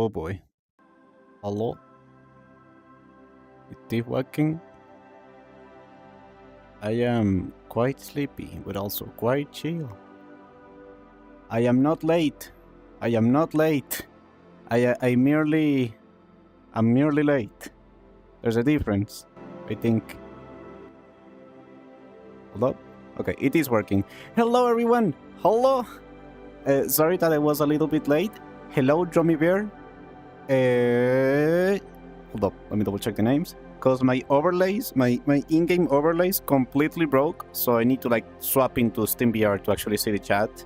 Oh boy. Hello? Is it working? I am quite sleepy, but also quite chill. I am not late. I am not late. I'm merely late. There's a difference, I think. Hold up. Okay, it is working. Hello, everyone. Hello. Sorry that I was a little bit late. Hello, Drummy Bear. Hold up. Let me double check the names. Because my overlays, my in-game overlays completely broke. So I need to swap into SteamVR to actually see the chat.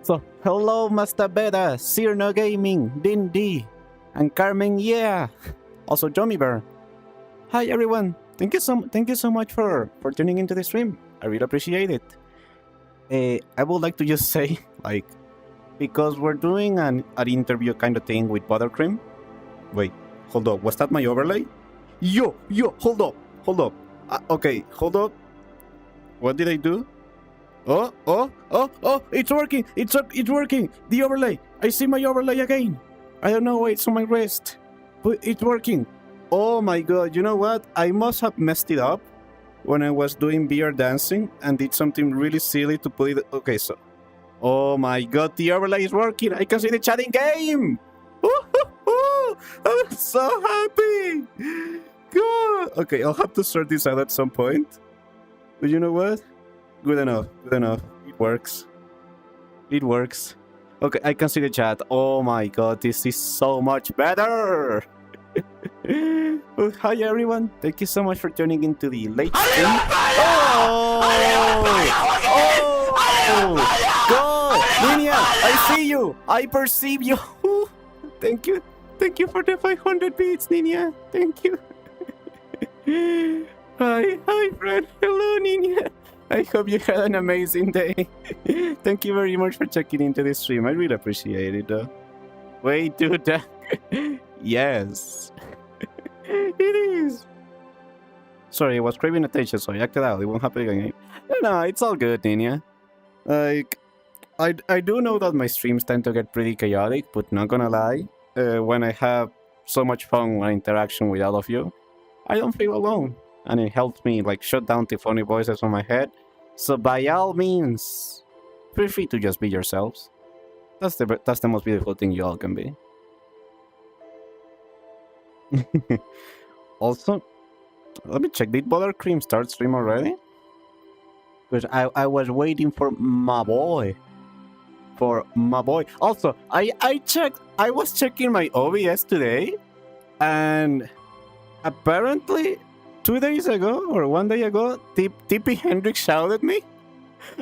So, hello, Master Beta, Cyrno Gaming, Dindy, and Carmen, yeah. Also, Drummy Bear. Hi, everyone. Thank you so much for tuning into the stream. I really appreciate it. I would like to just say, because we're doing an interview kind of thing with Buttercream. Wait, hold up. Was that my overlay? Yo, hold up. Okay, hold up. What did I do? Oh, it's working. It's working. The overlay. I see my overlay again. I don't know why it's on my wrist, but it's working. Oh my god, you know what? I must have messed it up when I was doing vrdancing and did something really silly to put it. Okay, so. Oh my god, the overlay is working. I can see the chat in game. I'm so happy. God. Okay, I'll have to sort this out at some point. But you know what? Good enough. It works. Okay, I can see the chat. Oh my god, this is so much better. Well, hi everyone. Thank you so much for tuning into the late stream. God, Linia, I see you. I perceive you. Thank you for the 500 beats, Ninia. Thank you. Hi, friend. Hello, Ninia. I hope you had an amazing day. Thank you very much for checking into the stream. I really appreciate it, though. Wait, dude. Yes. It is. Sorry, I was craving attention, so I acted out. It won't happen again. No, it's all good, Ninia. I do know that my streams tend to get pretty chaotic, but not gonna lie, when I have so much fun when interaction with all of you, I don't feel alone, and it helps me shut down the funny voices on my head. So by all means, feel free to just be yourselves. That's the most beautiful thing you all can be. Also, let me check. Did Buttercream start stream already? Because I was waiting for my boy. Also, I checked. I was checking my OBS today, and apparently 2 days ago or 1 day ago, Tippy Hendrix shouted at me.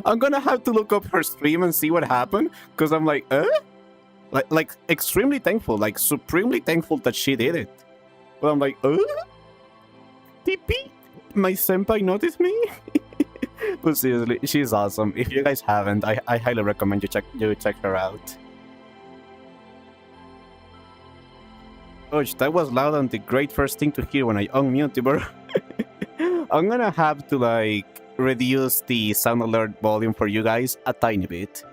I'm gonna have to look up her stream and see what happened, because I'm like extremely thankful, supremely thankful that she did it. But I'm Tippy, my senpai noticed me. But seriously, she's awesome. If you guys haven't, I highly recommend you check her out. Oh, that was loud and the great first thing to hear when I unmuted, bro. I'm gonna have to reduce the sound alert volume for you guys a tiny bit.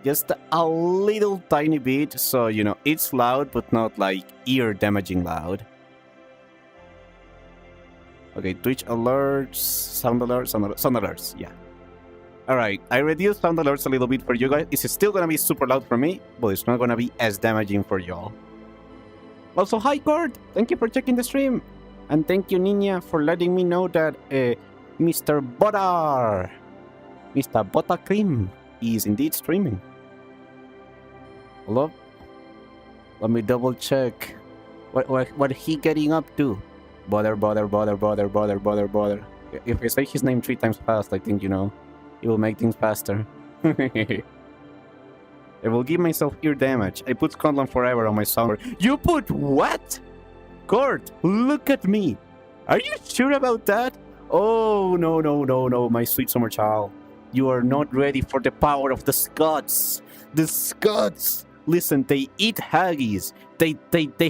Just a little tiny bit, so it's loud but not ear damaging loud. Okay, Twitch alerts, sound alerts, yeah. Alright, I reduced sound alerts a little bit for you guys. It's still gonna be super loud for me, but it's not gonna be as damaging for y'all. Also, hi Cord! Thank you for checking the stream! And thank you, Ninia, for letting me know that Mr. Buttercream is indeed streaming. Hello? Let me double check. What he getting up to? Bother. If I say his name 3 times fast, I think, it will make things faster. I will give myself ear damage. I put Scotland Forever on my song. You put what? Cord, look at me. Are you sure about that? Oh, no, my sweet summer child. You are not ready for the power of the Scots. The Scots! Listen, they eat haggis. They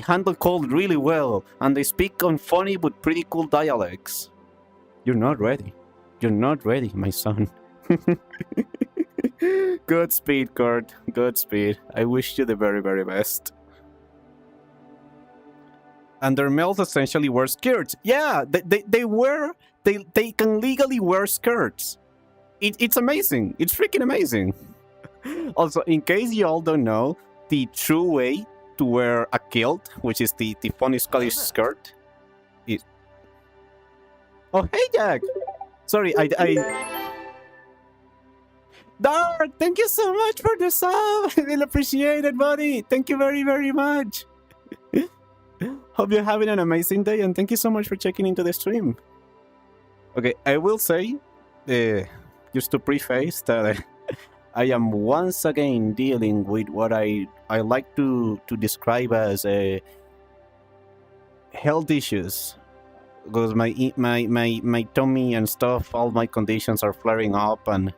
handle cold really well, and they speak on funny but pretty cool dialects. You're not ready. You're not ready, my son. Godspeed, Kurt. Godspeed. I wish you the very, very best. and their males essentially wear skirts. Yeah, they can legally wear skirts. It's amazing. It's freaking amazing. Also, in case you all don't know, the true way to wear a kilt, which is the funny Scottish skirt, is. Oh, hey, Jack. Sorry, Dark, thank you so much for the sub. I really appreciate it, buddy. Thank you very, very much. Hope you're having an amazing day, and thank you so much for checking into the stream. Okay, I will say, just to preface that I am once again dealing with what I like to describe as health issues, because my tummy and stuff, all my conditions are flaring up, and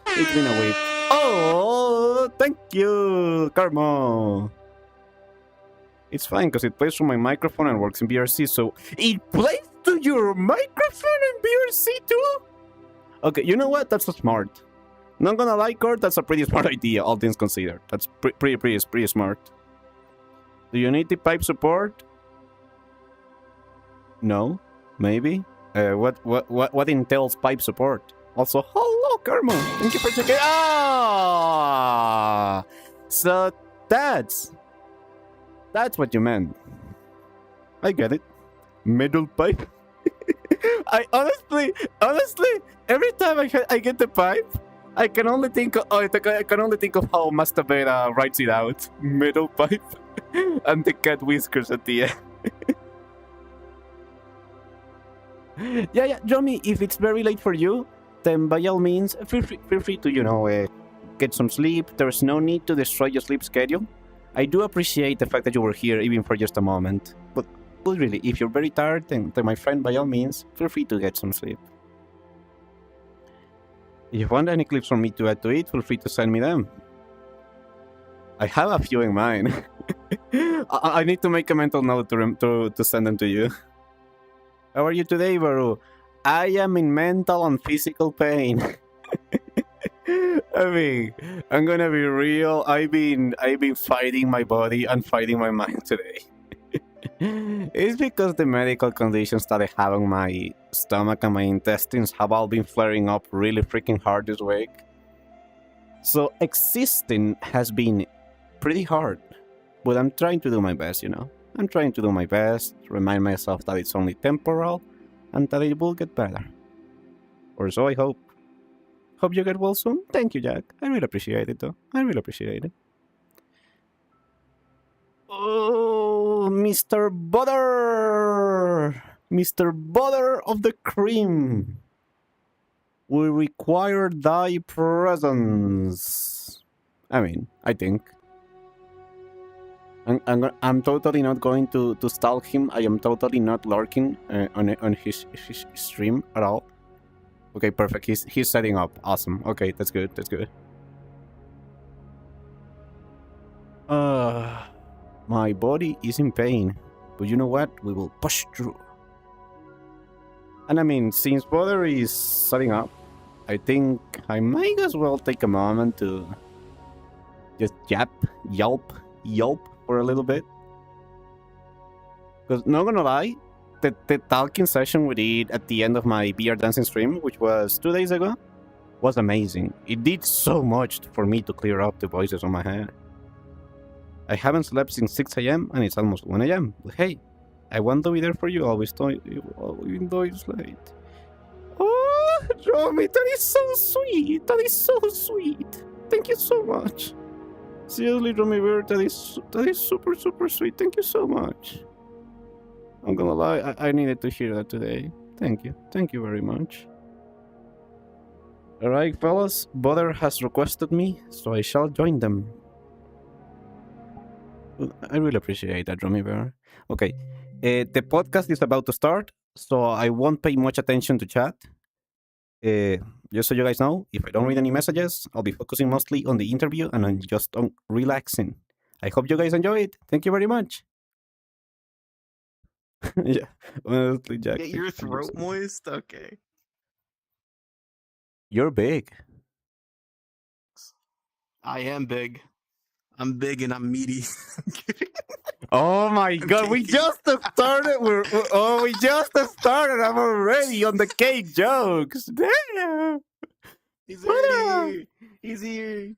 it's been a week. Oh, thank you, Carmo. It's fine because it plays from my microphone and works in BRC, so it plays to your microphone in BRC too? Okay, you know what? That's so smart. Not gonna lie, Kurt, that's a pretty smart idea, all things considered. That's pretty smart. Do you need the pipe support? No? Maybe? What entails pipe support? Also, hello, Karma! Thank you for checking. Ah! So that's what you meant. I get it. Middle pipe. I honestly, every time I get the pipe, I can only think of how Mastabera writes it out. Middle pipe, and the cat whiskers at the end. Yeah, Johnny. If it's very late for you, then by all means, feel free to get some sleep. There's no need to destroy your sleep schedule. I do appreciate the fact that you were here even for just a moment. But really, if you're very tired, then my friend, by all means, feel free to get some sleep. If you want any clips from me to add to it, feel free to send me them. I have a few in mind. I need to make a mental note to send them to you. How are you today, Baru? I am in mental and physical pain. I mean, I'm gonna be real. I've been fighting my body and fighting my mind today. It's because the medical conditions that I have on my stomach and my intestines have all been flaring up really freaking hard this week. So existing has been pretty hard, but I'm trying to do my best, I'm trying to do my best, remind myself that it's only temporal, and that it will get better. Or so I hope. Hope you get well soon. Thank you, Jack. I really appreciate it, though. I really appreciate it. Oh, Mr. Butter! Mr. Butter of the Cream! We require thy presence. I mean, I think. I'm totally not going to stalk him. I am totally not lurking on his stream at all. Okay, perfect. He's setting up. Awesome. Okay, that's good. That's good. My body is in pain, but you know what? We will push through. And I mean, since Brother is setting up, I think I might as well take a moment to just yelp for a little bit. Because not gonna lie, the talking session we did at the end of my vrdancing stream, which was 2 days ago, was amazing. It did so much for me to clear up the voices on my head. I haven't slept since 6 a.m. and it's almost 1 a.m. But hey, I want to be there for you always, even though it's late. Oh, Romy, that is so sweet. That is so sweet. Thank you so much. Seriously, Romy Bear, that is super, super sweet. Thank you so much. I'm gonna lie, I needed to hear that today. Thank you. Thank you very much. Alright, fellas, Butter has requested me, so I shall join them. I really appreciate that, Romy Bear. Okay, the podcast is about to start, so I won't pay much attention to chat. Just so you guys know, if I don't read any messages, I'll be focusing mostly on the interview and on relaxing. I hope you guys enjoy it. Thank you very much. Yeah, honestly, Jack. Get your throat moist? Okay. You're big. I am big. I'm big and I'm meaty. Oh my god, we Okay. just started. We just started. I'm already on the cake jokes. Damn. He's What up? ready. He's here.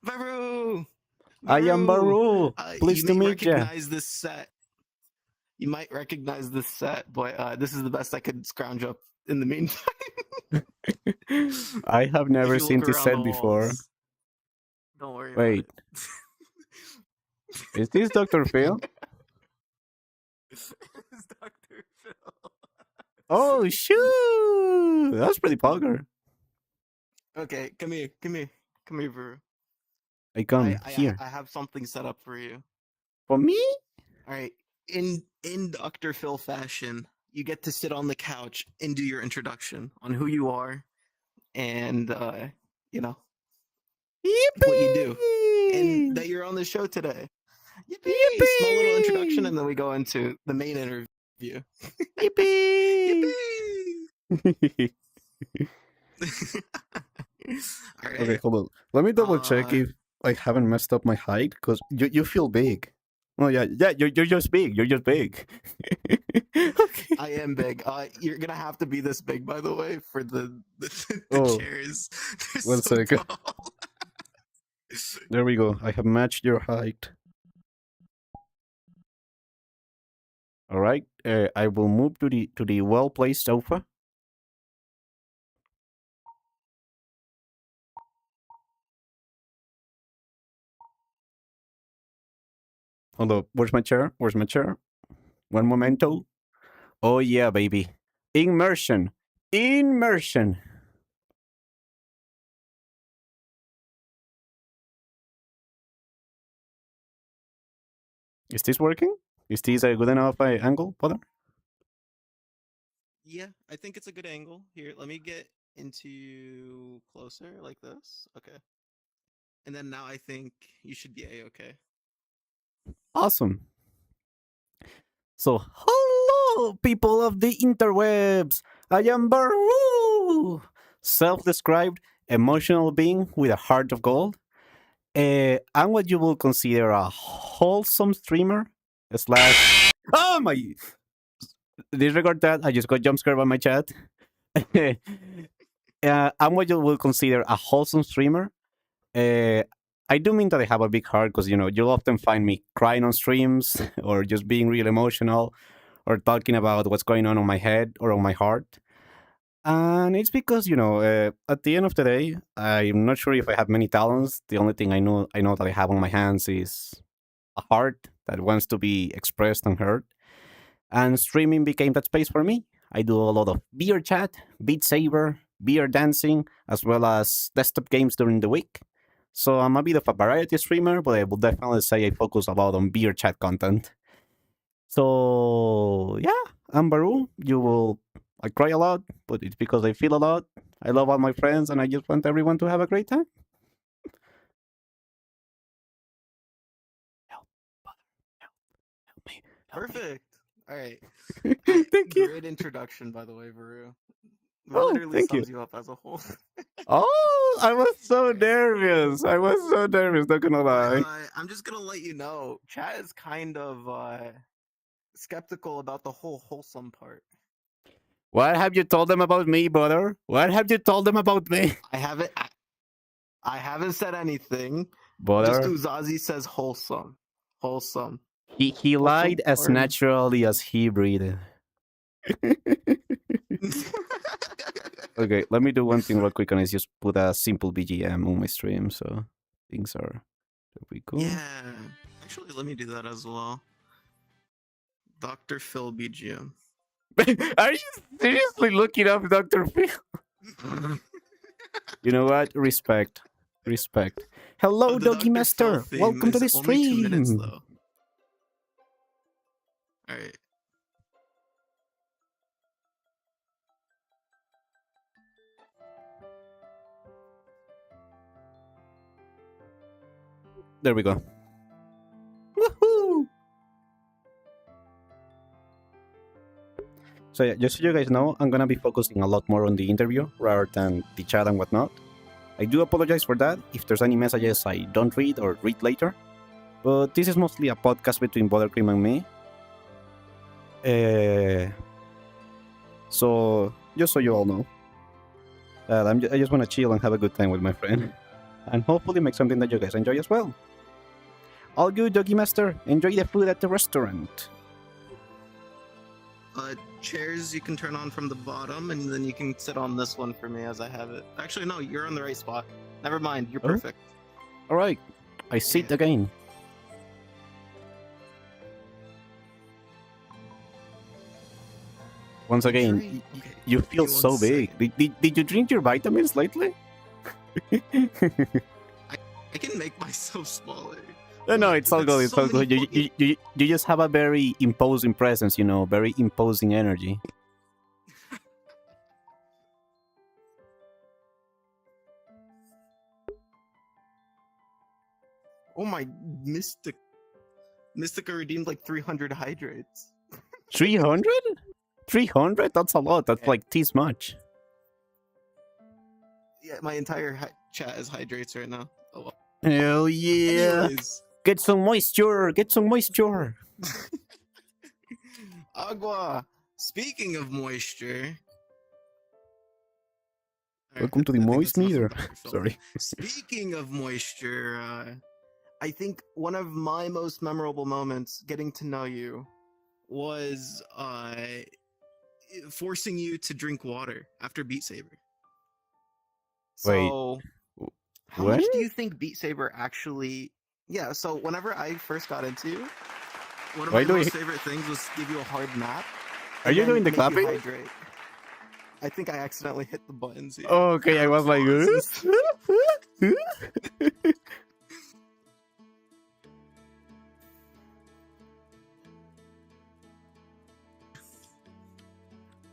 Baru. I am Baru. Baru. You Pleased to may meet ya. recognize this set. You might recognize this set, but this is the best I could scrounge up in the meantime. I have If never you seen look this around set the before. walls, don't worry Wait, about it. is this Dr. Phil? It's Dr. Phil. Oh, shoot! That's pretty vulgar. Okay, come here, Baru. I come here. I have something set up for you. For me? All right, in Dr. Phil fashion, you get to sit on the couch and do your introduction on who you are, and you know Yippee! what you do, and that you're on the show today. Yippee! Yippee! Small little introduction, and then we go into the main interview. Yippee! Yippee! All right. Okay, hold on. Let me double check if I haven't messed up my height, because you feel big. Oh yeah, you're just big. You're just big. Okay. I am big. You're gonna have to be this big, by the way, for the Oh, chairs. They're one so second. tall. There we go. I have matched your height. All right. I will move to the well placed sofa. Hold up. Where's my chair? Where's my chair? One momento. Oh yeah, baby. Immersion. Immersion. Is this working? Is this a good enough angle, brother? Yeah, I think it's a good angle. Here, let me get into closer like this. Okay. And then now I think you should be a-okay. Awesome. So, hello, people of the interwebs. I am Baru, self-described emotional being with a heart of gold. I'm what you will consider a wholesome streamer slash. Oh my! Disregard that. I just got jump scared by my chat. I'm what you will consider a wholesome streamer. I do mean that I have a big heart because you'll often find me crying on streams or just being real emotional or talking about what's going on my head or on my heart. And it's because at the end of the day, I'm not sure if I have many talents. The only thing I know that I have on my hands is a heart that wants to be expressed and heard. And streaming became that space for me. I do a lot of beer chat, Beat Saber, beer dancing, as well as desktop games during the week. So I'm a bit of a variety streamer, but I would definitely say I focus a lot on beer chat content. So yeah, I'm Baru. I cry a lot, but it's because I feel a lot. I love all my friends, and I just want everyone to have a great time. Help, brother, help me. Perfect. All right. Thank you. Great introduction, by the way, Baru. Oh, Literally thank you. sums you up as a whole. Oh, I was so nervous. Not gonna lie. I'm just gonna let you know, chat is kind of skeptical about the whole wholesome part. What have you told them about me, brother? What have you told them about me? I haven't said anything. Brother, Just Uzazi says wholesome. Wholesome. he lied as or- naturally as he breathed. Okay, let me do one thing real quick, and I just put a simple BGM on my stream, so things are pretty cool. Yeah. Actually, let me do that as well. Dr. Phil BGM. Are you seriously looking up Dr. Phil? You know what? Respect. Hello, The Doggy Dr. Master. Phil theme Welcome to is the only 2 stream. minutes, though. All right. There we go. Woohoo! So yeah, just so you guys know, I'm gonna be focusing a lot more on the interview rather than the chat and whatnot. I do apologize for that if there's any messages I don't read or read later. But this is mostly a podcast between Buttercream and me. So just so you all know, I just want to chill and have a good time with my friend, and hopefully make something that you guys enjoy as well. All good, Doggy Master. Enjoy the food at the restaurant. Chairs you can turn on from the bottom, and then you can sit on this one for me as I have it. Actually, no, you're on the right spot. Never mind, you're Oh. perfect. All right, I sit again. Once again, Okay, you feel give me so one big. second. Did you drink your vitamins lately? I can make myself smaller. No, it's all That's good. It's so all good. many You just have a very imposing presence, very imposing energy. Oh my, Mystica redeemed like 300 hydrates. 300? 300? That's a lot. That's Yeah. like this much. Yeah, my entire chat is hydrates right now. Oh well. Hell yeah. Anyways, Get some moisture. Get some moisture. Agua. Speaking of moisture. Welcome to the I think moist that's enough meter. about your film. Sorry. Speaking of moisture, I think one of my most memorable moments getting to know you was forcing you to drink water after Beat Saber. Wait, So, how when? much do you think Beat Saber actually? Yeah. So whenever I first got into you, one of Why my do most I- favorite things was give you a hard nap. Are and you then doing the make you clapping? hydrate. I think I accidentally hit the buttons here. Okay, I was like,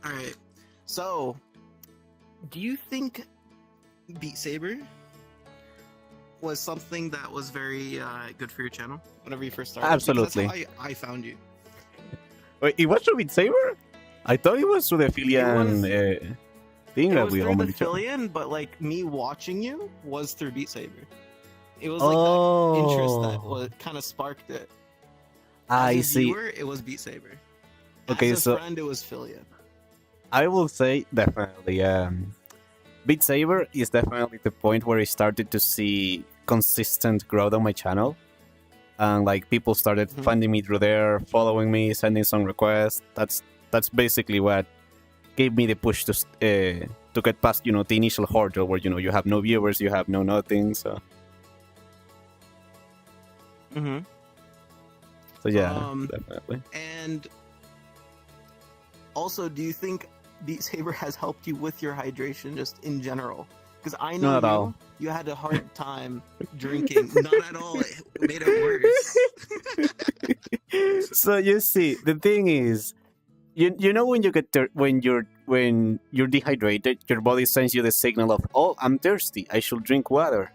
All right. So, do you think Beat Saber was something that was very good for your channel whenever you first started? Because Absolutely. That's how I found you. Wait, it was through Beat Saber? I thought it was through the Filian thing It that was we through all the each other. Filian, but like me watching you was through Beat Saber. It was like that interest that was kind of sparked it. I As a see. viewer, it was Beat Saber. Okay, As a so friend, it was Filian. I will say definitely. Beat Saber is definitely the point where I started to see consistent growth on my channel, and like people started Mhm. finding me through there, following me, sending some requests. That's basically what gave me the push to get past the initial hurdle where you have no viewers, you have no nothing. So Mm-hmm. yeah, definitely. And also, do you think Beat Saber has helped you with your hydration just in general? Because I know Not at all. you had a hard time drinking. Not at all. It made it worse. So you see, the thing is, you know when you get when you're dehydrated, your body sends you the signal of, oh, I'm thirsty, I should drink water.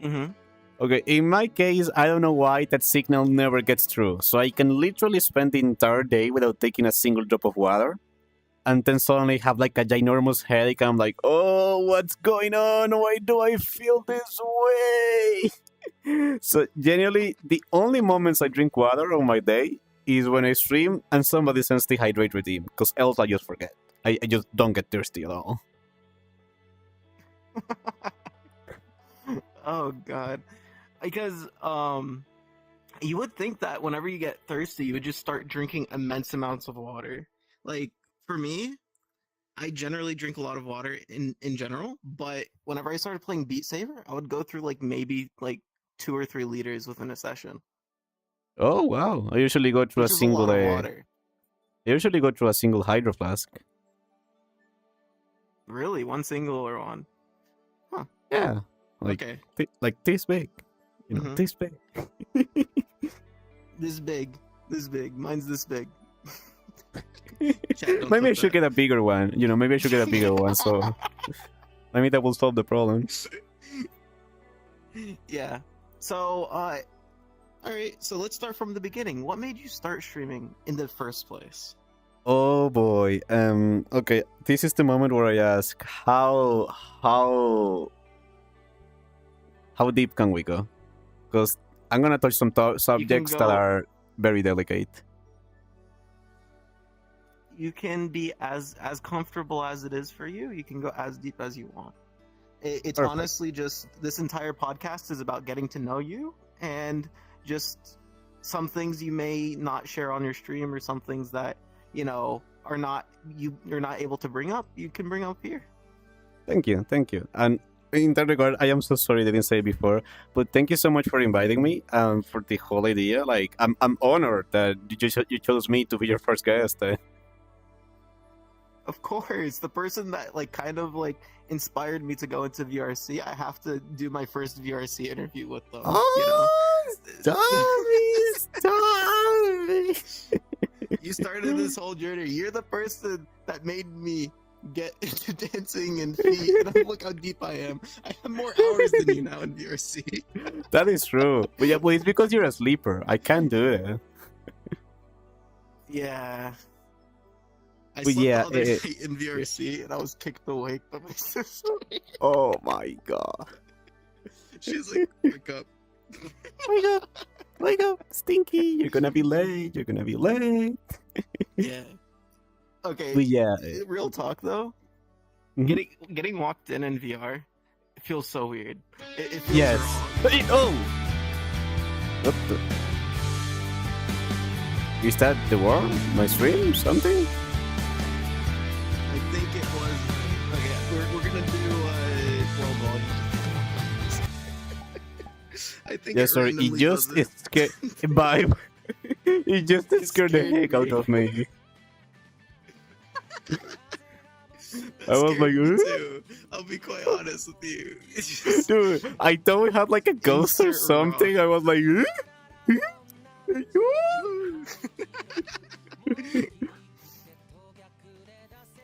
Mm-hmm. Okay, in my case, I don't know why that signal never gets through. So I can literally spend the entire day without taking a single drop of water, and then suddenly have like a ginormous headache. I'm like, oh, what's going on? Why do I feel this way? So generally, the only moments I drink water on my day is when I stream and somebody sends the hydrate redeem, because else I just forget. I just don't get thirsty at all. Oh God. Because you would think that whenever you get thirsty, you would just start drinking immense amounts of water. Like for me, I generally drink a lot of water in general, but whenever I started playing Beat Saber, I would go through like maybe like 2 or 3 liters within a session, Oh wow! I usually go through which a is a single. lot of water. I usually go through a single hydro flask. Really, one single or one? Yeah, like Okay, like this big, Mhm. this big. this big. Mine's this big. Chat, don't Maybe I clip should that. get a bigger one. Maybe I should get a bigger one. So maybe that will solve the problem. Yeah. So, all right. So let's start from the beginning. What made you start streaming in the first place? Oh boy. Okay. This is the moment where I ask, how deep can we go? because I'm gonna touch some subjects that are very delicate. You can be as comfortable as it is for you. You can go as deep as you want. It's Perfect. honestly just this entire podcast is about getting to know you and just some things you may not share on your stream or some things that are not you're not able to bring up. You can bring up here. Thank you. And in that regard, I am so sorry I didn't say it before, but thank you so much for inviting me for the whole idea. Like, I'm honored that you chose me to be your first guest. Of course, the person that kind of inspired me to go into VRC, I have to do my first VRC interview with them. Stop it! You started this whole journey. You're the person that made me get into dancing and feet, and look how deep I am. I have more hours than you now in VRC. That is true. But yeah, but it's because you're a sleeper. I can't do it. Yeah. I But slept yeah, the other night in VRC, and I was kicked awake by my sister. Oh my god. She's like, wake up. Wake up, Stinky. You're gonna be late. Yeah. Okay. But yeah. Real talk though. Mhm. Getting walked in VR, it feels so weird. It feels Yes. wrong. Oh. What the? Is that the war? My stream? Something? I think it was. Okay, we're gonna do world volume. I think. Yeah, sorry. It just scared. Bye. It just scared the heck out of me. I was like, too. I'll be quite honest with you. Dude, I thought we had like a ghost or something. I was like,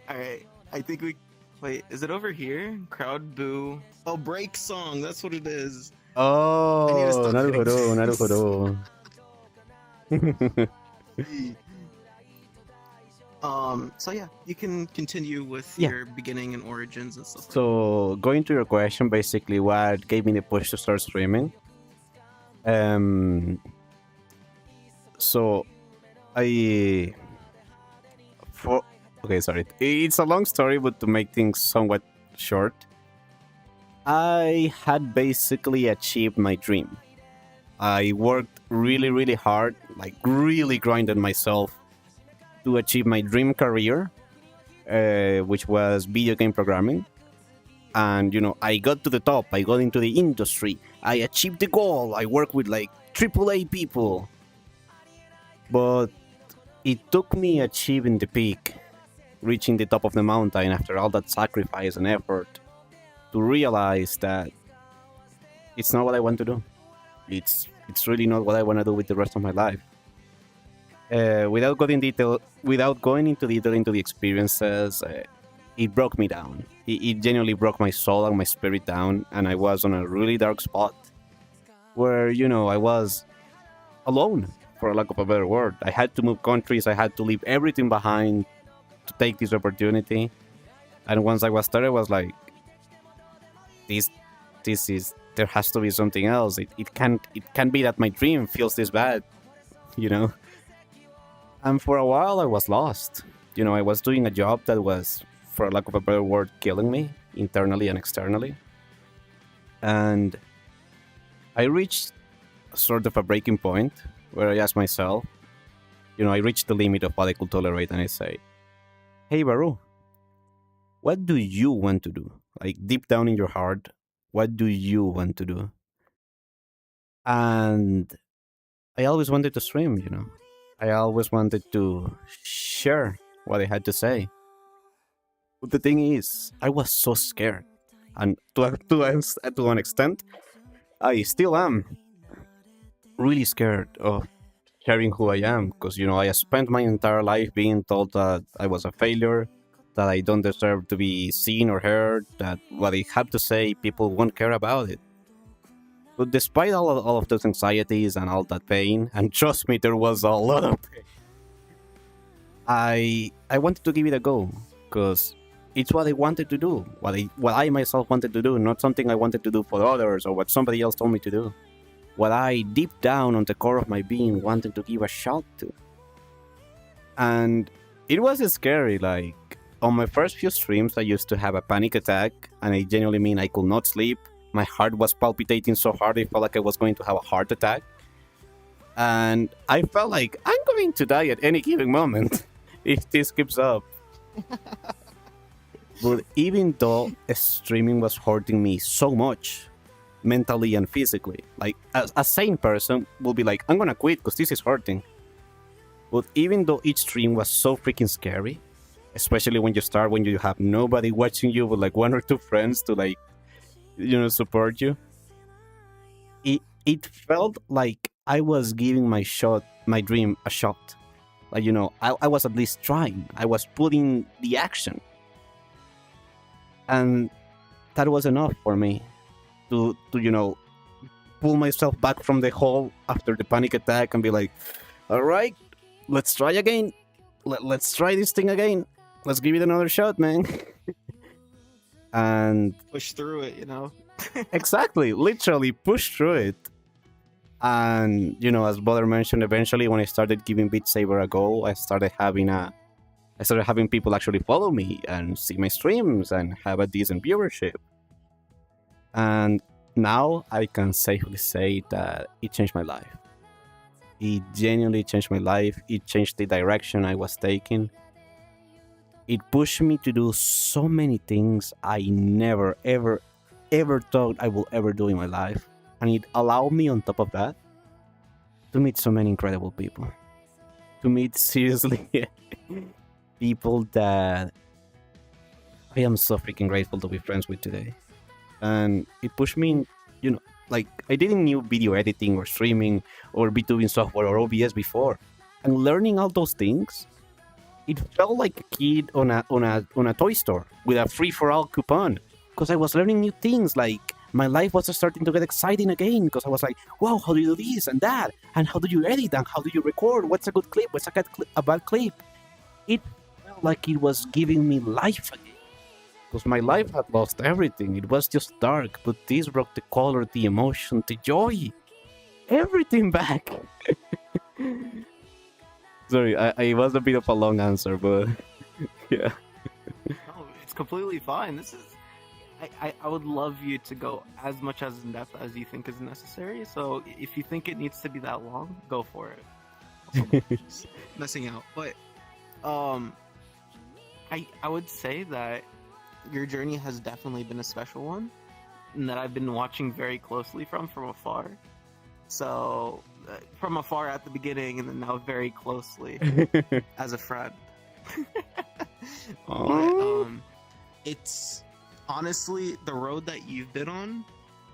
Alright, I think we. Wait, is it over here? Crowd boo. Oh, break song. That's what it is. oh, naruhodo. So yeah, you can continue with your beginning and origins and stuff. So going to your question, basically, what gave me the push to start streaming? So okay, sorry. It's a long story, but to make things somewhat short, I had basically achieved my dream. I worked really, really hard, like really grinded myself to achieve my dream career, which was video game programming. And, I got to the top. I got into the industry. I achieved the goal. I worked with like AAA people. But it took me achieving the peak, reaching the top of the mountain after all that sacrifice and effort, to realize that it's not what I want to do. It's really not what I want to do with the rest of my life. Without going into detail into the experiences, it broke me down. It genuinely broke my soul and my spirit down, and I was on a really dark spot where I was alone, for lack of a better word. I had to move countries. I had to leave everything behind to take this opportunity. And once I was started, I was like, this is, there has to be something else. It can't be that my dream feels this bad, And for a while, I was lost. I was doing a job that was, for lack of a better word, killing me internally and externally. And I reached sort of a breaking point where I asked myself, I reached the limit of what I could tolerate, and I say, hey, Baru, what do you want to do? Like, deep down in your heart, what do you want to do? And I always wanted to stream, I always wanted to share what I had to say. But the thing is, I was so scared. And to an extent, I still am really scared of sharing who I am. Because, I spent my entire life being told that I was a failure, that I don't deserve to be seen or heard, that what I have to say, people won't care about it. But despite all of those anxieties and all that pain, and trust me, there was a lot of pain, I wanted to give it a go, because it's what I wanted to do, what I myself wanted to do, not something I wanted to do for others or what somebody else told me to do. what I deep down on the core of my being wanted to give a shot to. And it was scary. Like, on my first few streams, I used to have a panic attack, and I genuinely mean I could not sleep. My heart was palpitating so hard, I felt like I was going to have a heart attack. And I felt like I'm going to die at any given moment if this keeps up. But even though streaming was hurting me so much, mentally and physically, like a sane person will be like, I'm gonna quit because this is hurting. But even though each stream was so freaking scary, especially when you start, when you have nobody watching you but like one or two friends to like, support you, it felt like I was giving my dream a shot. Like, I was at least trying. I was putting the action. And that was enough for me to pull myself back from the hole after the panic attack and be like, all right, let's try again. Let's try this thing again. Let's give it another shot, man. And Push through it, exactly, literally push through it. And as Butter mentioned, eventually when I started giving Beat Saber a go, I started having people actually follow me and see my streams and have a decent viewership. And now I can safely say that it changed my life. It genuinely changed my life. It changed the direction I was taking. It pushed me to do so many things I never, ever, ever thought I will ever do in my life. And it allowed me, on top of that, to meet so many incredible people. To meet, seriously, people that I am so freaking grateful to be friends with today. And it pushed me, like, I didn't know video editing or streaming or VTubing software or OBS before. And learning all those things, it felt like a kid on a toy store with a free-for-all coupon. Because I was learning new things, like my life was starting to get exciting again, because I was like, wow, how do you do this and that? And how do you edit? And how do you record? What's a good clip? What's a bad clip? It felt like it was giving me life again. Because my life had lost everything. It was just dark, but this brought the color, the emotion, the joy. Everything back. Sorry, I was a bit of a long answer, but yeah. No, it's completely fine. I would love you to go as much as in depth as you think is necessary. So if you think it needs to be that long, go for it. Messing out, but I would say that your journey has definitely been a special one, and that I've been watching very closely from afar. So from afar at the beginning, and then now very closely as a friend. But it's honestly, the road that you've been on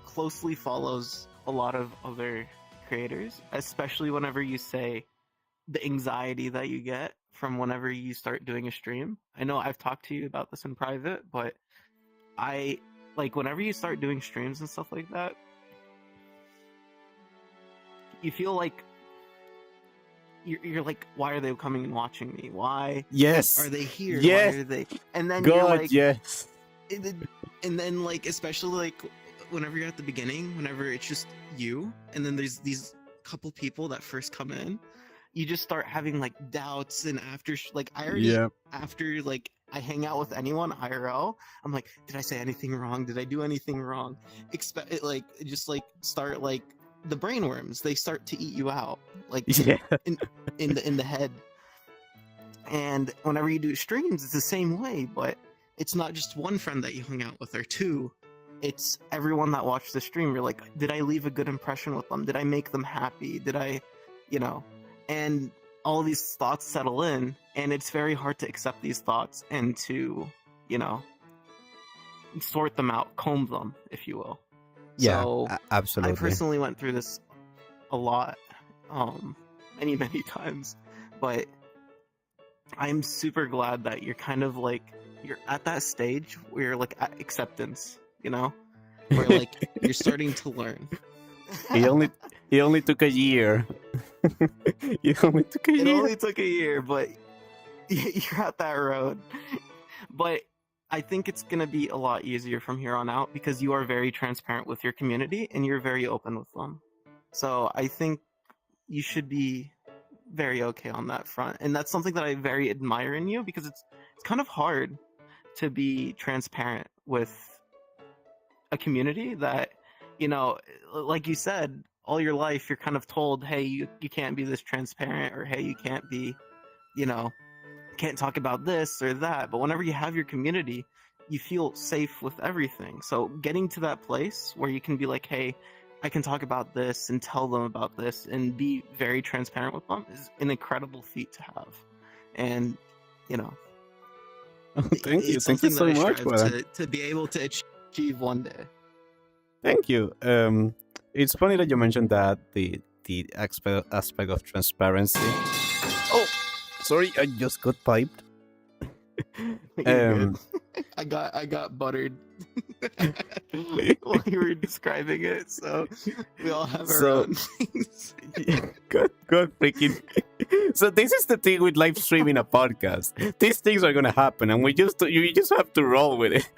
closely follows a lot of other creators, especially whenever you say the anxiety that you get from whenever you start doing a stream. I know I've talked to you about this in private, but I like whenever you start doing streams and stuff like that, you feel like you're like, why are they coming and watching me? Why yes are they here? yes Why are they? And then God, you're like, yes. and then like, especially like whenever you're at the beginning, whenever it's just you, and then there's these couple people that first come in, you just start having like doubts. And after after like I hang out with anyone IRL, I'm like, did I say anything wrong? Did I do anything wrong? Just like start like the brainworms, they start to eat you out, like in the head. And whenever you do streams, it's the same way, but it's not just one friend that you hung out with or two. It's everyone that watched the stream. You're like, did I leave a good impression with them? Did I make them happy? Did I, and all these thoughts settle in, and it's very hard to accept these thoughts and to, sort them out, comb them, if you will. Yeah, so absolutely. I personally went through this a lot, many times, but I'm super glad that you're kind of like, you're at that stage where you're like at acceptance, where like you're starting to learn. It only took a year. It only took a year, but you're at that road. But I think it's going to be a lot easier from here on out, because you are very transparent with your community and you're very open with them. So I think you should be very okay on that front, and that's something that I very admire in you, because it's kind of hard to be transparent with a community that, you know, like you said, all your life you're kind of told, hey, you can't be this transparent, or hey, you can't be, you know, can't talk about this or that. But whenever you have your community, you feel safe with everything. So getting to that place where you can be like, hey, I can talk about this and tell them about this and be very transparent with them is an incredible feat to have. And, you know, Thank you. it's Thank you something that so I much, strive brother. to be able to achieve one day. Thank you. It's funny that you mentioned that the aspect of transparency. Oh, sorry, I just got piped. You're good. I got buttered while you were describing it, so we all have our own things. God freaking. So this is the thing with live streaming a podcast. These things are gonna happen, and you just have to roll with it.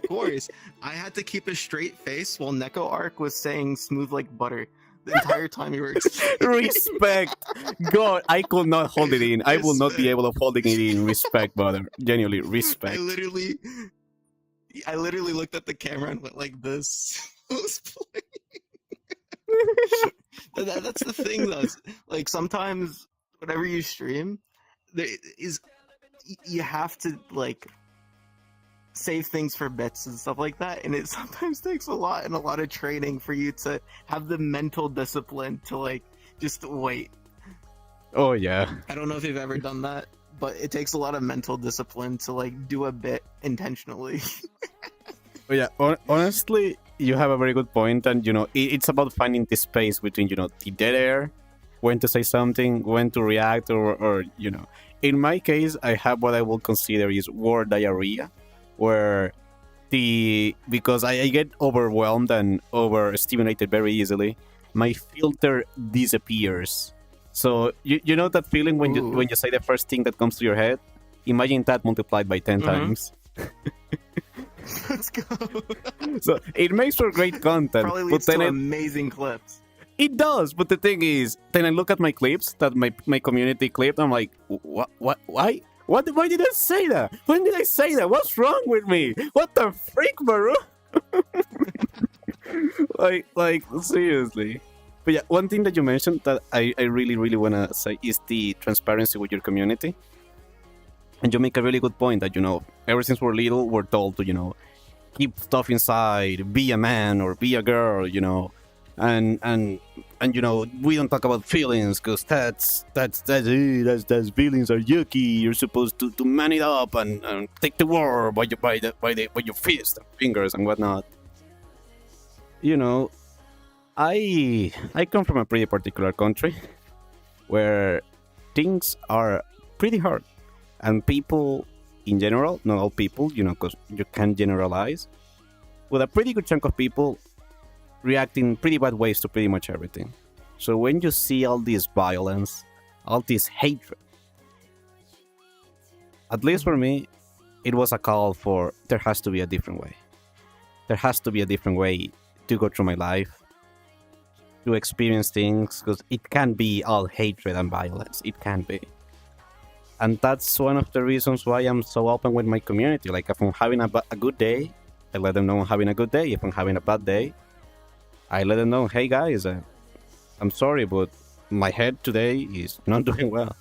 Of course, I had to keep a straight face while Neko Arc was saying "smooth like butter" the entire time you were explaining. Respect. God, I could not hold it in. I will not be able to holding it in. Respect, brother. Genuinely, respect. I literally looked at the camera and went like this. That's the thing, though. Like sometimes, whenever you stream, you have to like save things for bits and stuff like that, and it sometimes takes a lot and a lot of training for you to have the mental discipline to like just wait. Oh yeah. I don't know if you've ever done that, but it takes a lot of mental discipline to like do a bit intentionally. But yeah, honestly, you have a very good point, and it's about finding the space between the dead air, when to say something, when to react, or in my case, I have what I will consider is word diarrhea, where because I get overwhelmed and overstimulated very easily, my filter disappears. So you know that feeling when you say the first thing that comes to your head? Imagine that multiplied by 10 times. Let's go. So it makes for great content. Probably leads to amazing clips. It does, but the thing is, then I look at my clips that my community clipped. I'm like, what? Why? Why did I say that? When did I say that? What's wrong with me? What the freak, bro? like seriously. But yeah, one thing that you mentioned that I really, really want to say is the transparency with your community. And you make a really good point that, ever since we're little, we're told to, keep stuff inside, be a man or be a girl, and we don't talk about feelings because that's feelings are yucky. You're supposed to man it up and take the world by your fist and fingers and whatnot. I come from a pretty particular country where things are pretty hard, and people in general, not all people, because you can't generalize, with a pretty good chunk of people react in pretty bad ways to pretty much everything. So when you see all this violence, all this hatred, at least for me, it was a call for there has to be a different way. There has to be a different way to go through my life, to experience things, because it can't be all hatred and violence. It can't be. And that's one of the reasons why I'm so open with my community. Like, if I'm having a good day, I let them know I'm having a good day. If I'm having a bad day, I let them know, hey guys, I'm sorry, but my head today is not doing well.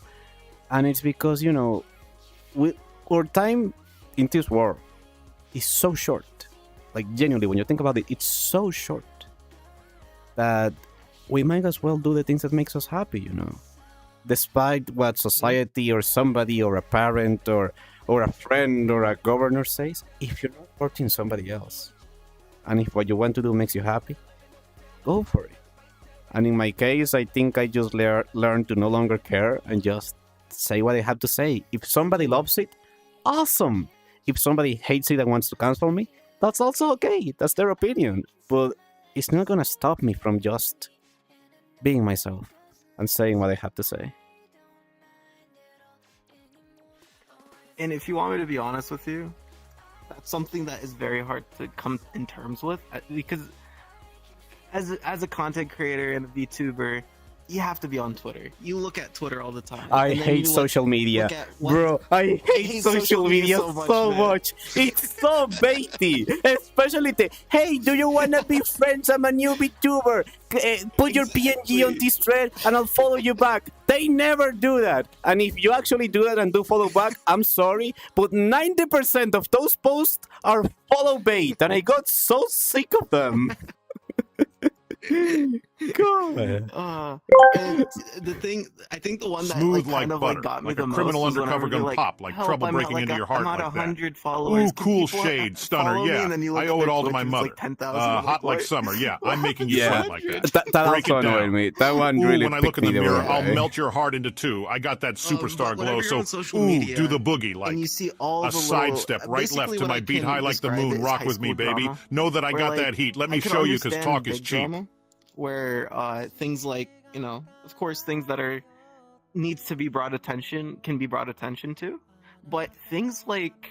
And it's because, our time in this world is so short. Like, genuinely, when you think about it, it's so short that we might as well do the things that makes us happy, Despite what society or somebody or a parent or a friend or a governor says, if you're not hurting somebody else, and if what you want to do makes you happy, go for it. And in my case, I think I just learned to no longer care and just say what I have to say. If somebody loves it, awesome. If somebody hates it and wants to cancel me, that's also okay. That's their opinion. But it's not gonna stop me from just being myself and saying what I have to say. And if you want me to be honest with you, that's something that is very hard to come in terms with, because as a content creator and a VTuber, you have to be on Twitter. You look at Twitter all the time. I and then hate you social media. look at what- Bro, I hate social media so man. much. It's so baity. Especially hey, do you want to be friends? I'm a new VTuber. Put your PNG on this thread and I'll follow you back. They never do that. And if you actually do that and do follow back, I'm sorry, but 90% of those posts are follow bait. And I got so sick of them. God. And the thing, I think the one that Smooth like, kind like of butter, like got me like the a most criminal was undercover whenever you're gun like, pop, like "Help, trouble I'm at, breaking like, into your heart I'm at like that." 100 followers. Ooh, Can cool people shade, stunner, follow me?" yeah. And then you look I at owe their it all to Twitch my and it's mother. like 10,000. Hot like What? summer, yeah. I'm making you Yeah. sweat like that. That Break also it down. annoyed me. That one Ooh, really when I look in picked the me mirror, wrong I'll way. melt your heart into two. I got that superstar But glow, whenever you're so on social ooh, media do the boogie like and you see all a the sidestep little, right left basically to what my I beat can high like the describe moon. it as Rock high with me, school baby. drama, Know that I where, got like, that heat. Let I me could show you, because understand talk big is cheap. drama, where things like, you know, of course, things that are needs to be brought attention can be brought attention to, but things like,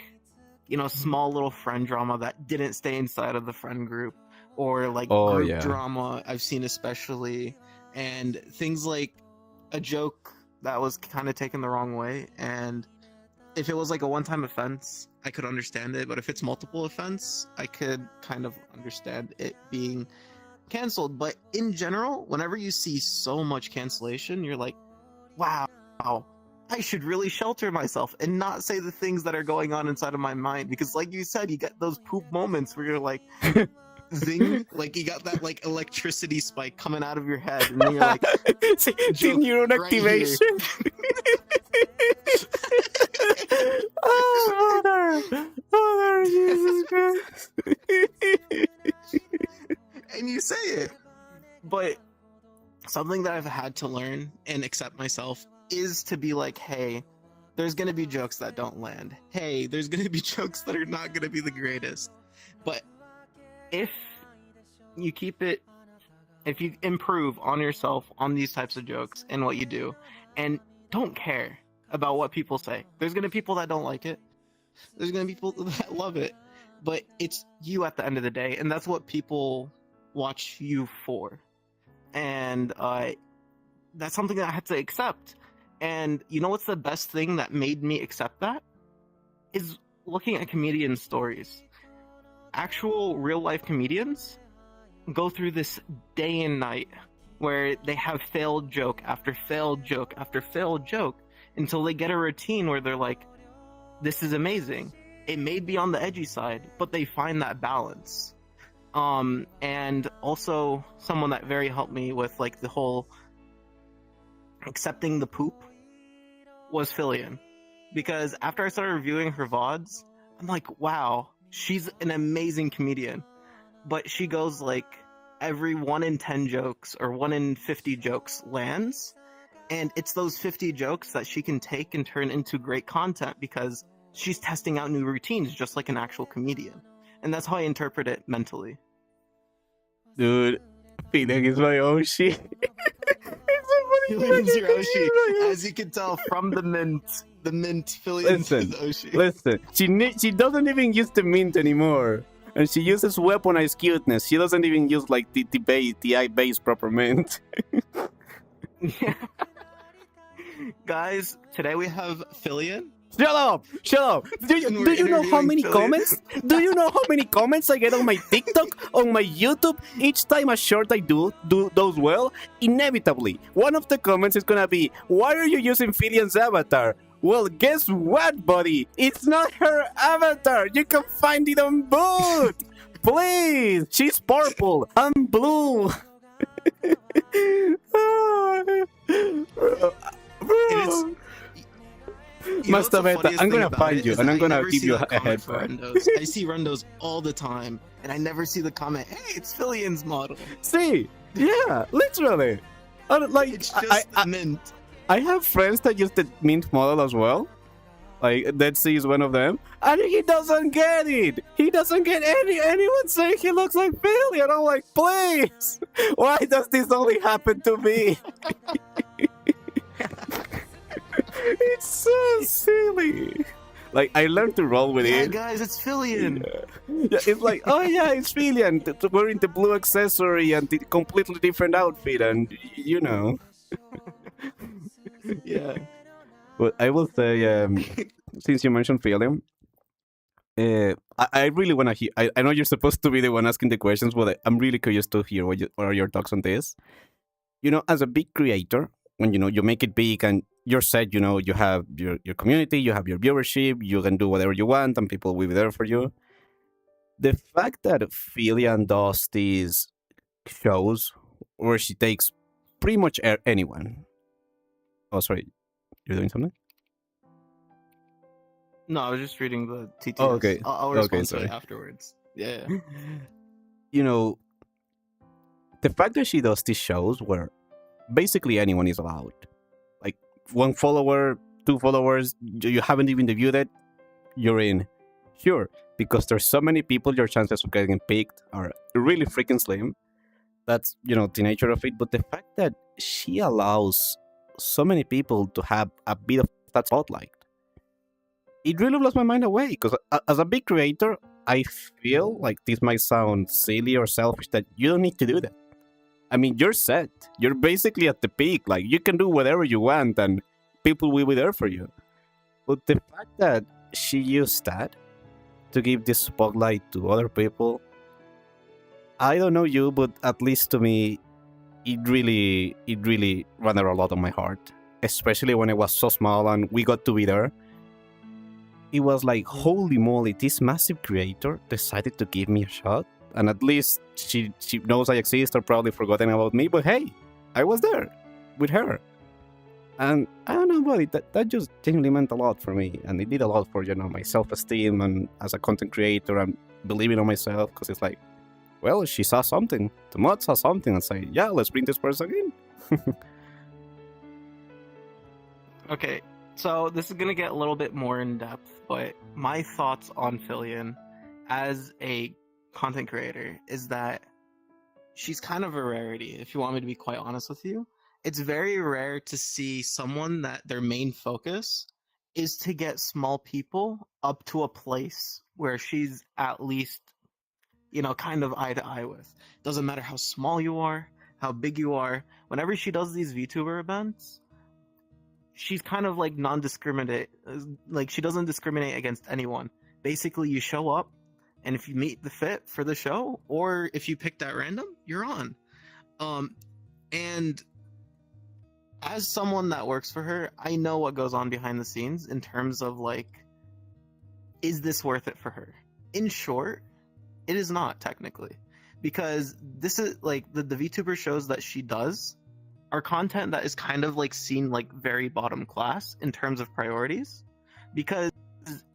you know, small little friend drama that didn't stay inside of the friend group, or like Oh, group yeah. drama I've seen especially, and things like a joke that was kind of taken the wrong way, and if it was like a one-time offense, I could understand it, but if it's multiple offense, I could kind of understand it being canceled. But in general, whenever you see so much cancellation, you're like, wow, I should really shelter myself and not say the things that are going on inside of my mind, because like you said, you get those poop moments where you're like, zing, like you got that like electricity spike coming out of your head, and then you're like, the joke neuron right activation. Oh, mother, Jesus Christ. and you say it. But something that I've had to learn and accept myself is to be like, hey, there's gonna be jokes that don't land. Hey, there's gonna be jokes that are not gonna be the greatest. But if you if you improve on yourself on these types of jokes and what you do, and don't care about what people say, there's gonna be people that don't like it. There's gonna be people that love it. But it's you at the end of the day, and that's what people watch you for. And that's something that I had to accept. And you know what's the best thing that made me accept that? Is looking at comedian stories. Actual real life comedians go through this day and night where they have failed joke after failed joke after failed joke until they get a routine where they're like, this is amazing. It may be on the edgy side, but they find that balance. And also someone that very helped me with like the whole accepting the poop was Fillion, because after I started reviewing her VODs, I'm like, wow, she's an amazing comedian, but she goes like every 1 in 10 jokes or 1 in 50 jokes lands, and it's those 50 jokes that she can take and turn into great content because she's testing out new routines just like an actual comedian. And that's how I interpret it mentally. Dude, Fillion is my own shit. Fillion's your Oshi. As you can tell from the mint, Fillion's his Oshi. Listen, she doesn't even use the mint anymore. And she uses weaponized cuteness. She doesn't even use like the base proper mint. Yeah. Guys, today we have Fillion. Shut up! Do you know how many comments? Do you know how many comments I get on my TikTok, on my YouTube? Each time a short I do those well, inevitably, one of the comments is gonna be, why are you using Fillion's avatar? Well, guess what, buddy? It's not her avatar! You can find it on Boot! Please! She's purple! I'm blue! Bro. Master Beta, I'm gonna find you and I'm gonna give you a head for Rendos. I see Rendos all the time, and I never see the comment, hey, it's Fillion's model. See? Yeah, literally. Like, It's just mint. I have friends that use the mint model as well. Like, Dead Sea is one of them. And he doesn't get it! He doesn't get anyone saying he looks like Fillion. I'm like, please! Why does this only happen to me? It's so silly. Like I learned to roll with Yeah, it. guys, it's Fillion. Yeah, it's like, oh yeah, it's Filian wearing the blue accessory and the completely different outfit, and you know. Yeah. But I will say, since you mentioned Filian, I really want to hear. I know you're supposed to be the one asking the questions, but I'm really curious to hear what are your thoughts on this. You know, as a big creator, when you make it big and you're set, you have your community, you have your viewership, you can do whatever you want, and people will be there for you. The fact that Filian does these shows where she takes pretty much anyone. Oh, sorry, you're doing something? No, I was just reading the TTS. Oh, okay. I'll respond to it afterwards. Yeah. You know, the fact that she does these shows where basically anyone is allowed. Like 1 follower, 2 followers, you haven't even debuted it, you're in. Sure, because there's so many people, your chances of getting picked are really freaking slim. That's, the nature of it. But the fact that she allows so many people to have a bit of that spotlight, it really blows my mind away. Because as a big creator, I feel like this might sound silly or selfish that you don't need to do that. I mean, you're set. You're basically at the peak. Like, you can do whatever you want and people will be there for you. But the fact that she used that to give this spotlight to other people, I don't know you, but at least to me, it really ran a lot on my heart. Especially when I was so small and we got to be there. It was like, holy moly, this massive creator decided to give me a shot. And at least she knows I exist or probably forgotten about me. But hey, I was there with her. And I don't know, buddy, that just genuinely meant a lot for me. And it did a lot for, my self-esteem and as a content creator and believing on myself. Because it's like, well, she saw something. The mod saw something and say, yeah, let's bring this person in. Okay, so this is going to get a little bit more in depth, but my thoughts on Fillion as a content creator is that she's kind of a rarity, if you want me to be quite honest with you. It's very rare to see someone that their main focus is to get small people up to a place where she's at least, kind of eye to eye with. Doesn't matter how small you are, how big you are. Whenever she does these VTuber events, she's kind of like non-discriminate. Like, she doesn't discriminate against anyone. Basically, you show up, and if you meet the fit for the show, or if you picked at random, you're on. And as someone that works for her, I know what goes on behind the scenes in terms of, like, is this worth it for her? In short, it is not, technically. Because this is, like, the VTuber shows that she does are content that is kind of, like, seen, like, very bottom class in terms of priorities. Because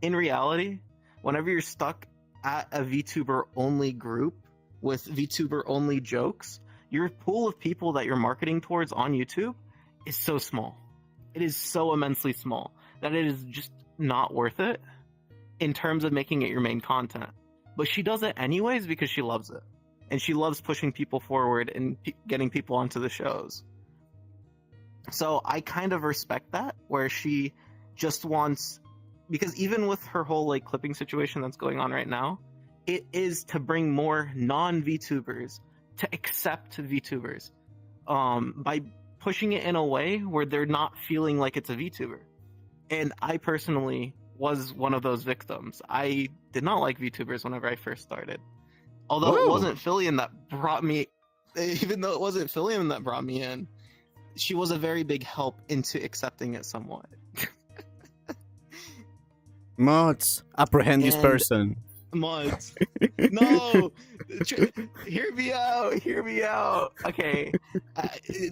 in reality, whenever you're stuck at a VTuber-only group with VTuber-only jokes, your pool of people that you're marketing towards on YouTube is so small. It is so immensely small that it is just not worth it in terms of making it your main content. But she does it anyways because she loves it. And she loves pushing people forward and getting people onto the shows. So I kind of respect that, where she just wants... Because even with her whole, like, clipping situation that's going on right now, it is to bring more non-VTubers to accept VTubers by pushing it in a way where they're not feeling like it's a VTuber. And I personally was one of those victims. I did not like VTubers whenever I first started. Although it wasn't Fillion that brought me... Even though it wasn't Fillion that brought me in, she was a very big help into accepting it somewhat. Mods, apprehend this person. Mods. No! Hear me out. Okay.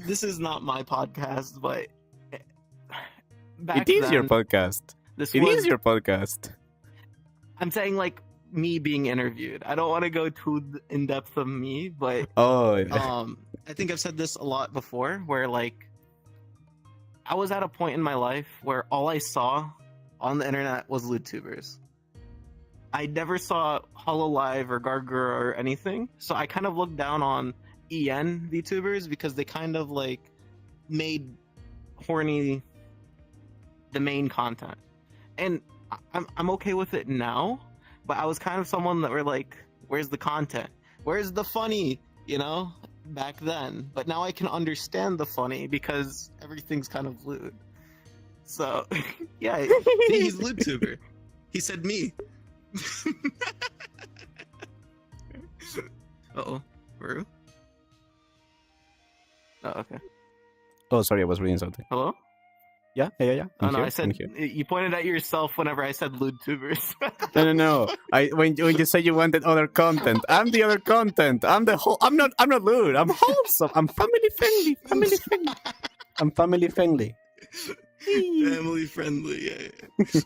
This is not my podcast, but... It is your podcast. It is your podcast. I'm saying, like, me being interviewed. I don't want to go too in depth of me, but... I think I've said this a lot before, where, like, I was at a point in my life where all I saw on the internet was LootTubers. I never saw HoloLive or Gargura or anything, so I kind of looked down on EN VTubers because they kind of, like, made horny the main content. And I'm okay with it now, but I was kind of someone that were like, where's the content? Where's the funny? You know, back then. But now I can understand the funny because everything's kind of lewd. So, yeah, see, he's LootTuber. He said me. Uh-oh. Rue? Oh, okay. Oh, sorry, I was reading something. Hello? Yeah. Oh, I'm no, here, I said, I'm here. you pointed at yourself whenever I said LootTubers. No. When you say you wanted other content, I'm the other content. I'm the whole. I'm not lewd. I'm wholesome. I'm family friendly. I'm family friendly. Family friendly, yeah.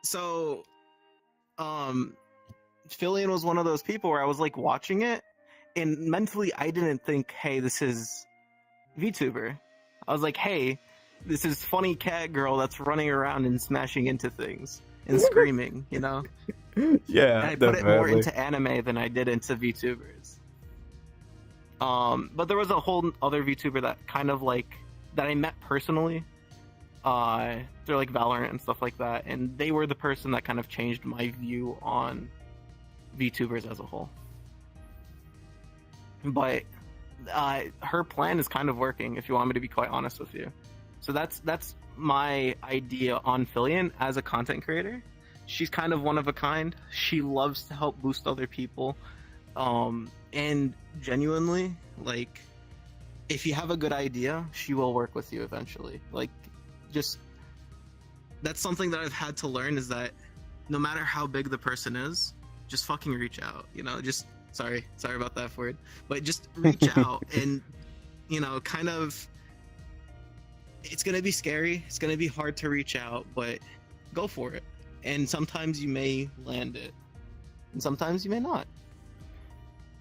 So, Fillion was one of those people where I was like watching it, and mentally I didn't think, hey, this is VTuber. I was like, hey, this is funny cat girl that's running around and smashing into things and screaming, you know? Yeah, And I put it more definitely. into anime than I did into VTubers. But there was a whole other VTuber that kind of like that I met personally. They're like Valorant and stuff like that, and they were the person that kind of changed my view on VTubers as a whole. But her plan is kind of working, if you want me to be quite honest with you. So that's my idea on Fillion as a content creator. She's kind of one of a kind. She loves to help boost other people. And genuinely, like, if you have a good idea, she will work with you eventually. Like, just that's something that I've had to learn, is that no matter how big the person is, just fucking reach out, you know, just sorry about that word, but just reach out and, you know, kind of, it's gonna be scary, it's gonna be hard to reach out, but go for it. And sometimes you may land it, and sometimes you may not.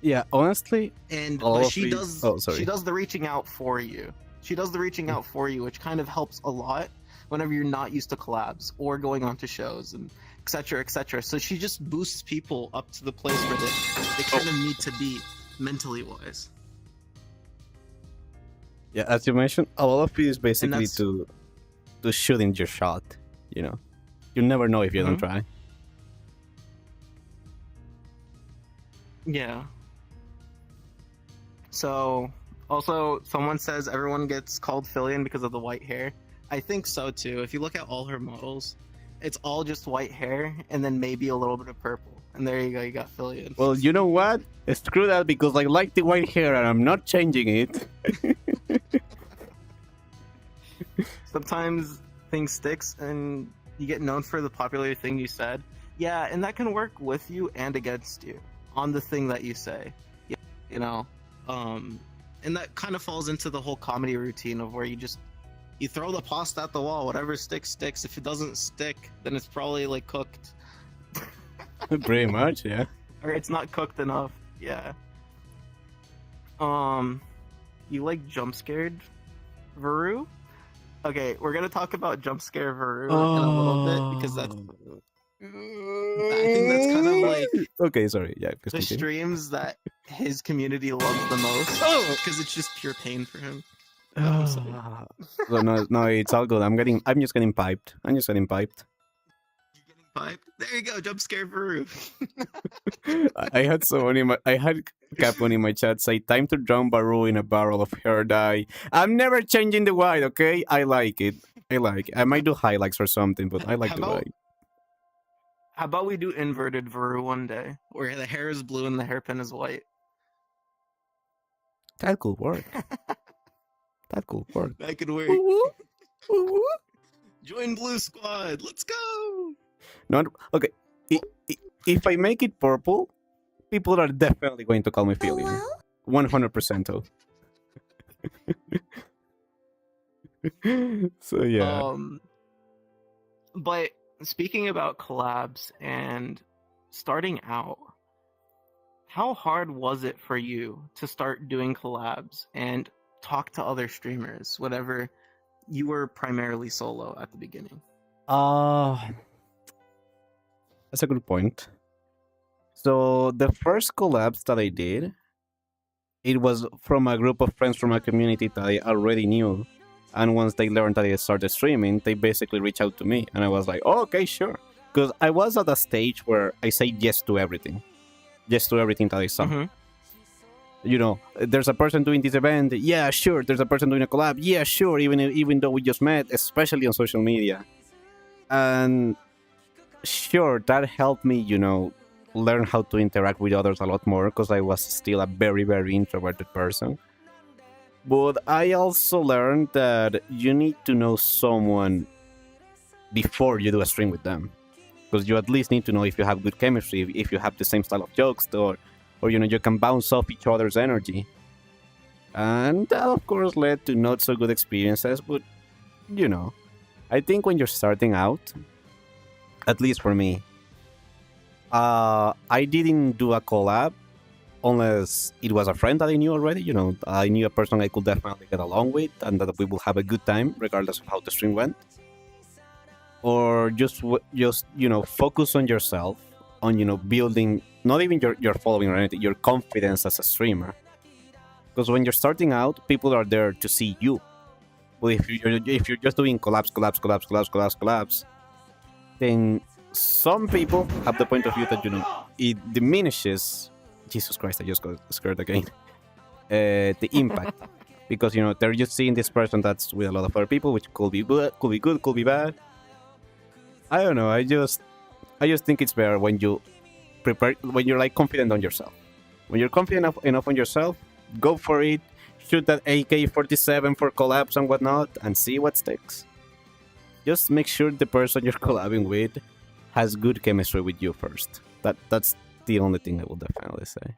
Yeah, honestly, And all but of she these- does oh, sorry. she does the reaching out for you. She does the reaching out for you, which kind of helps a lot whenever you're not used to collabs or going on to shows and etc. So she just boosts people up to the place where they kind of need to be mentally wise. Yeah, as you mentioned, a lot of it is basically that's- to shooting your shot. You know, you never know if you don't Mhm. try. Yeah. So, also, someone says everyone gets called Fillion because of the white hair. I think so too. If you look at all her models, it's all just white hair and then maybe a little bit of purple. And there you go, you got Fillion. Well, you know what? Screw that, because I like the white hair and I'm not changing it. Sometimes things sticks and you get known for the popular thing you said. Yeah, and that can work with you and against you on the thing that you say. You know? And that kind of falls into the whole comedy routine of where you throw the pasta at the wall, whatever sticks. If it doesn't stick, then it's probably like cooked. Pretty much, yeah. Or it's not cooked enough. Yeah. You like jump scared Varu? Okay, we're gonna talk about jump scare Varu in a little bit because that's I think that's kind of like Okay, sorry. Yeah, please the continue. streams that his community loves the most because it's just pure pain for him. I'm sorry. So no, it's all good. I'm just getting piped. You're getting piped. There you go, jump scare Varu. I had I had Capone in my chat say, "Time to drown Baru in a barrel of hair dye." I'm never changing the white. Okay, I like it. I might do highlights or something, but I like How the about- white. How about we do inverted Varu one day, where the hair is blue and the hairpin is white? That could work. That could work. That could work. Join Blue Squad. Let's go. Not okay. If I make it purple, people are definitely going to call me Fillion. 100% though. So yeah. But speaking about collabs and starting out, how hard was it for you to start doing collabs and talk to other streamers whenever you were primarily solo at the beginning? That's a good point. So the first collabs that I did, it was from a group of friends from a community that I already knew. And once they learned that I started streaming, they basically reached out to me. And I was like, oh, okay, sure. Because I was at a stage where I say yes to everything. Yes to everything that I saw. Mm-hmm. You know, there's a person doing this event. Yeah, sure. There's a person doing a collab. Yeah, sure. Even though we just met, especially on social media. And sure, that helped me, learn how to interact with others a lot more because I was still a very, very introverted person. But I also learned that you need to know someone before you do a stream with them, because you at least need to know if you have good chemistry, if you have the same style of jokes, or you can bounce off each other's energy. And that, of course, led to not so good experiences. But I think when you're starting out, at least for me, I didn't do a collab unless it was a friend that I knew already. I knew a person I could definitely get along with and that we will have a good time regardless of how the stream went. Or just focus on yourself, on building not even your following or anything, your confidence as a streamer. Because when you're starting out, people are there to see you. But if you're just doing collabs, then some people have the point of view that it diminishes. Jesus Christ, I just got scared again. The impact, because they're just seeing this person that's with a lot of other people, which could be good, could be bad. I don't know. I just think it's better when you prepare, when you're like confident on yourself. When you're confident enough on yourself, go for it. Shoot that AK-47 for collabs and whatnot, and see what sticks. Just make sure the person you're collabing with has good chemistry with you first. That's the only thing I will definitely say.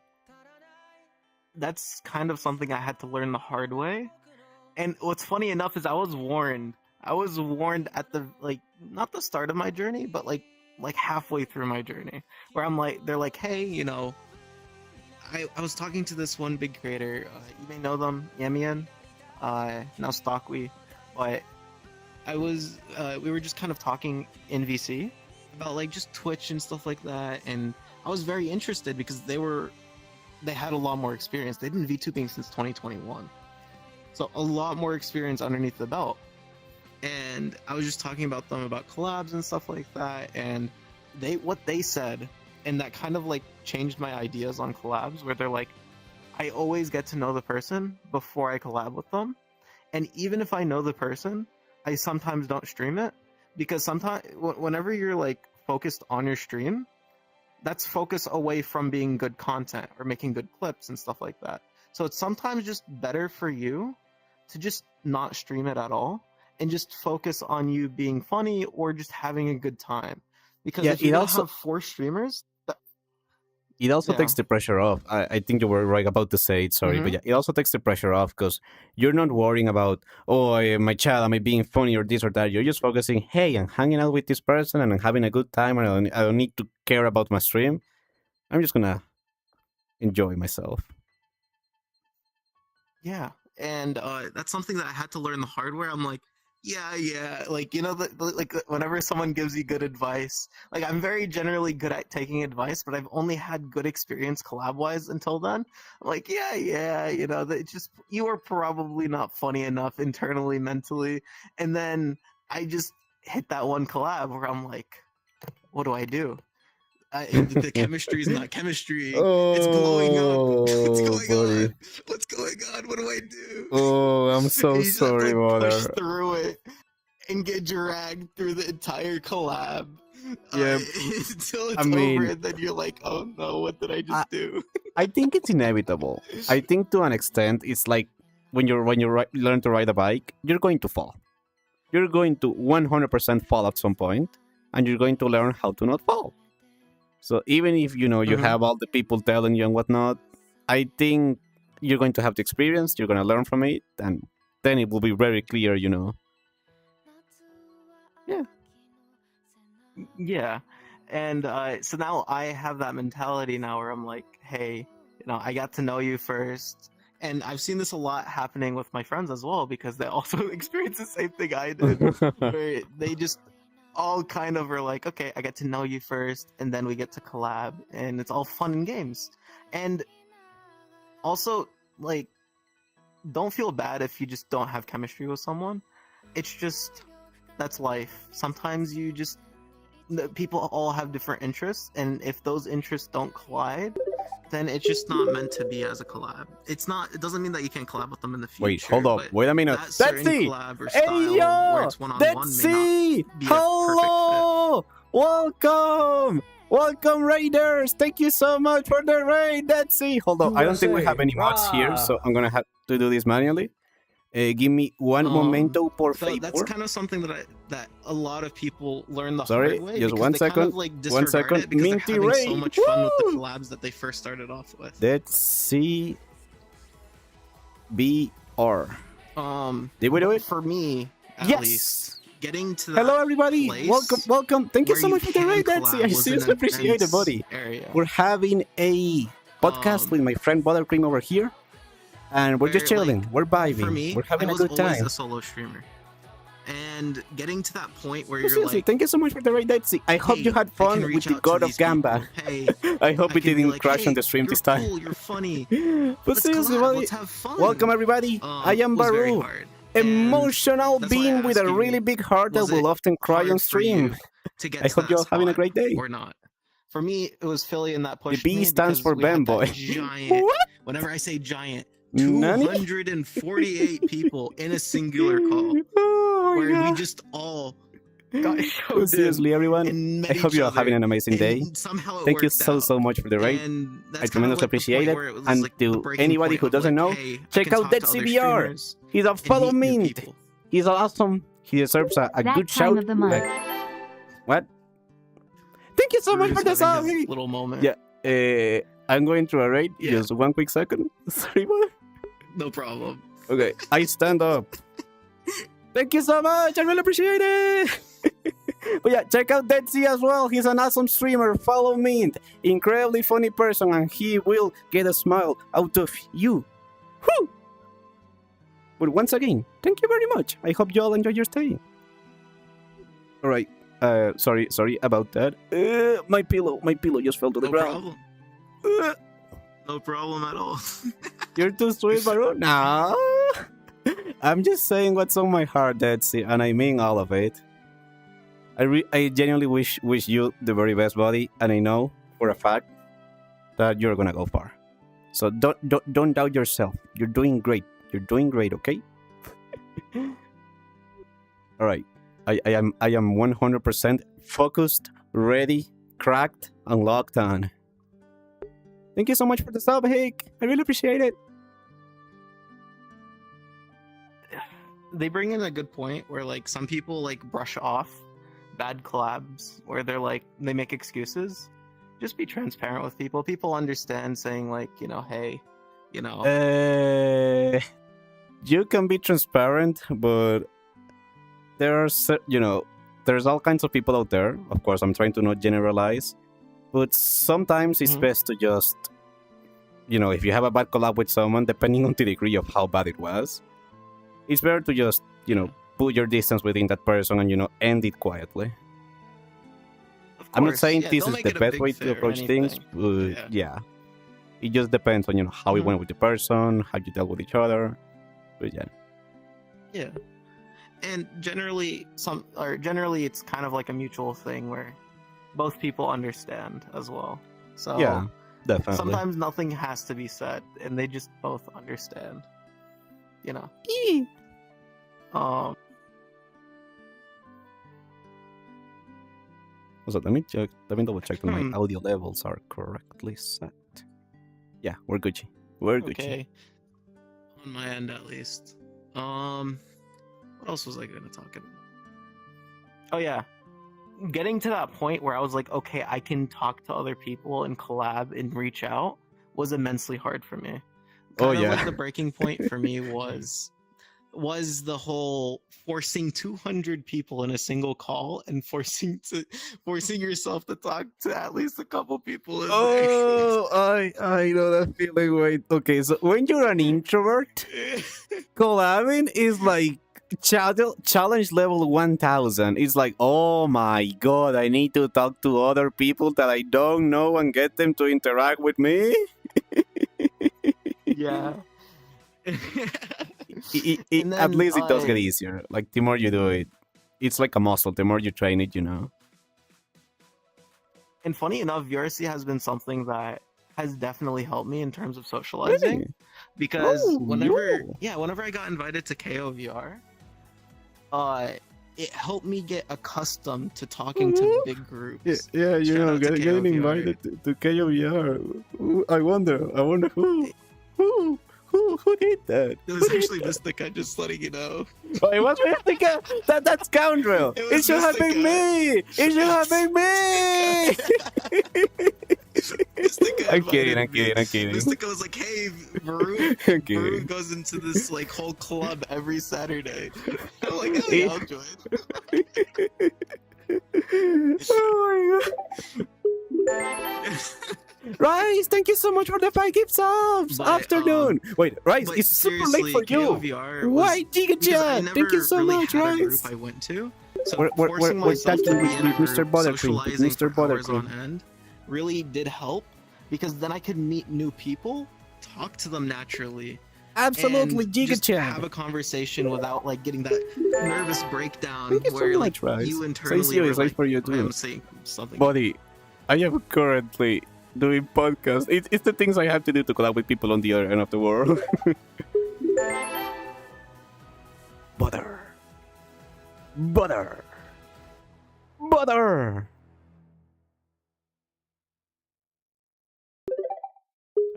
That's kind of something I had to learn the hard way. And what's funny enough is I was warned. I was warned at the not the start of my journey, but like halfway through my journey, where they're like, hey, I was talking to this one big creator. You may know them, Yamian. Now Stockwee, but we were just kind of talking in VC about just Twitch and stuff like that, and I was very interested because they had a lot more experience. They've been VTubing since 2021, so a lot more experience underneath the belt. And I was just talking about them about collabs and stuff like that, and what they said, and that kind of changed my ideas on collabs, where they're like, I always get to know the person before I collab with them, and even if I know the person, I sometimes don't stream it, because sometimes whenever you're focused on your stream, that's focus away from being good content or making good clips and stuff like that. So it's sometimes just better for you to just not stream it at all and just focus on you being funny or just having a good time. Because if you have 4 streamers, it also takes the pressure off. I think you were right about to say it, sorry, but yeah, it also takes the pressure off because you're not worrying about, my child, am I being funny or this or that? You're just focusing, hey, I'm hanging out with this person and I'm having a good time and I don't need to care about my stream. I'm just gonna enjoy myself. Yeah, and that's something that I had to learn the hard way. I'm like, yeah, whenever someone gives you good advice, I'm very generally good at taking advice, but I've only had good experience collab-wise until then. I'm like, yeah, that just, you are probably not funny enough internally, mentally, and then I just hit that one collab where I'm like, what do I do? The chemistry is not chemistry. It's blowing up. What's going on? What's going on? What do I do? Oh, I'm so sorry, mother. Push through it and get dragged through the entire collab. Yeah, until it's over, and then you're like, oh no, what did I just do? I think it's inevitable. I think to an extent, it's like when you learn to ride a bike, you're going to fall. You're going to 100% fall at some point, and you're going to learn how to not fall. So even if you have all the people telling you and whatnot, I think you're going to have the experience, you're going to learn from it, and then it will be very clear, Yeah. Yeah. And so now I have that mentality now where I'm like, hey, I got to know you first. And I've seen this a lot happening with my friends as well, because they also experience the same thing I did, where they just all kind of are like, okay, I get to know you first, and then we get to collab, and it's all fun and games. And also, like, don't feel bad if you just don't have chemistry with someone. It's just, that's life. Sometimes people all have different interests, and if those interests don't collide, then it's just not meant to be as a collab. It doesn't mean that you can't collab with them in the future. Wait, hold up. Wait a minute. That certain That's it. collab or Hey, style yo! where it's one-on-one That's may it. not be a perfect Hello! Welcome! Welcome, Raiders! Thank you so much for the raid! That's it! Hold on, I don't think we have any mods here, so I'm gonna have to do this manually. Give me one momento, por So favor. that's kind of something that a lot of people learn the Sorry, hard way. just because one they kind second, of, like, one disregard second. it because Minty they're having so raid. much fun with the Woo! collabs that they first started off with. Let's see. BR. Did we do it? For me, at Yes! least, getting to that Hello, everybody! place Welcome! Thank you where so much for the can raid, that's it! I collab was seriously an appreciate it, immense buddy. area. We're having a podcast with my friend Buttercream over here, and we're just Where, like, chilling. We're vibing. For me, We're having I a was good always time. a solo streamer, and getting to that point where No, you're seriously, like, thank you so much for the raid, that's it. I hope hey, you had I fun can with reach the out to God of these people. Gamba. Hey, I hope I it can be didn't like, crash hey, on the stream you're this time. cool, you're funny. But Let's seriously, collab, buddy, let's have fun. welcome everybody. I am It was very Baru, hard. And emotional that's why I being with ask a you, really big heart that was will it often cry hard on for you stream. to get I to hope that you're all having a spot great day. or not? For me, it was Philly, and that The pushed B me stands because for we had that Bamboy. giant. What? Whenever I say giant, Nani? 248 people in a singular call, Oh my where we god. just all got But shoved in seriously, everyone, and I met hope each you're all having other, an amazing day. and somehow it Thank you worked so out. much for the raid. And I that's kind of tremendously like the appreciate point it. where it was And like the to breaking anybody point who of, doesn't like, know, hey, I check can out talk that to other CBR. streamers He's a and fellow meet new mint. people. He's awesome. He deserves a That good time shout. of the month. What? Thank you so much Bruce for the having sub. his Hey. little moment. Yeah. I'm going through a raid. Yeah. Just one quick second. Sorry, what? No problem. Okay, I stand up. Thank you so much. I really appreciate it. But yeah, check out Dead Sea as well. He's an awesome streamer. Follow me. Incredibly funny person, and he will get a smile out of you. Whew! But once again, thank you very much. I hope you all enjoy your stay. All right. Sorry about that. My pillow just fell to the No ground. problem. No problem at all. You're too sweet, Baru. No. I'm just saying what's on my heart, Dead Sea, and I mean all of it. I genuinely wish you the very best, buddy, and I know for a fact that you're gonna go far. So don't doubt yourself. You're doing great. You're doing great, okay? All right. I am 100% focused, ready, cracked, and locked on. Thank you so much for the sub, Hick. I really appreciate it. They bring in a good point where, like, some people, like, brush off bad collabs where they're like, they make excuses. Just be transparent with people. People understand saying, like, you know, hey, you know. You can be transparent, but there are, there's all kinds of people out there. Of course, I'm trying to not generalize, but sometimes it's best to just, if you have a bad collab with someone, depending on the degree of how bad it was, it's better to just, put your distance within that person and, end it quietly. I'm not saying this is the best way to approach things, but yeah. It just depends on, how you went with the person, how you dealt with each other. But yeah. Yeah. And generally it's kind of like a mutual thing where both people understand as well. So yeah, definitely. Sometimes nothing has to be said and they just both understand. So let me double check that my audio levels are correctly set. Yeah, we're Gucci. We're Gucci. Okay. On my end, at least. What else was I going to talk about? Oh yeah, getting to that point where I was like, okay, I can talk to other people and collab and reach out was immensely hard for me. Like the breaking point for me was the whole forcing 200 people in a single call and forcing yourself to talk to at least a couple people. I know that feeling. Wait, okay, so when you're an introvert, collabing is like challenge level 1000. It's like, oh my god, I need to talk to other people that I don't know and get them to interact with me. Yeah. And At then, least it does get easier. Like the more you do it, it's like a muscle. The more you train it, you know. And funny enough, VRC has been something that has definitely helped me in terms of socializing. Really? Because Oh, whenever I got invited to KOVR, it helped me get accustomed to talking to big groups. Yeah, you Shout know, out to getting KOVR. invited to KOVR. I wonder who did that? It was actually Mystica, just letting you know. Oh, it was Mystica. That scoundrel. It was It should have been me. It should have been me. Mystica I'm kidding. invited I'm me. kidding. Mystica was like, "Hey, Varun, I'm Varun kidding. goes into this like whole club every Saturday." I'm like, "Oh yeah, I'll join." Oh my god. Rice, thank you so much for the 5 gift subs. But, Afternoon. Wait, Rice, But it's super late seriously, for you. KOVR Why, Giga because I Chat? never Thank you so really much, had a Rice. group I went to, so We're forcing myself to touching be with in a Mr. group, Buttercream. socializing Mr. for hours Buttercream. on end, really did help because then I could meet new people, talk to them naturally, Absolutely, and Giga just Chat. have a conversation without like getting that nervous breakdown Thank you so where much, like Rice. you Say internally serious, were Rice, like, for you I too. am saying something. Buddy, I am currently doing podcasts. It's the things I have to do to collab with people on the other end of the world. Butter. Butter. Butter.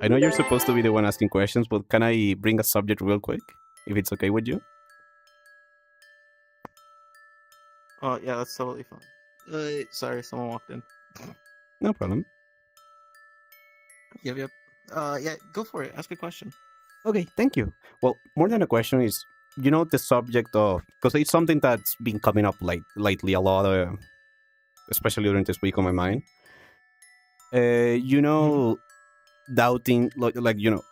I know you're supposed to be the one asking questions, but can I bring a subject real quick? If it's okay with you? Oh yeah, that's totally fine. Sorry, someone walked in. No problem. Yep. Yeah, go for it. Ask a question. Okay, thank you. Well, more than a question is, you know, the subject of, because it's something that's been coming up lately a lot, especially during this week on my mind. You know, doubting, like you know,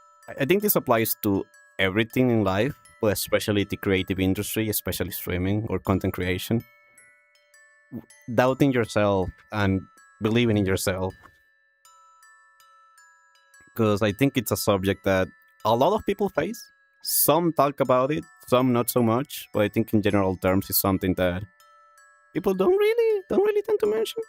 I think this applies to everything in life, but especially the creative industry, especially streaming or content creation. Doubting yourself and believing in yourself, because I think it's a subject that a lot of people face. Some talk about it, some not so much, but I think in general terms it's something that people don't really tend to mention.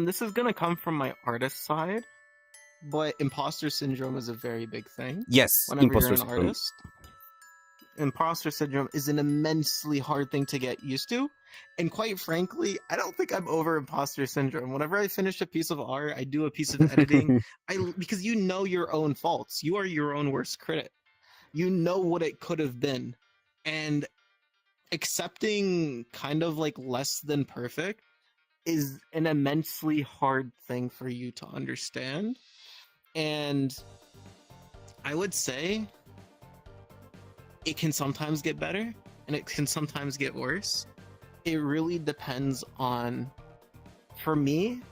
This is gonna come from my artist side, but imposter syndrome is a very big thing. Yes, Whenever imposter you're an syndrome. artist, imposter syndrome is an immensely hard thing to get used to. And quite frankly, I don't think I'm over imposter syndrome. Whenever I finish a piece of art, I do a piece of editing, because you know your own faults. You are your own worst critic. You know what it could have been. And accepting kind of like less than perfect is an immensely hard thing for you to understand. And I would say it can sometimes get better and it can sometimes get worse. It really depends on, for me,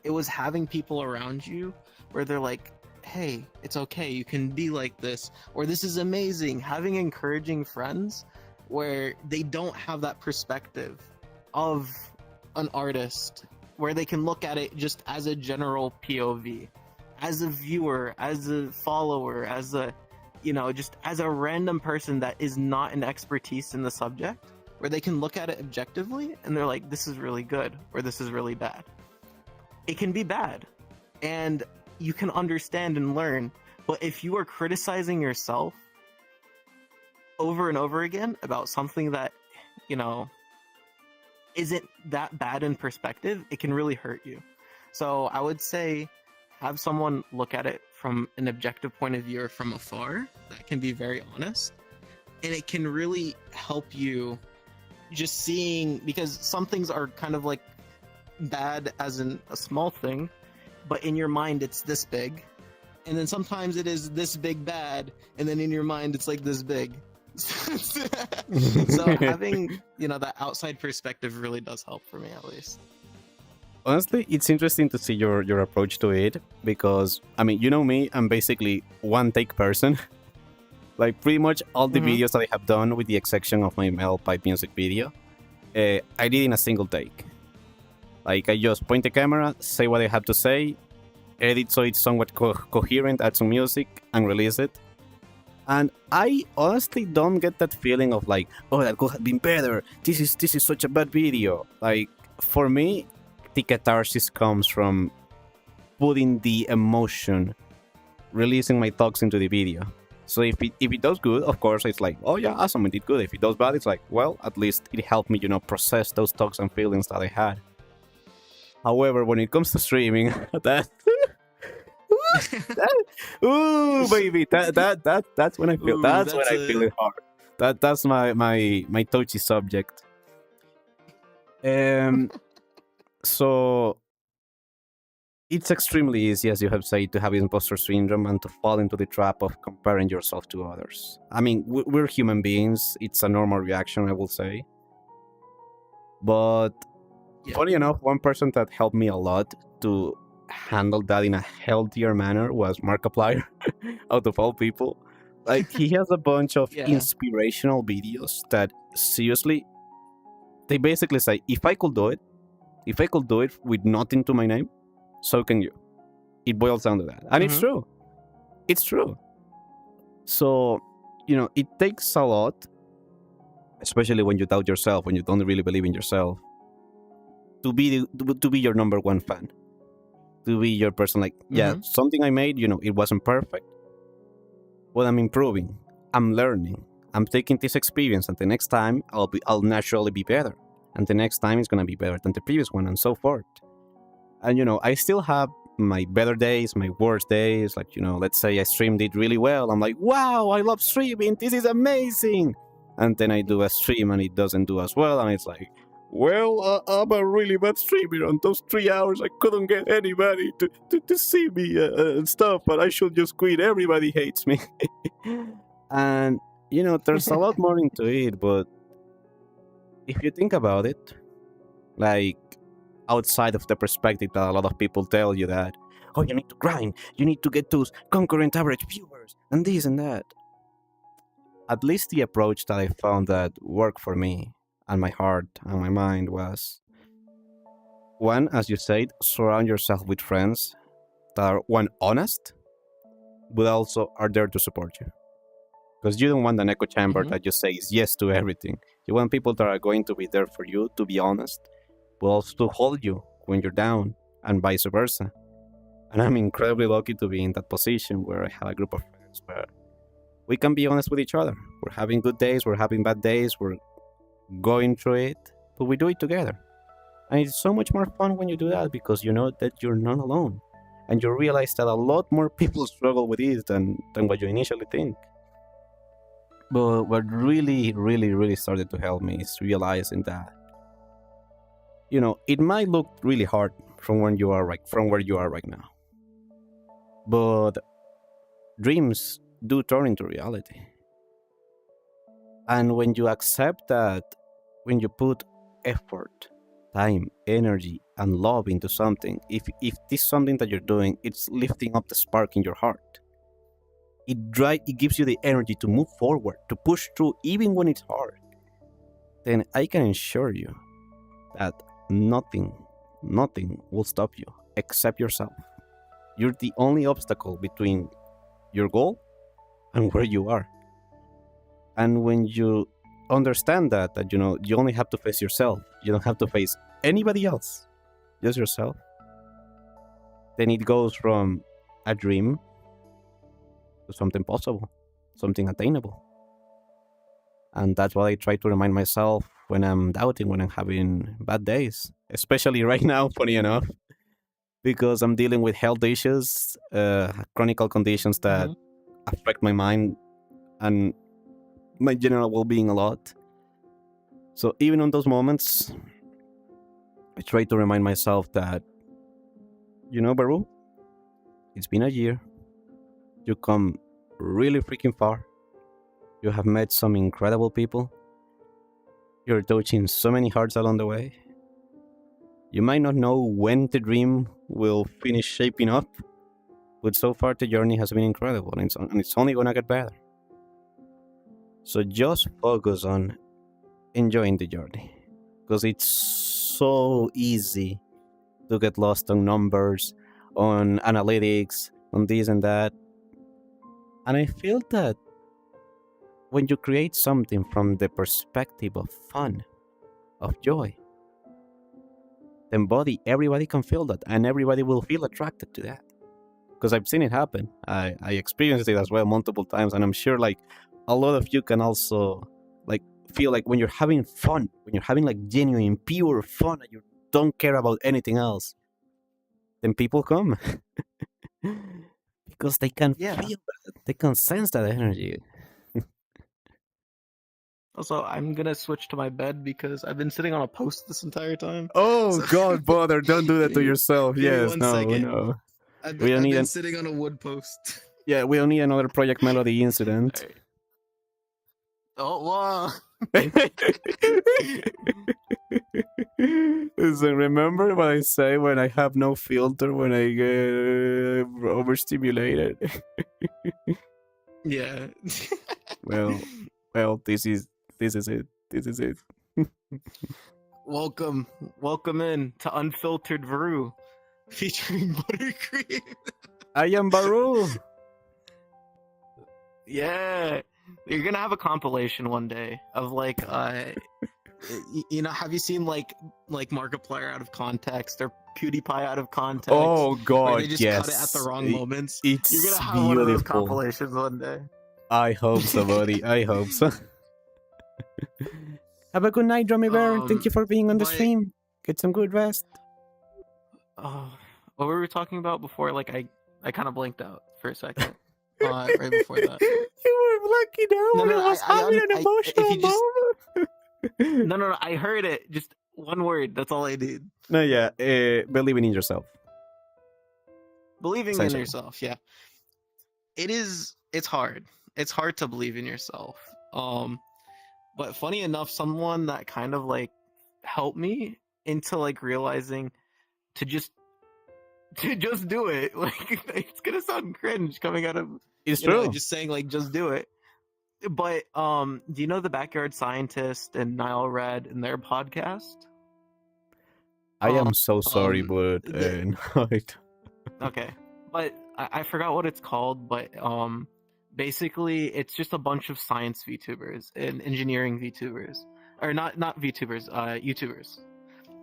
it was having people around you where they're like, hey, it's okay, you can be like this, or this is amazing. Having encouraging friends where they don't have that perspective of an artist, where they can look at it just as a general POV, as a viewer, as a follower, as a, you know, just as a random person that is not an expertise in the subject, where they can look at it objectively and they're like, this is really good, or this is really bad. It can be bad, and you can understand and learn, but if you are criticizing yourself over and over again about something that, you know, isn't that bad in perspective, it can really hurt you. So I would say have someone look at it from an objective point of view or from afar that can be very honest, and it can really help you just seeing, because some things are kind of like bad as in a small thing, but in your mind it's this big, and then sometimes it is this big bad, and then in your mind it's like this big. So having, you know, that outside perspective really does help for me, at least. Honestly, it's interesting to see your approach to it, because I mean, you know me, I'm basically one take person. Like pretty much all the videos that I have done, with the exception of my male pipe music video, I did in a single take. Like I just point the camera, say what I have to say, edit so it's somewhat coherent, add some music, and release it. And I honestly don't get that feeling of like, oh, that could have been better. This is such a bad video. Like, for me, the catharsis comes from putting the emotion, releasing my thoughts into the video. So if it does good, of course, it's like, oh yeah, awesome, it did good. If it does bad, it's like, well, at least it helped me, process those thoughts and feelings that I had. However, when it comes to streaming, ooh, baby, that's when I feel. Ooh, That's when that's I feel it hard. That's my touchy subject. So it's extremely easy, as you have said, to have imposter syndrome and to fall into the trap of comparing yourself to others. I mean, we're human beings. It's a normal reaction, I will say. But funny enough, one person that helped me a lot to handle that in a healthier manner was Markiplier, out of all people. Like, he has a bunch of inspirational videos that, seriously, they basically say, if I could do it with nothing to my name, so can you. It boils down to that. And it's true. It's true. So, it takes a lot, especially when you doubt yourself, when you don't really believe in yourself, to be your number one fan. To be your person like, something I made, it wasn't perfect, but I'm improving. I'm learning. I'm taking this experience, and the next time I'll naturally be better. And the next time is going to be better than the previous one, and so forth. And, I still have my better days, my worst days. Like, let's say I streamed it really well. I'm like, wow, I love streaming. This is amazing. And then I do a stream and it doesn't do as well. And it's like, well, I'm a really bad streamer. On those 3 hours, I couldn't get anybody to see me and stuff. But I should just quit. Everybody hates me. And, there's a lot more into it. But if you think about it, like, outside of the perspective that a lot of people tell you that, oh, you need to grind, you need to get those concurrent average viewers, and this and that. At least the approach that I found that worked for me, and my heart and my mind was, one, as you said, surround yourself with friends that are, one, honest, but also are there to support you. Because you don't want an echo chamber that just says yes to everything. You want people that are going to be there for you, to be honest, but also to hold you when you're down, and vice versa. And I'm incredibly lucky to be in that position where I have a group of friends where we can be honest with each other. We're having good days, we're having bad days, we're going through it, but we do it together. And it's so much more fun when you do that, because you know that you're not alone. And you realize that a lot more people struggle with it than what you initially think. But what really, really, really started to help me is realizing that, it might look really hard from where you are right now. But dreams do turn into reality. And when you accept that, when you put effort, time, energy, and love into something, if this something that you're doing, it's lifting up the spark in your heart, it gives you the energy to move forward, to push through even when it's hard, then I can assure you that nothing will stop you except yourself. You're the only obstacle between your goal and where you are. And when you understand that you only have to face yourself, you don't have to face anybody else, just yourself, then it goes from a dream to something possible, something attainable. And that's what I try to remind myself when I'm doubting, when I'm having bad days, especially right now, funny enough, because I'm dealing with health issues, chronic conditions that affect my mind and my general well-being a lot. So even on those moments, I try to remind myself that, Baru, it's been a year. You come really freaking far. You have met some incredible people. You're touching so many hearts along the way. You might not know when the dream will finish shaping up, but so far the journey has been incredible, and it's only gonna get better. So just focus on enjoying the journey, because it's so easy to get lost on numbers, on analytics, on this and that. And I feel that when you create something from the perspective of fun, of joy, then everybody can feel that, and everybody will feel attracted to that. Because I've seen it happen. I experienced it as well multiple times, and I'm sure like a lot of you can also like feel like when you're having fun, when you're having like genuine, pure fun, and you don't care about anything else, then people come because they can Yeah. feel that, they can sense that energy. Also, I'm gonna switch to my bed because I've been sitting on a post this entire time. Oh So- God, brother, don't do that to yourself. Give me Yes, one no, second. no. I've We don't need been an sitting on a wood post. yeah. We don't need another Project Melody incident. Alright. Oh wow! So remember what I say when I have no filter when I get overstimulated. Yeah. Well, this is it. This is it. Welcome in to Unfiltered Brew, featuring Buttercream. I am Baru. Yeah, you're gonna have a compilation one day of like, you know, have you seen like Markiplier out of context or PewDiePie out of context? Oh where God, they just yes. cut it at the wrong moments. It's You're gonna have one of those beautiful. compilations one day. I hope so, buddy. I hope so. Have a good night, Drummy Bear. Thank you for being on the stream. Get some good rest. What were we talking about before? Like I kind of blanked out for a second. Right before that. You were lucky now. No, I was having an emotional moment. No, I heard it. Just one word. That's all I need. No, yeah. Believing in yourself. Believing in yourself, yeah. It's hard. It's hard to believe in yourself. But funny enough, someone that kind of like helped me into like realizing to just do it. Like it's gonna sound cringe coming out of it's true. Just saying like just do it. But do you know the Backyard Scientist and Nile Red and their podcast? I am so sorry, but no, okay. But I forgot what it's called, but basically it's just a bunch of science VTubers and engineering VTubers. Or not VTubers, YouTubers.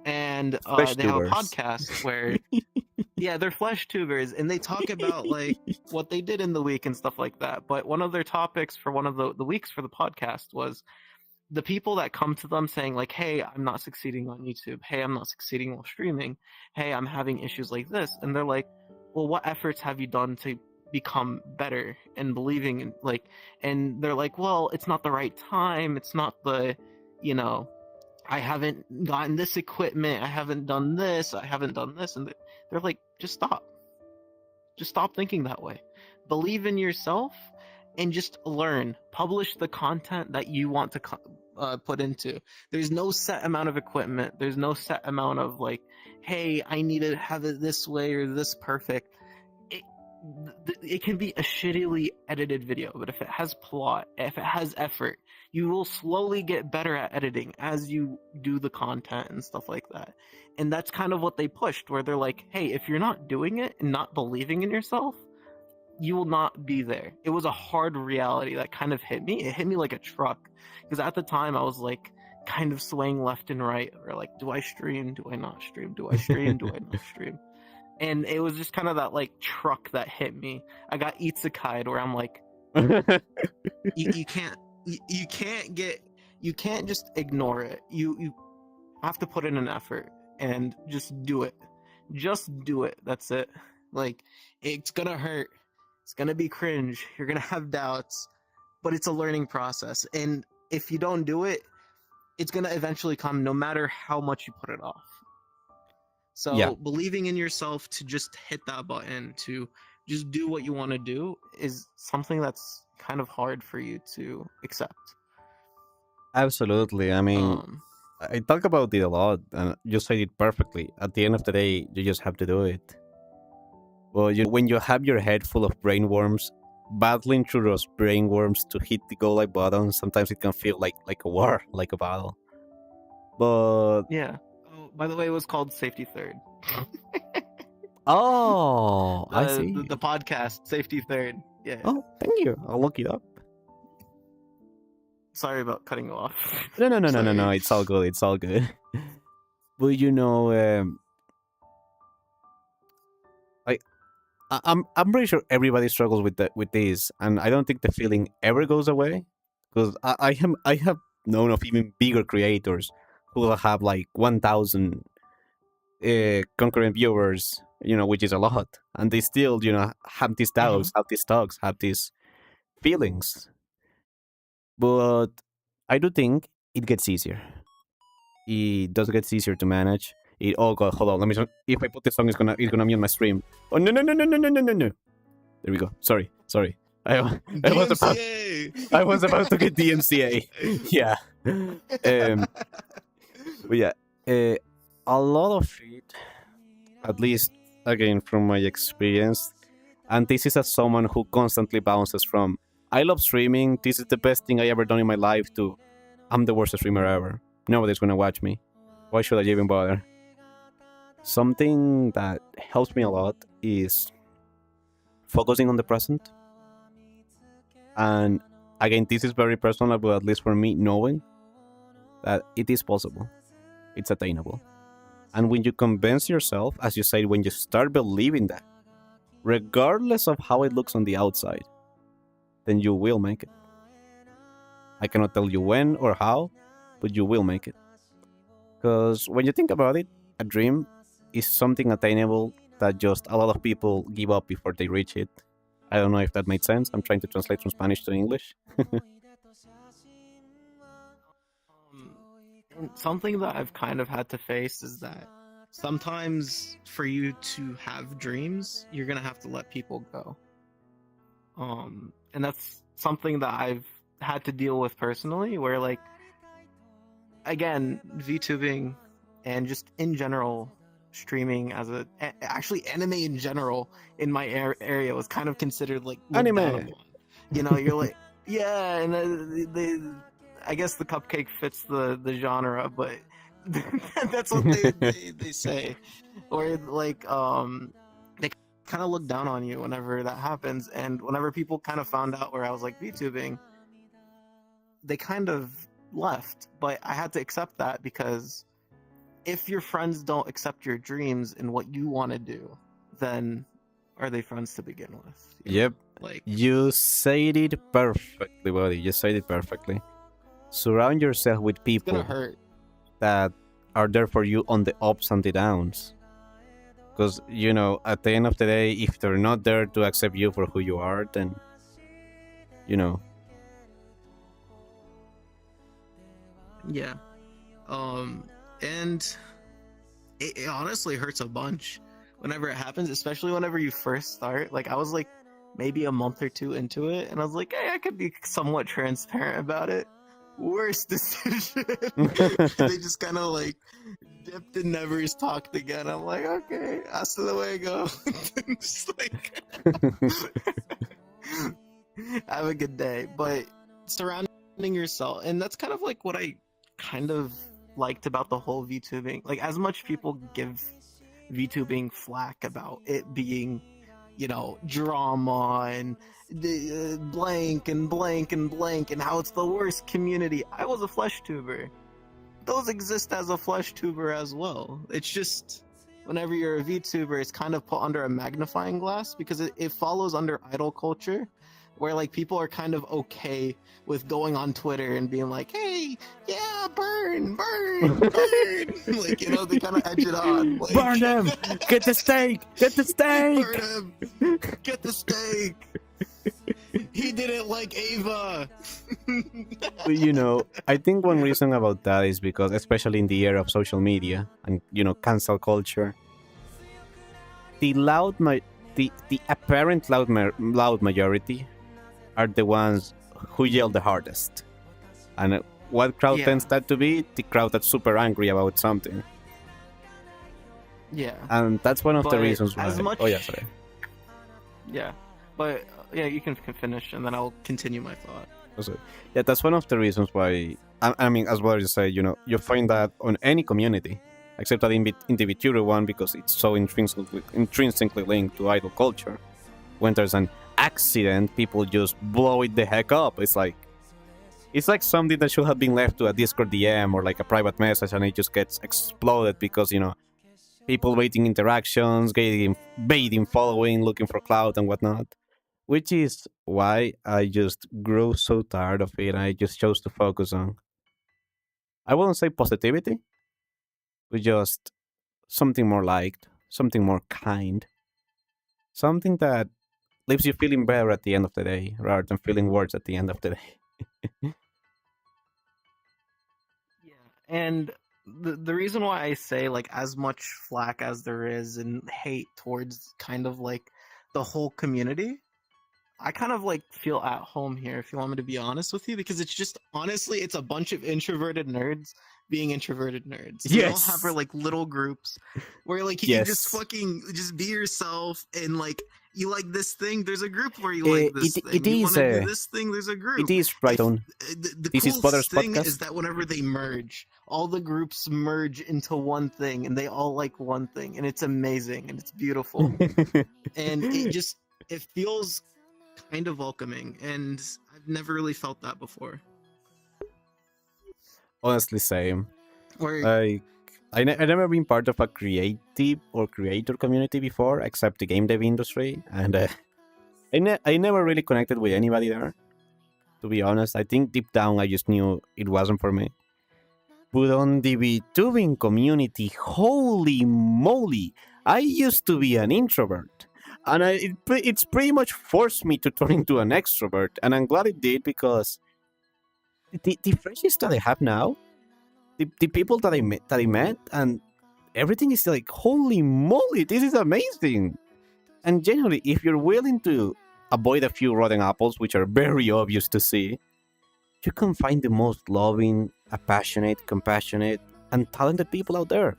And they have a podcast where yeah, they're flesh tubers, and they talk about like what they did in the week and stuff like that. But one of their topics for one of the weeks for the podcast was the people that come to them saying like, hey, I'm not succeeding on YouTube. Hey, I'm not succeeding while streaming. Hey, I'm having issues like this. And they're like, well, what efforts have you done to become better and believing in like, and they're like, well, it's not the right time. It's not the, you know, I haven't gotten this equipment. I haven't done this. I haven't done this. And they're like, just stop. Just stop thinking that way. Believe in yourself and just learn. Publish the content that you want to put into. There's no set amount of equipment. There's no set amount of like, hey, I need to have it this way or this perfect. It can be a shittily edited video, but if it has plot, if it has effort, you will slowly get better at editing as you do the content and stuff like that. And that's kind of what they pushed, where they're like, hey, if you're not doing it and not believing in yourself, you will not be there. It was a hard reality that kind of hit me. It hit me like a truck. Because at the time, I was like, kind of swaying left and right, or like, do I stream? Do I not stream? Do I stream? Do I not stream? And it was just kind of that like truck that hit me. I got isekai'd where I'm like, you can't just ignore it. You have to put in an effort and just do it. Just do it. That's it. Like, it's gonna hurt. It's gonna be cringe. You're gonna have doubts, but it's a learning process. And if you don't do it, it's gonna eventually come no matter how much you put it off. So believing in yourself to just hit that button, to just do what you want to do, is something that's kind of hard for you to accept. Absolutely. I mean, I talk about it a lot, and you said it perfectly. At the end of the day, you just have to do it. Well, when you have your head full of brainworms, battling through those brainworms to hit the go like button, sometimes it can feel like a war, like a battle. But yeah. Oh, by the way, it was called Safety Third. Oh, I see. The podcast Safety Third. Yeah. Oh, thank you. I'll look it up. Sorry about cutting you off. No. Sorry. It's all good. It's all good. But I'm pretty sure everybody struggles with this, and I don't think the feeling ever goes away. Because I have known of even bigger creators who will have like 1,000 concurrent viewers, which is a lot, and they still have these doubts, have these talks, have these feelings. But I do think it gets easier. It does get easier to manage. Oh god, hold on. Let me. If I put this song, it's gonna mute my stream. Oh no. There we go. Sorry. I was about to get DMCA. Yeah. But yeah, a lot of it, at least again from my experience, and this is as someone who constantly bounces from I love streaming, this is the best thing I ever done in my life, to I'm the worst streamer ever. Nobody's gonna watch me. Why should I even bother? Something that helps me a lot is focusing on the present. And again, this is very personal, but at least for me, knowing that it is possible, it's attainable. And when you convince yourself, as you said, when you start believing that, regardless of how it looks on the outside, then you will make it. I cannot tell you when or how, but you will make it. Because when you think about it, a dream is something attainable that just a lot of people give up before they reach it. I don't know if that made sense. I'm trying to translate from Spanish to English. Something that I've kind of had to face is that sometimes for you to have dreams, you're gonna have to let people go. And that's something that I've had to deal with personally, where like, again, VTubing and just in general, streaming as actually anime in general in my area was kind of considered like anime. You're like, yeah, and I guess the cupcake fits the genre, but that's what they say. Or like they kind of look down on you whenever that happens, and whenever people kind of found out where I was like VTubing, they kind of left. But I had to accept that, because if your friends don't accept your dreams and what you want to do, then are they friends to begin with? Yep. Like, you said it perfectly, buddy. You said it perfectly. Surround yourself with people that are there for you on the ups and the downs. Because, at the end of the day, if they're not there to accept you for who you are, then, Yeah. And it honestly hurts a bunch whenever it happens, especially whenever you first start. Like, I was like maybe a month or two into it, and I was like, hey, I could be somewhat transparent about it. Worst decision. They just kind of like dipped and never talked again. I'm like, okay, hasta luego. Just like, have a good day. But surrounding yourself, and that's kind of like what I kind of liked about the whole VTubing. Like, as much people give VTubing flack about it being, drama and blank and blank and blank, and how it's the worst community. I was a flesh tuber. Those exist as a flesh tuber as well. It's just, whenever you're a VTuber, it's kind of put under a magnifying glass, because it follows under idol culture, where like people are kind of okay with going on Twitter and being like, hey, yeah, burn. Like, they kind of edge it on. Like, burn them! Get the steak! Get the steak! Burn him! Get the steak! He didn't like Ava! I think one reason about that is because, especially in the era of social media and, cancel culture, the apparent loud majority are the ones who yell the hardest. And what crowd tends that to be? The crowd that's super angry about something. Yeah. And that's one of the reasons why... Oh, yeah, sorry. Yeah. But, yeah, you can finish, and then I'll continue my thought. Yeah, that's one of the reasons why... I mean, as well as you say, you find that on any community. except that in the Vituru one, because it's so intrinsically linked to idol culture. When there's an accident, people just blow it the heck up. It's like something that should have been left to a Discord DM or like a private message, and it just gets exploded because people waiting interactions, baiting, following, looking for clout and whatnot. Which is why I just grew so tired of it. I just chose to focus on, I wouldn't say positivity, but just something more liked, something more kind, something that leaves you feeling better at the end of the day rather than feeling worse at the end of the day. Yeah, and the reason why I say like as much flack as there is and hate towards kind of like the whole community, I kind of like feel at home here, if you want me to be honest with you, because it's just honestly it's a bunch of introverted nerds being introverted nerds. Yes. You all have our like little groups where like you can just Yes. fucking just be yourself, and like you like this thing, there's a group where you like this thing. It you is, want to do this thing, there's a group. It is right on. The This is coolest Potter's thing podcast. is that whenever they merge, all the groups merge into one thing, and they all like one thing, and it's amazing and it's beautiful, and it feels kind of welcoming, and I've never really felt that before. Honestly, same. Where Like, I never been part of a creative or creator community before, except the game dev industry, and I never really connected with anybody there. To be honest, I think deep down I just knew it wasn't for me. But on the VTubing community, holy moly, I used to be an introvert. And it's pretty much forced me to turn into an extrovert. And I'm glad it did, because the friendships that I have now, the people that I met, and everything is like, holy moly, this is amazing. And generally, if you're willing to avoid a few rotten apples, which are very obvious to see, you can find the most loving, passionate, compassionate, and talented people out there.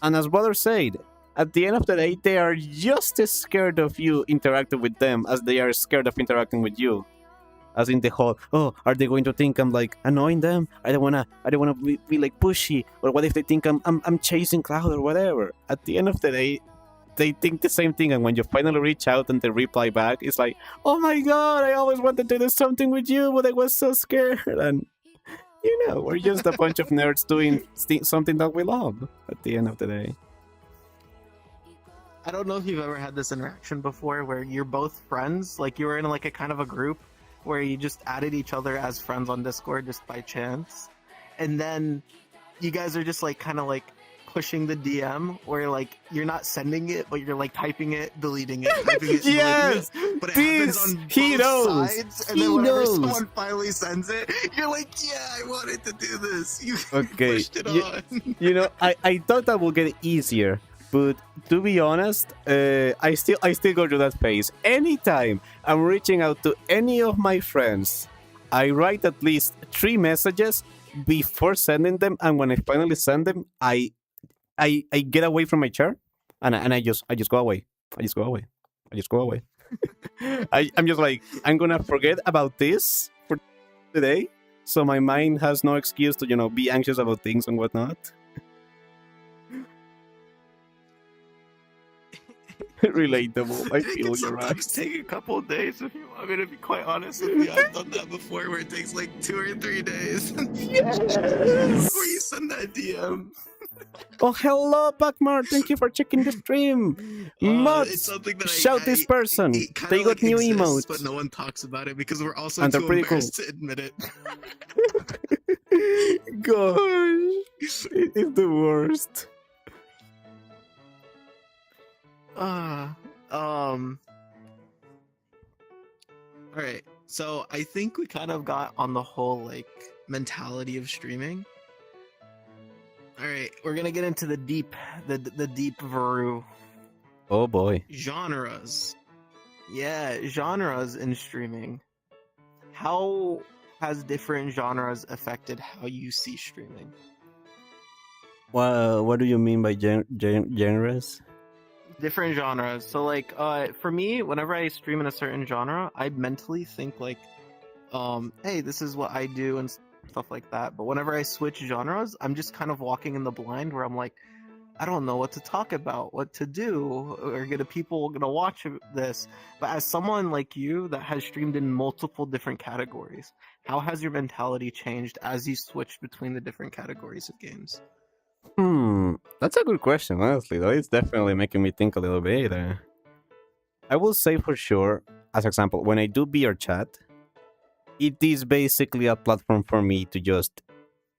And as brother said, at the end of the day, they are just as scared of you interacting with them as they are scared of interacting with you. As in the whole, oh, are they going to think I'm like annoying them? I don't wanna be like pushy, or what if they think I'm chasing cloud or whatever? At the end of the day, they think the same thing, and when you finally reach out and they reply back, it's like, oh my god, I always wanted to do something with you, but I was so scared. And we're just a bunch of nerds doing something that we love at the end of the day. I don't know if you've ever had this interaction before where you're both friends, like you were in like a kind of a group where you just added each other as friends on Discord just by chance, and then you guys are just like kind of like pushing the DM where like you're not sending it, but you're like typing it, deleting it, typing it, Yes, deleting it. But it happens on he both knows. sides, and He then whenever knows. someone finally sends it, you're like, yeah, I wanted to do this. You Okay, pushed it on. I thought that would get easier, but to be honest, I still go through that phase. Anytime I'm reaching out to any of my friends, I write at least 3 messages before sending them, and when I finally send them, I get away from my chair, and I just go away. I just go away. I'm just like, I'm gonna forget about this for today, so my mind has no excuse to be anxious about things and whatnot. Relatable. I It feel can you're right. sometimes take a couple of days, if you want me to be quite honest with you. I've done that before where it takes like 2 or 3 days Yes. before you send that DM. Oh, hello, Pac-Mar. Thank you for checking the stream. It's Mods, something that shout this person. it kinda, They got like, new exists, emotes. but no one talks about it because we're also And they're too pretty cool. embarrassed to admit it. Gosh, it is the worst. Alright, so I think we kind of got on the whole like mentality of streaming. Alright, we're gonna get into the deep Veru. Oh boy. Genres. Yeah, genres in streaming. How has different genres affected how you see streaming? What do you mean by genres? Different genres. So like for me, whenever I stream in a certain genre, I mentally think like hey, this is what I do, and stuff like that. But whenever I switch genres, I'm just kind of walking in the blind where I'm like, I don't know what to talk about, what to do, or people gonna watch this. But as someone like you that has streamed in multiple different categories, how has your mentality changed as you switch between the different categories of games? That's a good question, honestly, though. It's definitely making me think a little bit. I will say for sure, as example, when I do VR chat, it is basically a platform for me to just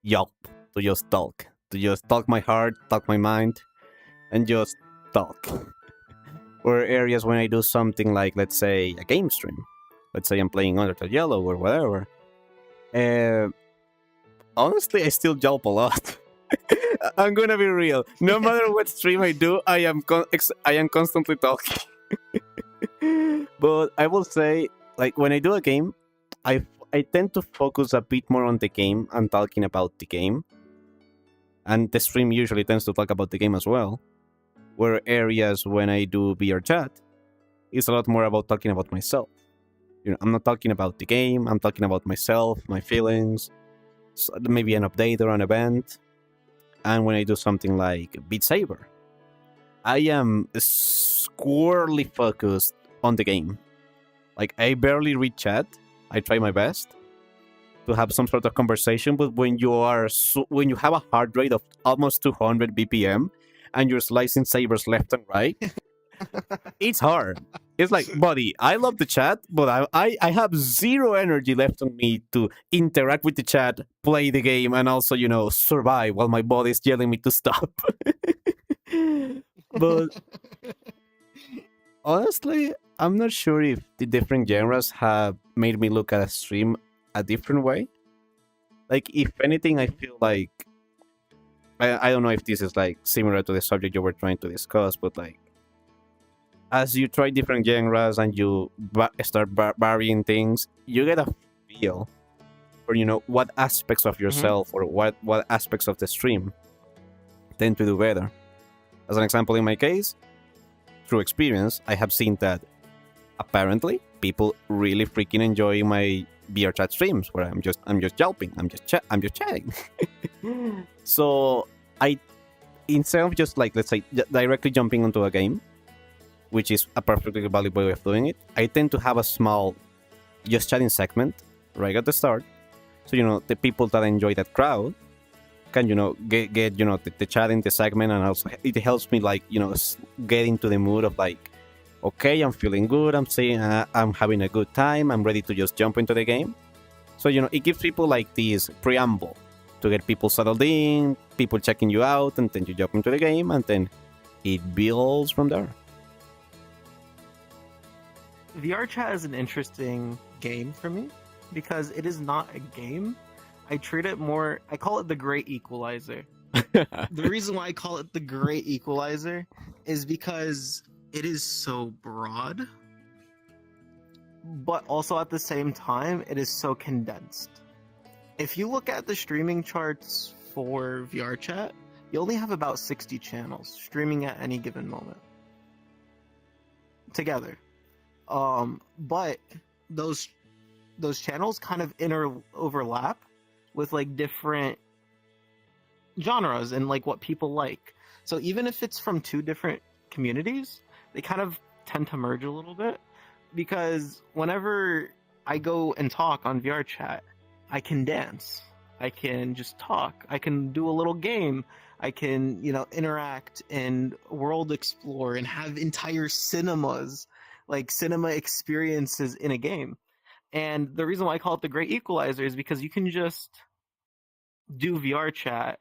yelp, to just talk my heart, talk my mind, and just talk. Or areas when I do something like, let's say, a game stream. Let's say I'm playing Undertale Yellow or whatever. Honestly, I still yelp a lot. I'm gonna be real. No matter what stream I do, I am constantly talking. But I will say, like, when I do a game, I tend to focus a bit more on the game and talking about the game. And the stream usually tends to talk about the game as well. Where areas when I do VR chat, it's a lot more about talking about myself. I'm not talking about the game, I'm talking about myself, my feelings, so maybe an update or an event. And when I do something like Beat Saber, I am squarely focused on the game. Like, I barely read chat. I try my best to have some sort of conversation, but when you have a heart rate of almost 200 BPM and you're slicing sabers left and right, it's hard. It's like, buddy, I love the chat, but I have zero energy left on me to interact with the chat, play the game, and also, survive while my body's yelling me to stop. But honestly, I'm not sure if the different genres have made me look at a stream a different way. Like, if anything, I feel like I don't know if this is like similar to the subject you were trying to discuss, but like, as you try different genres and you start varying things, you get a feel for what aspects of yourself or what aspects of the stream tend to do better. As an example, in my case, through experience, I have seen that apparently people really freaking enjoy my VR chat streams where I'm just yelping, I'm just chatting. So instead of just like, let's say, directly jumping onto a game, which is a perfectly valid way of doing it, I tend to have a small just chatting segment right at the start. So, the people that enjoy that crowd can, get the chat in the segment, and also it helps me, like, get into the mood of like, okay, I'm feeling good, I'm saying I'm having a good time, I'm ready to just jump into the game. So, it gives people like this preamble to get people settled in, people checking you out, and then you jump into the game, and then it builds from there. VR chat is an interesting game for me because it is not a game. I treat it more, I call it the great equalizer. The reason why I call it the great equalizer is because it is so broad, but also at the same time, it is so condensed. If you look at the streaming charts for VR chat, you only have about 60 channels streaming at any given moment together. But those channels kind of overlap with like different genres and like what people like. So even if it's from two different communities, they kind of tend to merge a little bit, because whenever I go and talk on VR chat, I can dance, I can just talk, I can do a little game, I can, interact and world explore and have entire cinemas, like cinema experiences in a game. And the reason why I call it the great equalizer is because you can just do VR chat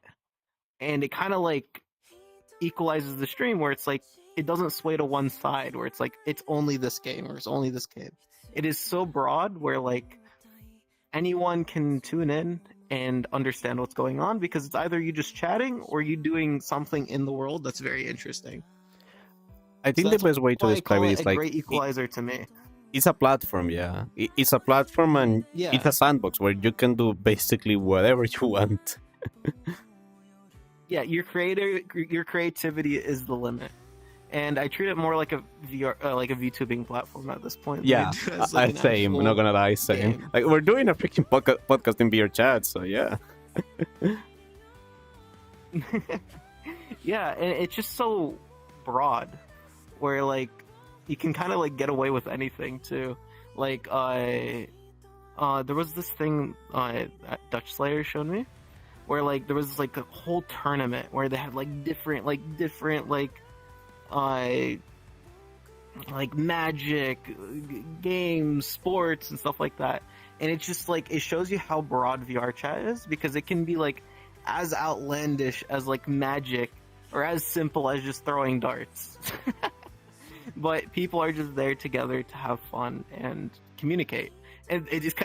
and it kind of like equalizes the stream, where it's like it doesn't sway to one side where it's like it's only this game or it's only this game. It is so broad where like anyone can tune in and understand what's going on, because it's either you just chatting or you doing something in the world that's very interesting. I think the best way to describe it is like great equalizer to me. It's a platform, yeah. It's a platform, and it's a sandbox where you can do basically whatever you want. Yeah, your creativity is the limit. and I treat it more like a VR, like a VTubing platform at this point. Yeah, same. I'm not gonna lie, same. game. Like we're doing a freaking podcast in VR chat, so yeah. Yeah, and it's just so broad, where like you can kind of like get away with anything too. Like there was this thing that Dutch Slayer showed me, where like there was like a whole tournament where they had like different like magic games, sports, and stuff like that. And it's just like it shows you how broad VR chat is, because it can be like as outlandish as like magic, or as simple as just throwing darts. But people are just there together to have fun and communicate. And it just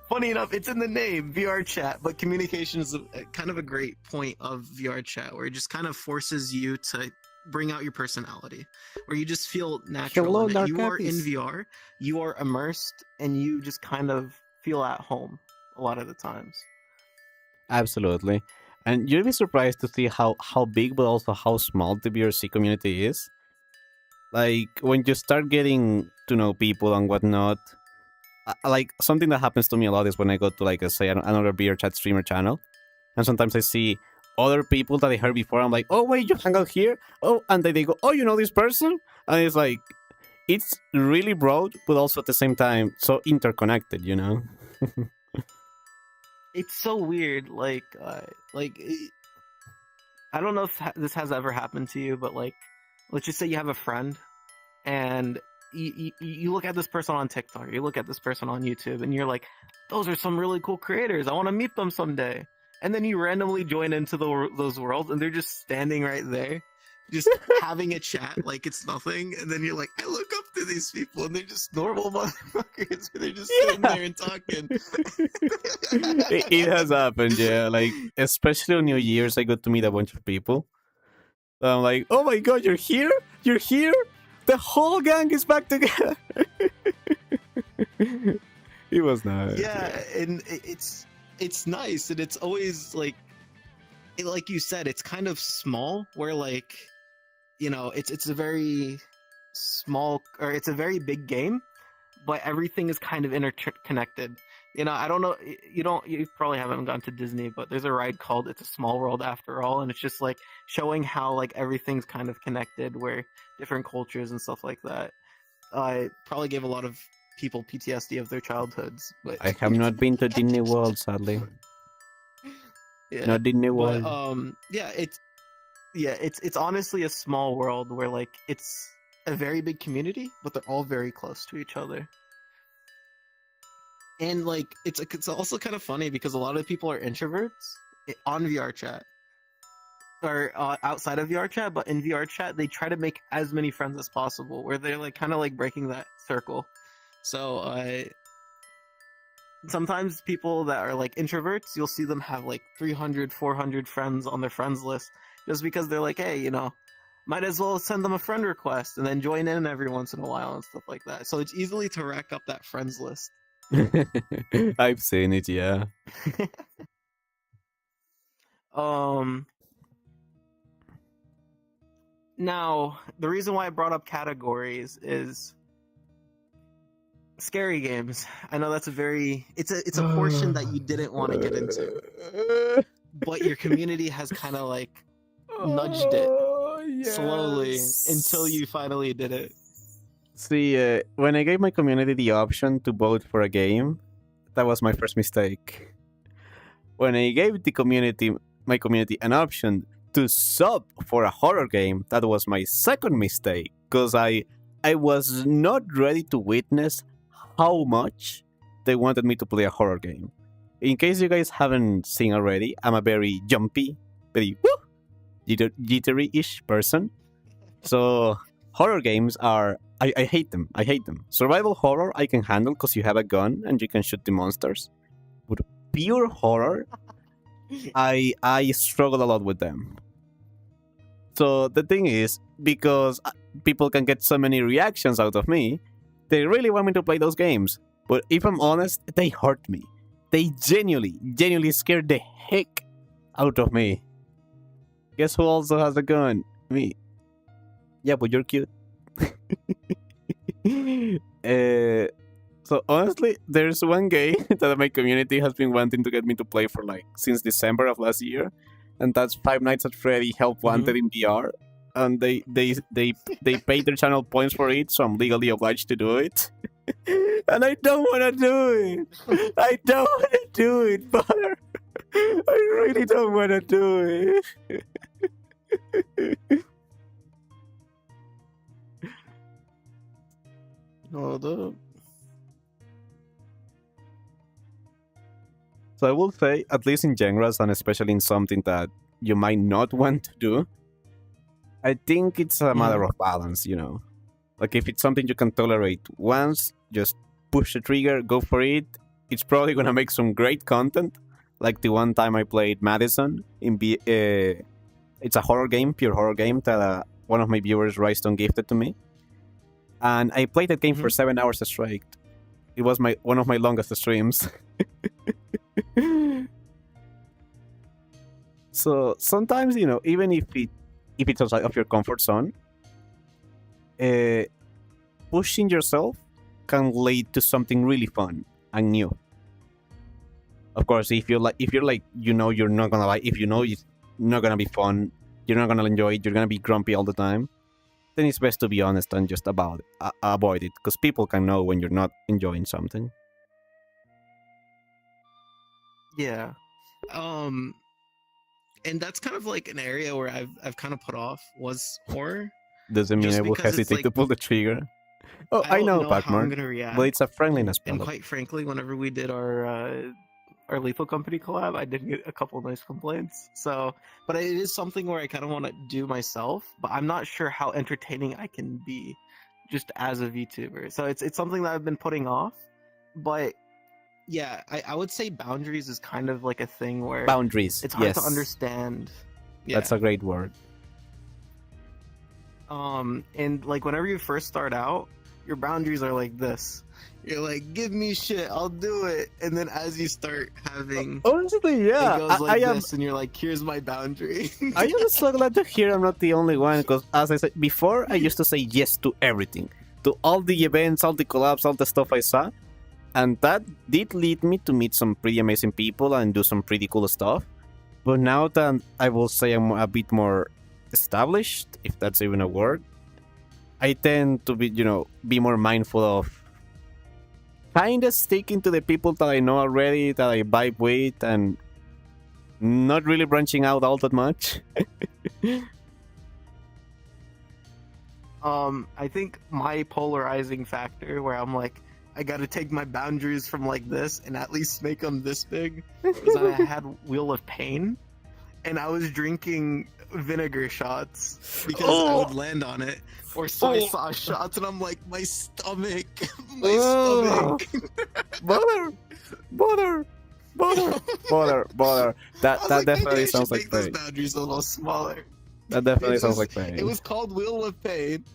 funny enough, it's in the name, VR chat, but communication is kind of a great point of VR chat, where it just kind of forces you to bring out your personality, where you just feel natural. Hello, in it. Dark You are in Cappies. VR, you are immersed, and you just kind of feel at home a lot of the times. Absolutely. And you'll be surprised to see how big but also how small the VRC community is. Like when you start getting to know people and whatnot, like something that happens to me a lot is when I go to like say another VR chat streamer channel, and sometimes I see other people that I heard before. I'm like, oh wait, you hang out here? Oh, and then they go, oh, you know this person? And it's like, it's really broad, but also at the same time so interconnected, you know? It's so weird, I don't know if this has ever happened to you, but like, let's just say you have a friend, and you look at this person on TikTok, you look at this person on YouTube, and you're like, those are some really cool creators. I want to meet them someday. And then you randomly join into those worlds, and they're just standing right there, just having a chat like it's nothing. And then you're like, I look up to these people, and they're just normal motherfuckers. They're just sitting there and talking. It has happened, yeah. Like, especially on New Year's, I got to meet a bunch of people. I'm like, oh my god, you're here? You're here? The whole gang is back together. It was nice. Yeah, and it's nice, and it's always like you said, it's kind of small, where like, you know, it's a very small, or it's a very big game, but everything is kind of interconnected. You know, I don't know, you probably haven't gone to Disney, but there's a ride called It's a Small World After All, and it's just like showing how like everything's kind of connected, where different cultures and stuff like that. I probably gave a lot of people PTSD of their childhoods, but I have not been to Disney World, sadly. yeah. Not Disney But World. it's honestly a small world, where like it's a very big community, but they're all very close to each other. And like it's also kind of funny, because a lot of people are introverts on VR chat, or outside of VR chat, but in VR chat they try to make as many friends as possible, where they're like kind of like breaking that circle. So sometimes people that are like introverts, you'll see them have like 300, 400 friends on their friends list, just because they're like, hey, you know, might as well send them a friend request and then join in every once in a while and stuff like that. So it's easily to rack up that friends list. I've seen it, yeah. Now, the reason why I brought up categories is scary games. I know that's it's a portion that you didn't want to get into, but your community has kind of like nudged it slowly until you finally did it. See, when I gave my community the option to vote for a game, that was my first mistake. When I gave my community an option to sub for a horror game, that was my second mistake, because I was not ready to witness how much they wanted me to play a horror game. In case you guys haven't seen already, I'm a very jumpy, very jittery-ish person. So horror games are... I hate them. I hate them. Survival horror I can handle because you have a gun and you can shoot the monsters. But pure horror, I struggle a lot with them. So the thing is, because people can get so many reactions out of me, they really want me to play those games. But if I'm honest, they hurt me. They genuinely scared the heck out of me. Guess who also has a gun? Me. Yeah, but you're cute. uh, so honestly, there's one game that my community has been wanting to get me to play for like since December of last year, and that's Five Nights at Freddy Help Wanted in VR. And they paid their channel points for it, so I'm legally obliged to do it. And I don't want to do it. I don't want to do it, but I really don't want to do it. Hold up. So I will say, at least in genres, and especially in something that you might not want to do, I think it's a matter of balance, you know. Like if it's something you can tolerate once, just push the trigger, go for it. It's probably gonna make some great content. Like the one time I played Madison it's a horror game, pure horror game that one of my viewers, Rystone, gifted to me, and I played that game for 7 hours straight. It was one of my longest streams. So sometimes, you know, even if it's outside of your comfort zone, pushing yourself can lead to something really fun and new. Of course, if you're like, you know, you're not gonna like, if you know it's not gonna be fun, you're not gonna enjoy it, you're gonna be grumpy all the time, then it's best to be honest and just avoid it, because people can know when you're not enjoying something. Yeah. And that's kind of like an area where I've kind of put off was horror. Doesn't mean I will hesitate to pull the trigger. Oh, I know, Pac-Man, but it's a friendliness And problem. quite frankly, whenever we did our Lethal Company collab, I did get a couple of nice complaints. So, but it is something where I kind of want to do myself, but I'm not sure how entertaining I can be just as a VTuber. So it's something that I've been putting off, but yeah, I would say boundaries is kind of like a thing where Boundaries. it's hard yes. to understand. Yeah. That's a great word. And like whenever you first start out, your boundaries are like this. You're like, give me shit, I'll do it. And then as you start having, honestly, yeah, it goes like I this, and you're like, here's my boundary. I am so glad to hear I'm not the only one, because as I said before, I used to say yes to everything, to all the events, all the collabs, all the stuff I saw, and that did lead me to meet some pretty amazing people and do some pretty cool stuff. But now that I will say I'm a bit more established, if that's even a word, I tend to be more mindful of kind of sticking to the people that I know already, that I vibe with, and not really branching out all that much. I think my polarizing factor, where I'm like, I gotta take my boundaries from like this and at least make them this big, is I had Wheel of Pain, and I was drinking vinegar shots because I would land on it, or soy sauce shots, and I'm like, my stomach, stomach. Bother. That definitely sounds like those pain. boundaries a little smaller. That definitely sounds like pain. It was called Wheel of Pain,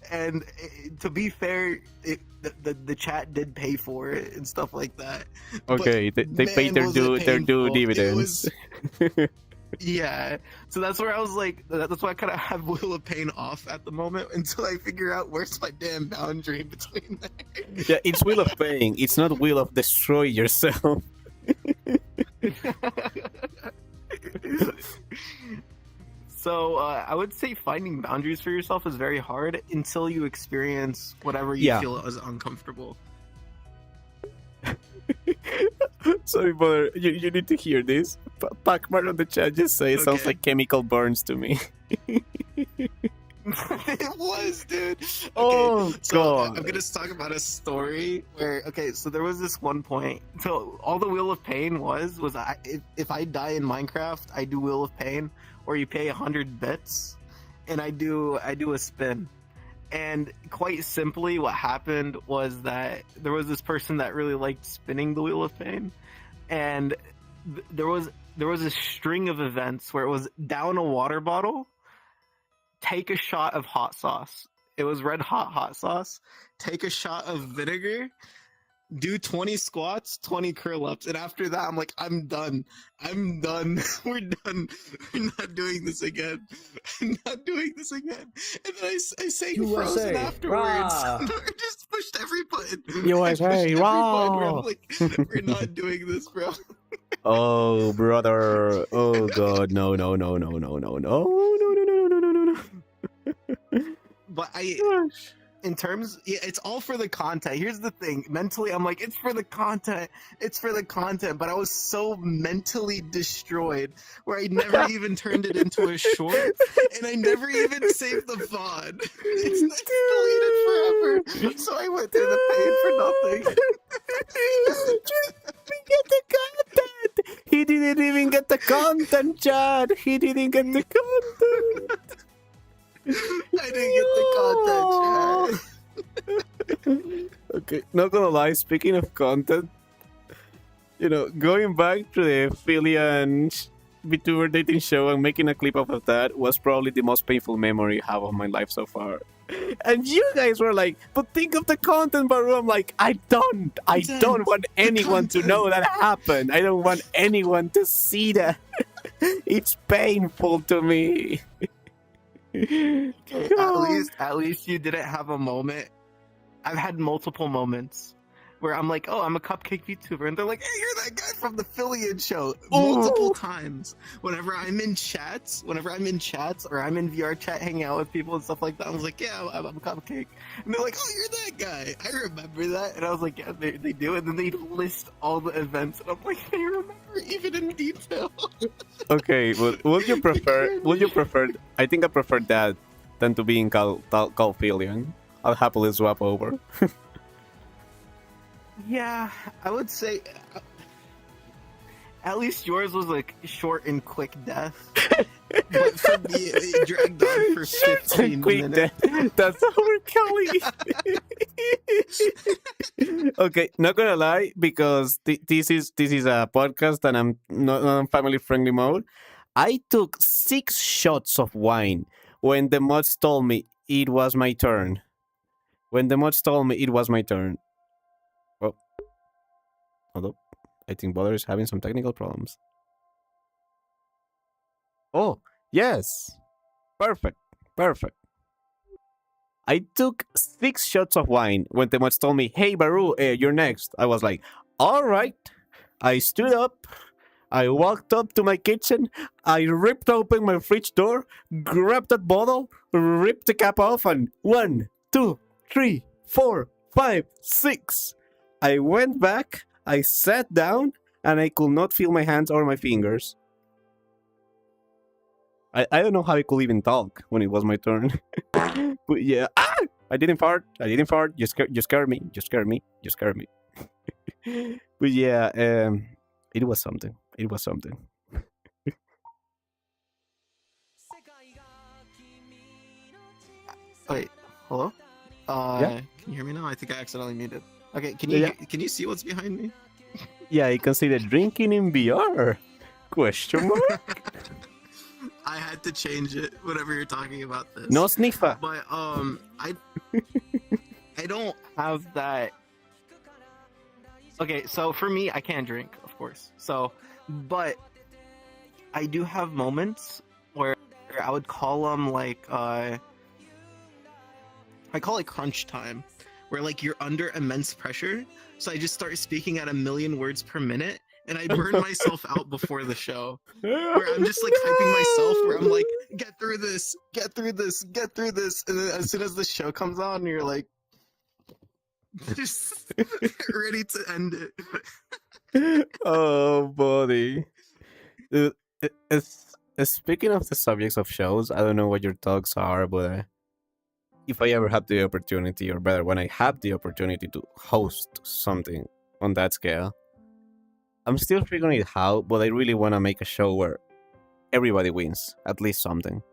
and to be fair, the chat did pay for it and stuff like that. Okay, they paid their due dividends. Yeah, so that's where I was like, that's why I kind of have Wheel of Pain off at the moment until I figure out where's my damn boundary between there. Yeah, it's Wheel of Pain. It's not Wheel of Destroy Yourself. So I would say finding boundaries for yourself is very hard until you experience whatever you feel is uncomfortable. Sorry, brother. You need to hear this. Pac-Man on the chat just say it sounds like chemical burns to me. It was, dude. Okay, oh, so God. I'm gonna talk about a story where, so there was this one point. So all the Wheel of Pain was if I die in Minecraft, I do Wheel of Pain, or you pay 100 bits, and I do a spin. And quite simply, what happened was that there was this person that really liked spinning the Wheel of Pain, and there was a string of events where it was down a water bottle, take a shot of hot sauce. It was red hot sauce. Take a shot of vinegar, do 20 squats, 20 curl ups, and after that, I'm like, I'm done. I'm done. We're done. We're not doing this again. I'm not doing this again. And then I sang USA, Frozen afterwards. rah. I just pushed every button. USA, I pushed every button where I'm rah. like, we're not doing this, bro. Oh, brother. Oh, God. No, no, no, no, no, no, no. No, no, no, no, no, no, no. But Gosh. in terms, yeah, it's all for the content. Here's the thing. Mentally, I'm like, it's for the content. It's for the content. But I was so mentally destroyed where I never even turned it into a short, and I never even saved the VOD. It's deleted forever. So I went through the pain for nothing. Get the content. He didn't even get the content, Chad. He didn't get the content. I didn't get the content, Chad. Okay, not gonna lie, speaking of content, going back to the Philia and VTuber dating show and making a clip of that was probably the most painful memory I have of my life so far. And you guys were like, but think of the content, Baru. I'm like, I don't want anyone to know that happened. I don't want anyone to see that. It's painful to me. At least you didn't have a moment. I've had multiple moments where I'm like, oh, I'm a cupcake VTuber, and they're like, hey, you're that guy from the Phillian show. Multiple times. Whenever I'm in chats, or I'm in VR chat hanging out with people and stuff like that, I was like, yeah, I'm a cupcake. And they're like, oh, you're that guy. I remember that. And I was like, yeah, they do. And then they list all the events, and I'm like, I remember even in detail. Okay, but would you prefer? I think I prefer that than to be in Calphilian. I'll happily swap over. Yeah, I would say at least yours was like short and quick death. But for me, it dragged on for 15 minutes. That's how we're calling it. Okay, not gonna lie, because this is a podcast and I'm not on family friendly mode. I took 6 shots of wine when the mods told me it was my turn. Oh, hold up. I think Butter is having some technical problems. Oh, yes. Perfect. I took 6 shots of wine when the mods told me, hey, Baru, you're next. I was like, all right. I stood up. I walked up to my kitchen. I ripped open my fridge door, grabbed that bottle, ripped the cap off, and 1, 2, 3, 4, 5, 6. I went back, I sat down, and I could not feel my hands or my fingers. I don't know how I could even talk when it was my turn. But yeah, I didn't fart. You scared me. But yeah, it was something. Wait, hello? Yeah? Can you hear me now? I think I accidentally muted. Okay, Yeah. can you see what's behind me? Yeah, I consider drinking in VR. Question mark? I had to change it whenever you're talking about this. No sniffer. But I don't have that. Okay, so for me, I can't drink, of course. So, but I do have moments where I would call them like I call it crunch time, where like you're under immense pressure. So I just start speaking at 1,000,000 words per minute, and I burn myself out before the show. Where I'm just like hyping myself, where I'm like, get through this, and then as soon as the show comes on, you're like, just ready to end it. Oh, buddy. Speaking of the subjects of shows, I don't know what your thoughts are, but if I ever have the opportunity, or better, when I have the opportunity to host something on that scale, I'm still figuring it out, but I really want to make a show where everybody wins, at least something.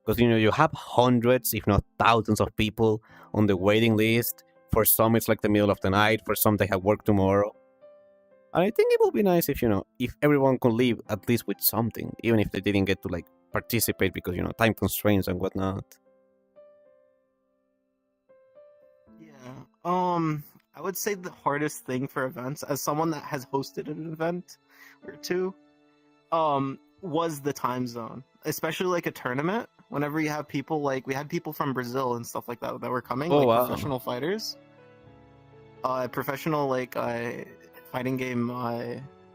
Because, you have hundreds, if not thousands of people on the waiting list. For some, it's like the middle of the night. For some, they have work tomorrow. And I think it would be nice if, if everyone could leave at least with something, even if they didn't get to, participate because, time constraints and whatnot. Yeah. I would say the hardest thing for events, as someone that has hosted an event or two, was the time zone, especially like a tournament. Whenever you have people like we had people from Brazil and stuff like that that were coming, Oh like wow. professional fighters, professional like fighting game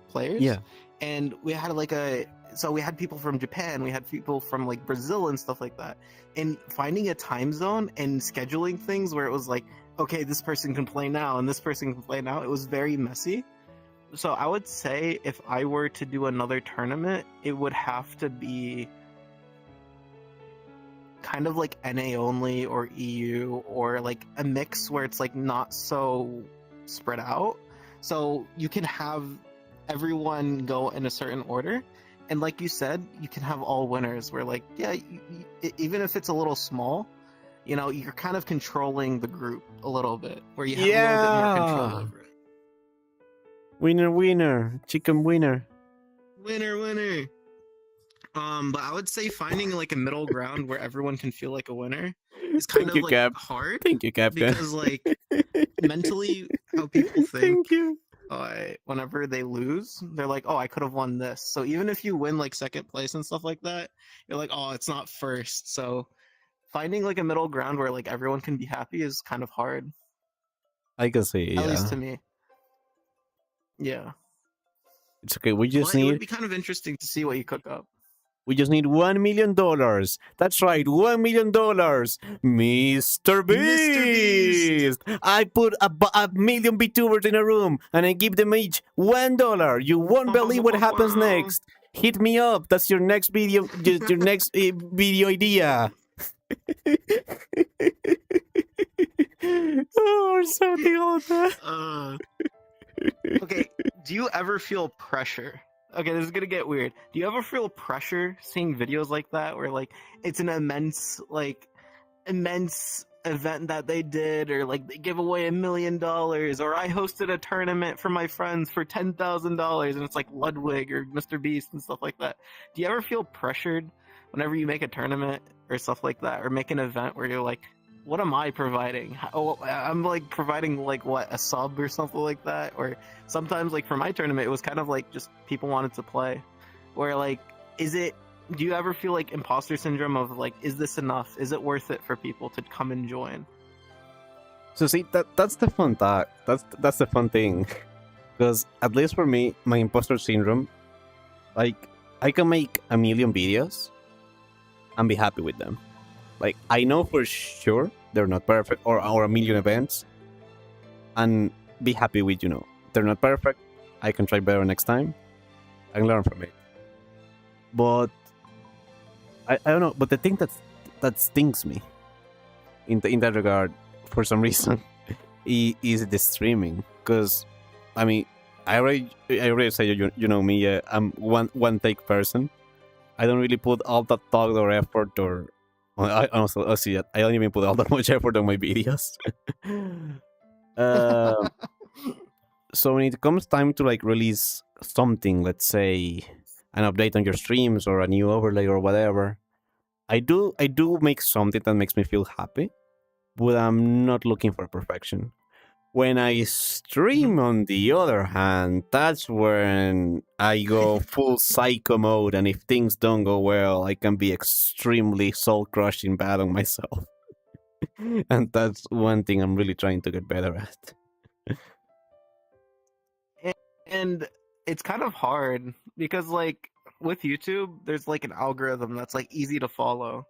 players. Yeah. And we had we had people from Japan, we had people from like Brazil and stuff like that. And finding a time zone and scheduling things where it was like, okay, this person can play now and this person can play now, it was very messy. So I would say if I were to do another tournament, it would have to be kind of like NA only or EU, or like a mix where it's like not so spread out. So you can have everyone go in a certain order. And like you said, you can have all winners where like, yeah, even if it's a little small, you know, you're kind of controlling the group a little bit, where you have a little bit more control over it. Winner, winner, chicken winner. Winner, winner. But I would say finding like a middle ground where everyone can feel like a winner is kind Thank of you, like Cap. hard. Thank you, Captain. Because like mentally, how people think, Thank you. whenever they lose, they're like, oh, I could have won this. So even if you win like second place and stuff like that, you're like, oh, it's not first. So finding like a middle ground where like everyone can be happy is kind of hard. I can see, At least yeah. to me. Yeah. It's okay. We just But it would need be kind of interesting to see what you cook up. $1 million. That's right, $1 million. Mr. Beast. I put a million VTubers in a room and I give them each $1. You won't believe what happens next. Hit me up. That's your next video. Your next video idea. Or something like that. Okay, do you ever feel pressure? Okay, this is gonna get weird. Do you ever feel pressure seeing videos like that where like it's an immense event that they did, or like they give away $1 million, or I hosted a tournament for my friends for $10,000 and it's like Ludwig or Mr. Beast and stuff like that? Do you ever feel pressured whenever you make a tournament or stuff like that, or make an event where you're like, what am I providing? I'm like providing like what, a sub or something like that? Or sometimes like for my tournament, it was kind of like just people wanted to play. Where like, do you ever feel like imposter syndrome of like, is this enough? Is it worth it for people to come and join? So see, that's the fun thought. That's the fun thing. Because at least for me, my imposter syndrome, like I can make 1 million videos and be happy with them. Like, I know for sure they're not perfect, or 1 million events, and be happy with, they're not perfect. I can try better next time. I can learn from it. But I don't know. But the thing that stings me in that regard, for some reason, is the streaming. Because, I mean, I already say you know me. I'm one take person. I don't really put all that thought or effort or. I also see that I don't even put all that much effort on my videos. So when it comes time to like release something, let's say an update on your streams or a new overlay or whatever, I do make something that makes me feel happy, but I'm not looking for perfection. When I stream, on the other hand, that's when I go full psycho mode, and if things don't go well, I can be extremely soul-crushing bad on myself. And that's one thing I'm really trying to get better at. And it's kind of hard because like with YouTube, there's like an algorithm that's like easy to follow.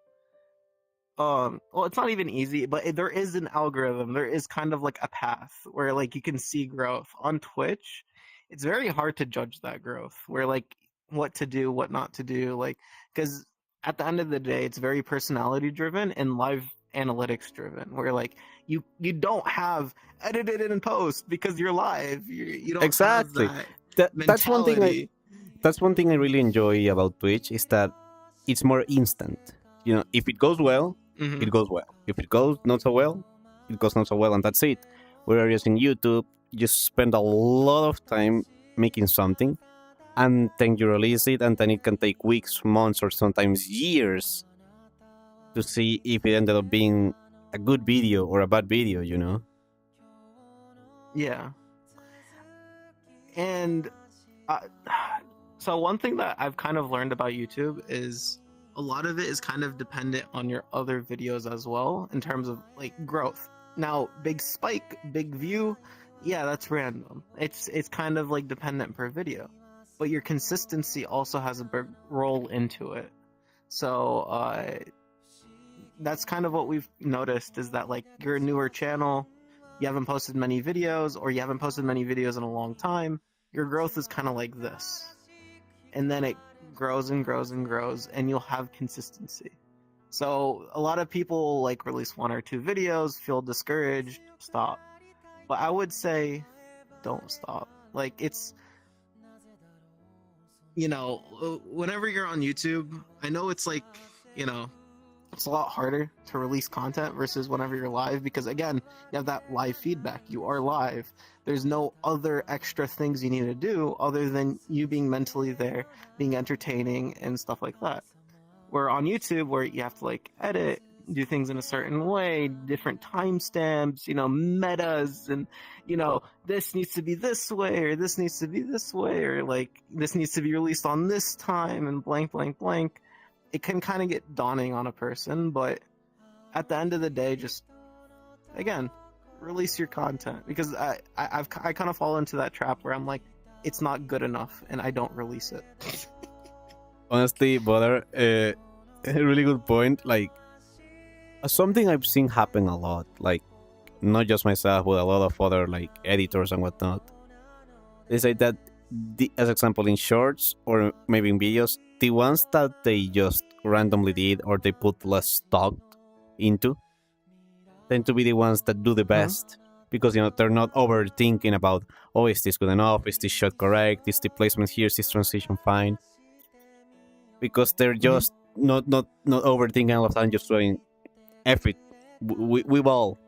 Well, it's not even easy, but there is an algorithm. There is kind of like a path where like you can see growth. On Twitch, it's very hard to judge that growth, where like what to do, what not to do, like, because at the end of the day, it's very personality driven and live analytics driven, where like you don't have edited in post because you're live. You don't Exactly. have that mentality. That's one thing I really enjoy about Twitch, is that it's more instant. If it goes well, it goes well. If it goes not so well, it goes not so well, and that's it. Whereas in YouTube, you spend a lot of time making something, and then you release it, and then it can take weeks, months, or sometimes years to see if it ended up being a good video or a bad video, Yeah. And uh, so one thing that I've kind of learned about YouTube is a lot of it is kind of dependent on your other videos as well in terms of like growth. Now, big spike, big view, yeah, that's random. It's kind of like dependent per video, but your consistency also has a big role into it. So that's kind of what we've noticed is that like you're a newer channel, you haven't posted many videos, or you haven't posted many videos in a long time. Your growth is kind of like this, and then it grows and grows and grows, and you'll have consistency. So a lot of people like release 1 or 2 videos, feel discouraged, stop. But I would say don't stop. Like it's, you know, whenever you're on YouTube, I know it's like, you know, it's a lot harder to release content versus whenever you're live, because again, you have that live feedback. You are live. There's no other extra things you need to do other than you being mentally there, being entertaining and stuff like that. Where on YouTube, where you have to like edit, do things in a certain way, different timestamps, you know, metas, and you know, this needs to be this way, or this needs to be this way, or like this needs to be released on this time, and blank, blank, blank. It can kind of get daunting on a person, but at the end of the day, just again, release your content, because I kind of fall into that trap where I'm like, it's not good enough, and I don't release it. Honestly, brother, a really good point. Like something I've seen happen a lot, like not just myself, but a lot of other like editors and whatnot. They say that, as example, in shorts or maybe in videos, the ones that they just randomly did or they put less thought into tend to be the ones that do the best, because you know they're not overthinking about, oh, is this good enough? Is this shot correct? Is the placement here? Is this transition fine? Because they're just not overthinking all of the time, just doing F it. We ball.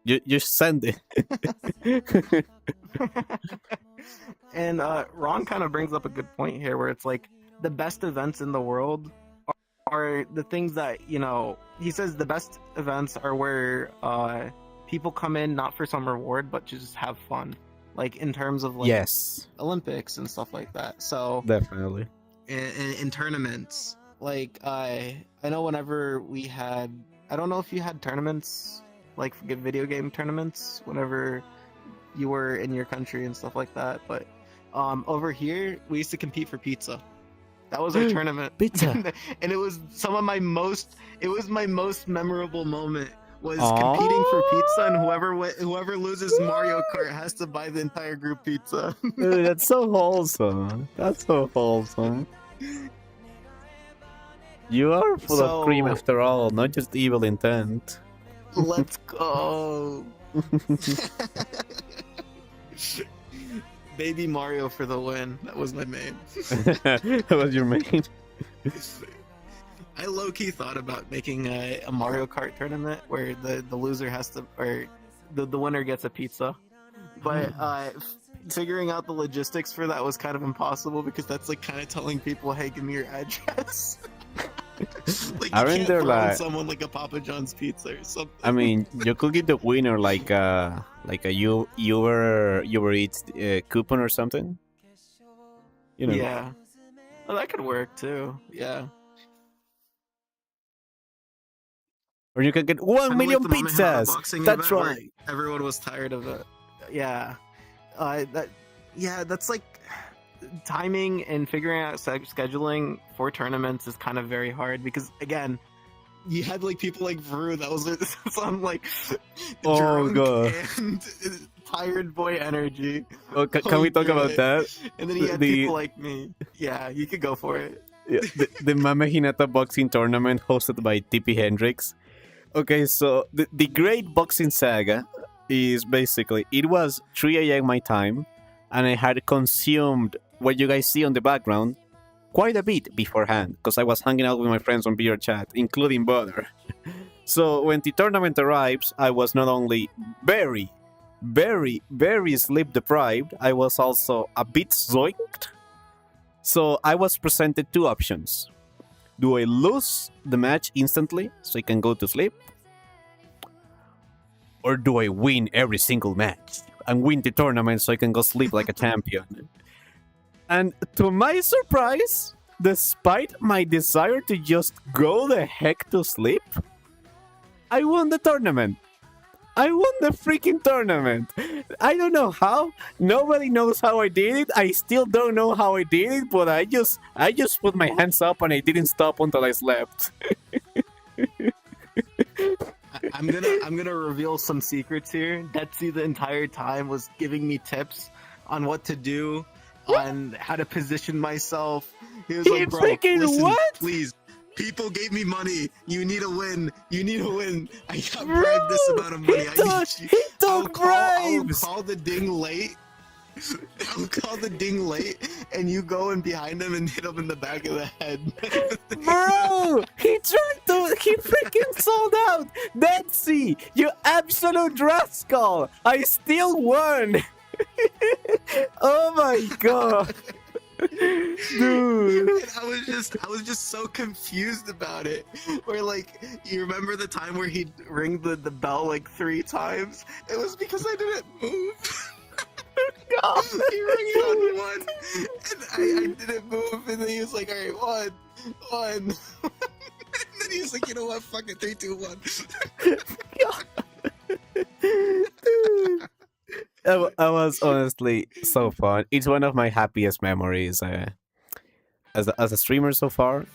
Just send it. And Ron kind of brings up a good point here, where it's like the best events in the world are the things that, you know, he says the best events are where people come in not for some reward, but to just have fun, like in terms of like Yes, Olympics and stuff like that. So definitely. in tournaments, like I know whenever we had, I don't know if you had tournaments, like video game tournaments whenever you were in your country and stuff like that, but over here we used to compete for pizza. That was our tournament. Pizza. And it was my most memorable moment was Aww. competing for pizza, and whoever loses Mario Kart has to buy the entire group pizza. Dude, that's so wholesome. That's so wholesome. You are full of cream after all, not just evil intent. Let's go. Baby Mario for the win. That was my main. That was your main. I low-key thought about making a Mario Kart tournament where the loser has to, or the winner gets a pizza. But figuring out the logistics for that was kind of impossible, because that's like kind of telling people, hey, give me your address. Like, I you mean, can't they're throw in like, someone like a Papa John's pizza or something. I mean, you could get the winner like a Uber Eats coupon or something. You know. Yeah. Well, that could work too. Yeah. Or you can get 1 million Like pizzas. That's right. Everyone was tired of it. Yeah. That's like timing and figuring out scheduling for tournaments is kind of very hard, because again, you had like people like Vru that was some like drunk and tired boy energy. Oh, can we talk about that? And then you had people like me. Yeah, you could go for it. Yeah, the Mame Hinata boxing tournament hosted by TP Hendrix. Okay, so the great boxing saga is basically, it was 3 a.m. my time, and I had consumed what you guys see on the background quite a bit beforehand, because I was hanging out with my friends on beer chat, including Butter. So when the tournament arrives, I was not only very, very, very sleep deprived, I was also a bit zoinked. So I was presented 2 options. Do I lose the match instantly so I can go to sleep? or do I win every single match and win the tournament so I can go sleep like a champion? And to my surprise, despite my desire to just go the heck to sleep, I won the tournament. I won the freaking tournament. I don't know how. Nobody knows how I did it. I still don't know how I did it, but I just put my hands up and I didn't stop until I slept. I'm gonna reveal some secrets here. Detsy the entire time was giving me tips on what to do, on how to position myself. He was like, "Bro, listen, what? please. People gave me money. You need a win. You need a win. I got bribed this amount of money. He took bribes. I'll call the ding late. I'll call the ding late, and you go in behind him and hit him in the back of the head." Bro, he freaking sold out. Detsy, you absolute rascal. I still won. Oh my god. Dude. And I was just so confused about it. Where like, you remember the time where he ring the bell like 3 times? It was because I didn't move. God. He rang it on 1, and I didn't move, and then he was like, "All right, 1." And then he was like, "You know what? Fuck it, 3, 2, 1." That was honestly so fun. It's one of my happiest memories as a streamer so far.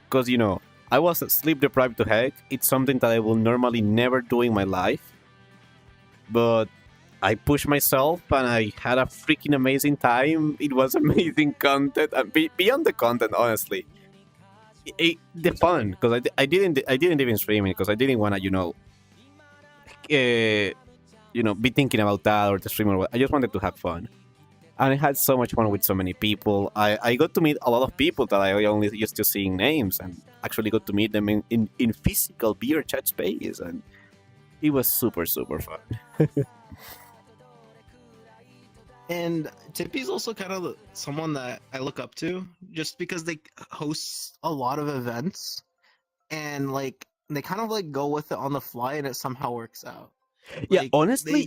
Because, you know, I was sleep deprived to heck. It's something that I will normally never do in my life. But I pushed myself and I had a freaking amazing time. It was amazing content. And beyond the content, honestly. The fun. Because I didn't even stream it because I didn't want to, be thinking about that or the stream or what. I just wanted to have fun. And I had so much fun with so many people. I got to meet a lot of people that I only used to seeing names and actually got to meet them in physical beer chat space. And it was super, super fun. And Tippy's also kind of someone that I look up to just because they host a lot of events and like they kind of like go with it on the fly and it somehow works out. Yeah, Like, honestly,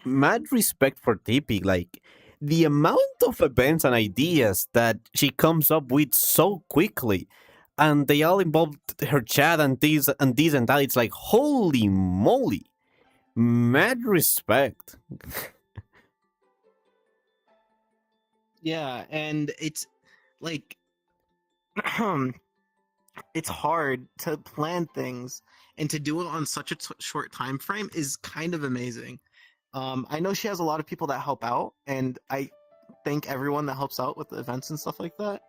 mad respect for Tippy. Like, the amount of events and ideas that she comes up with so quickly, and they all involve her chat and this and this and that. It's like, holy moly, mad respect. Yeah, and it's like it's hard to plan things and to do it on such a short time frame is kind of amazing. I know she has a lot of people that help out, and I thank everyone that helps out with the events and stuff like that.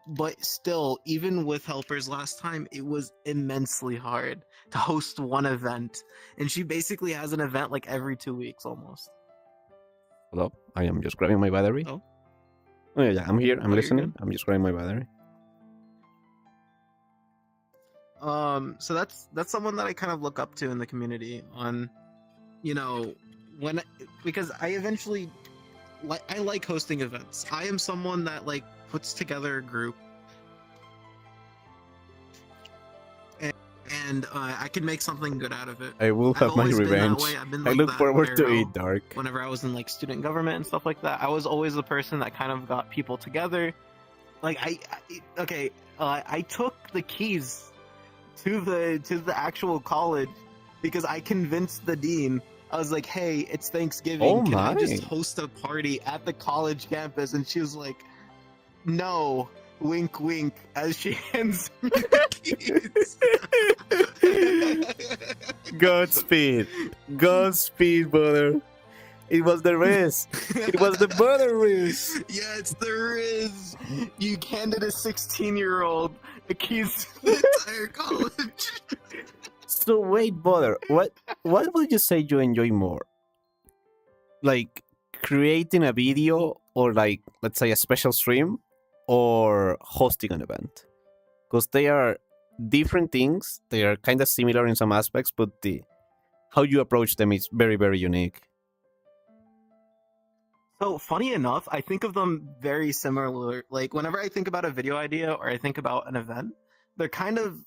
But still, even with helpers last time, it was immensely hard to host one event. And she basically has an event like every 2 weeks almost. Hello, I am just grabbing my battery. Oh, yeah, I'm here. I'm you're listening. good. I'm just grabbing my battery. So that's someone that I kind of look up to in the community on, because I eventually I like hosting events. I am someone that like puts together a group and I can make something good out of it. I will have my revenge. I look forward to it, Dark. Whenever I was in like student government and stuff like that, I was always the person that kind of got people together. Like I took the keys to the actual college because I convinced the dean. I was like, "Hey, it's Thanksgiving. Oh Can I my. just host a party at the college campus?" And she was like, "No." Wink, wink, as she hands me the keys. Godspeed, brother. It was the Riz. It was the butter Riz. Yeah, it's the Riz. You handed a 16-year-old the keys to the entire college. So wait, brother, what would you say you enjoy more? Like creating a video or like, let's say, a special stream, or hosting an event? Because they are different things. They are kind of similar in some aspects, but how you approach them is very, very unique. So funny enough, I think of them very similar. Like whenever I think about a video idea or I think about an event, they're kind of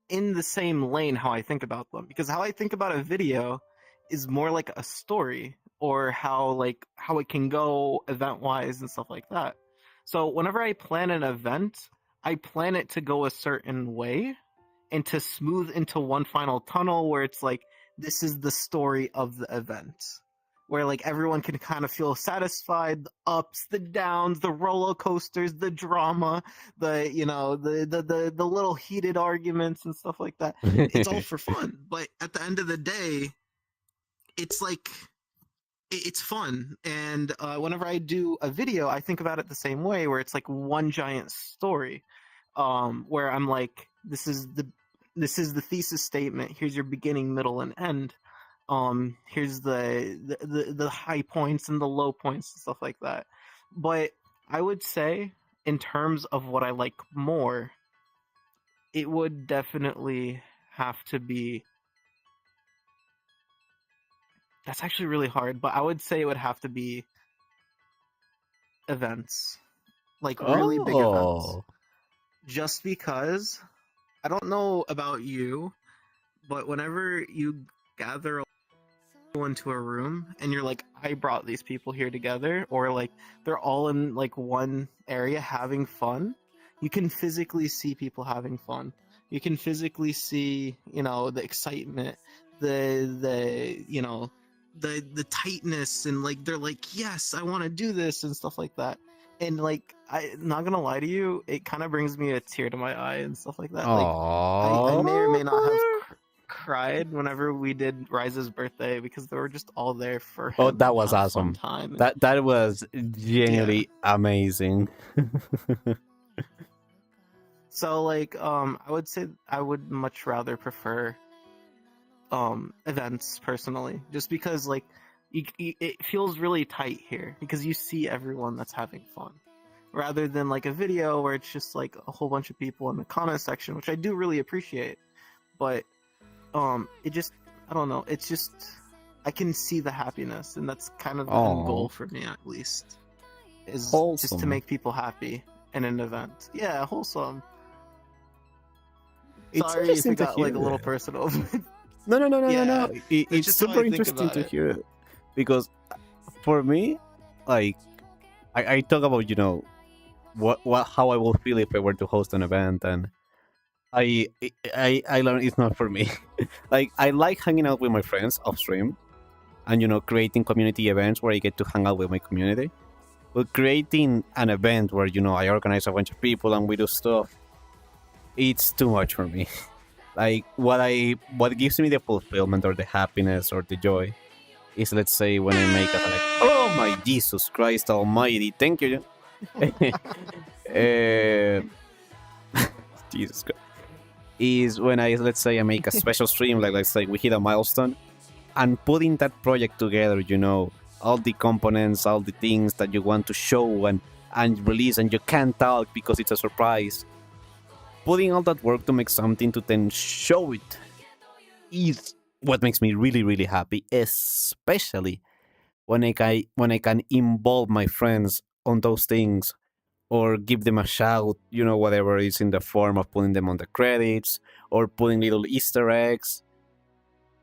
in the same lane how I think about them. Because how I think about a video is more like a story, or how it can go event wise and stuff like that. So whenever I plan an event, I plan it to go a certain way and to smooth into one final tunnel where it's like, this is the story of the event, where like everyone can kind of feel satisfied, the ups, the downs, the roller coasters, the drama, the the little heated arguments and stuff like that. It's all for fun, but at the end of the day, it's like it's fun. And whenever I do a video, I think about it the same way, where it's like one giant story, where I'm like, this is the thesis statement. Here's your beginning, middle, and end. Here's the high points and the low points and stuff like that. But I would say, in terms of what I like more, it would definitely have to be. That's actually really hard, but I would say it would have to be events, like really big events. Oh, Just because, I don't know about you, but whenever you gather into a room and you're like, I brought these people here together, or like they're all in like one area having fun, you can physically see people having fun. You can physically see, the excitement, the tightness, and like they're like, yes, I want to do this and stuff like that. And like, I'm not gonna lie to you, it kind of brings me a tear to my eye and stuff like that. Like, I may or may not have cried whenever we did Rise's birthday, because they were just all there for him. Oh, that to was have a awesome. fun time. That was genuinely amazing. So like, I would say I would much rather prefer events personally, just because like it feels really tight here, because you see everyone that's having fun, rather than like a video where it's just like a whole bunch of people in the comment section, which I do really appreciate, but it just, I don't know, it's just, I can see the happiness, and that's kind of the end goal for me, at least, is Wholesome. just to make people happy in an event. Yeah, wholesome. It's Sorry if interesting it to got like a hear. little personal. No. Yeah, It's just how I super think interesting about to it. hear it, because for me, like, I talk about what how I will feel if I were to host an event, and I learned it's not for me. Like, I like hanging out with my friends off stream, and creating community events where I get to hang out with my community. But creating an event where I organize a bunch of people and we do stuff, it's too much for me. Like, what gives me the fulfillment or the happiness or the joy is, let's say, when I make a like, oh my Jesus Christ Almighty, thank you. Jesus Christ. Is when let's say I make a special stream, like let's say we hit a milestone, and putting that project together, all the components, all the things that you want to show and release, and you can't talk because it's a surprise. Putting all that work to make something to then show it is what makes me really, really happy, especially when I can involve my friends on those things, or give them a shout, whatever is in the form of putting them on the credits or putting little Easter eggs.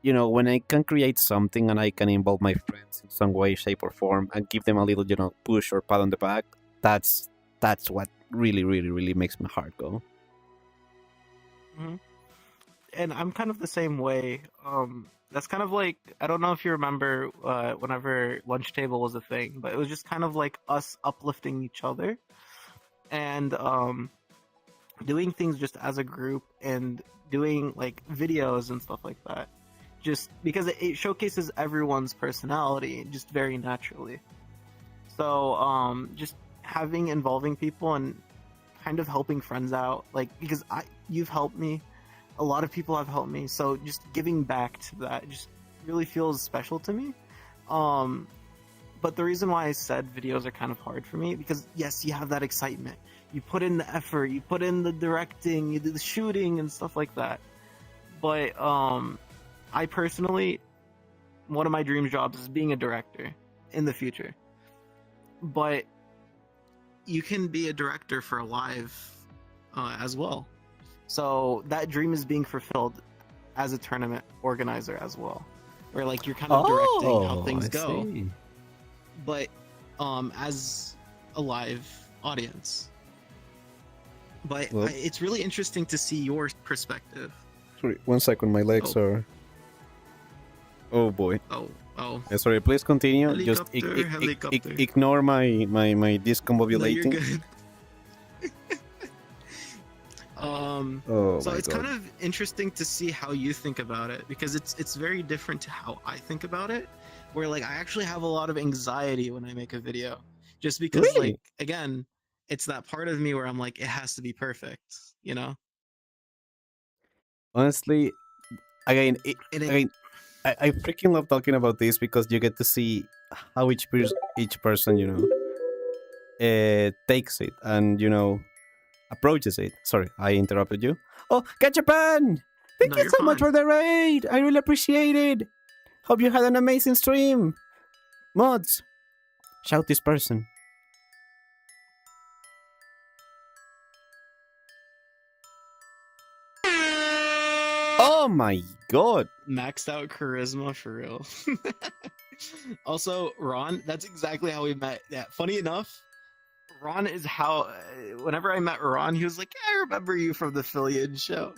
When I can create something and I can involve my friends in some way, shape, or form, and give them a little, push or pat on the back, that's what really, really, really makes my heart go. Mm-hmm. And I'm kind of the same way. That's kind of like, I don't know if you remember whenever Lunch Table was a thing, but it was just kind of like us uplifting each other, and doing things just as a group, and doing like videos and stuff like that, just because it showcases everyone's personality just very naturally. So just involving people and kind of helping friends out, like, because you've helped me, a lot of people have helped me, so just giving back to that just really feels special to me. But the reason why I said videos are kind of hard for me, because yes, you have that excitement, you put in the effort, you put in the directing, you do the shooting and stuff like that, but I personally, one of my dream jobs is being a director in the future. But you can be a director for a live as well. So that dream is being fulfilled as a tournament organizer as well. where like you're kind of directing how things I go, see. but as a live audience. But Well- it's really interesting to see your perspective. Sorry, 1 second. My legs Oh. are. Oh boy. Oh. Sorry, please continue. Just Helicopter. ignore my No, you're discombobulating. good. Oh So my it's god. kind of interesting to see how you think about it, because it's very different to how I think about it, where like I actually have a lot of anxiety when I make a video, just because Really? like again, it's that part of me where I'm like, it has to be perfect, you know? Honestly, again, And it, again, I freaking love talking about this because you get to see how each person, takes it and approaches it. Sorry, I interrupted you. Oh, Japan! Thank No, you you're so much fine. for the raid. I really appreciate it. Hope you had an amazing stream. Mods, shout this person. Oh my god. Maxed out charisma for real. Also, Ron, that's exactly how we met. Yeah, funny enough, Ron is how. Whenever I met Ron, he was like, "Yeah, I remember you from the Fillion show,"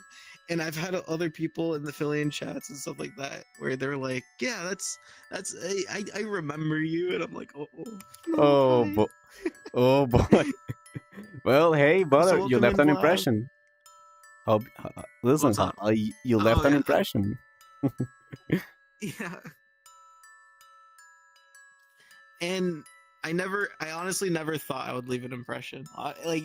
and I've had other people in the Fillion chats and stuff like that where they're like, "Yeah, that's I remember you," and I'm like, "Oh, Oh, hi." oh boy. Well, hey, brother, you welcome left in, an Vlad. impression. Listen, What's up? you left Oh, an yeah. impression. Yeah. And I honestly never thought I would leave an impression.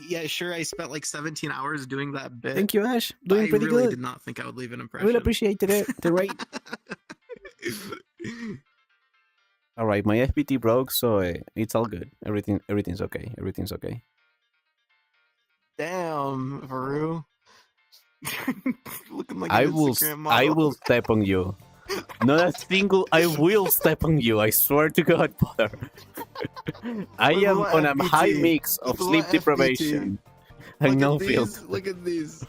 Yeah, sure, I spent like 17 hours doing that bit. Thank you, Ash. but Doing I pretty really good. did not think I would leave an I impression. really appreciated it. The rate. All right, my FPT broke, so it's all good. Everything's okay. Everything's okay. Damn, Varu. Looking like I an will Instagram model. I will step on you. Not a single. I will step on you. I swear to God, brother. I Look am what on a FPT. high mix of Look what sleep FPT. deprivation and Look no at these. filter. Look at these.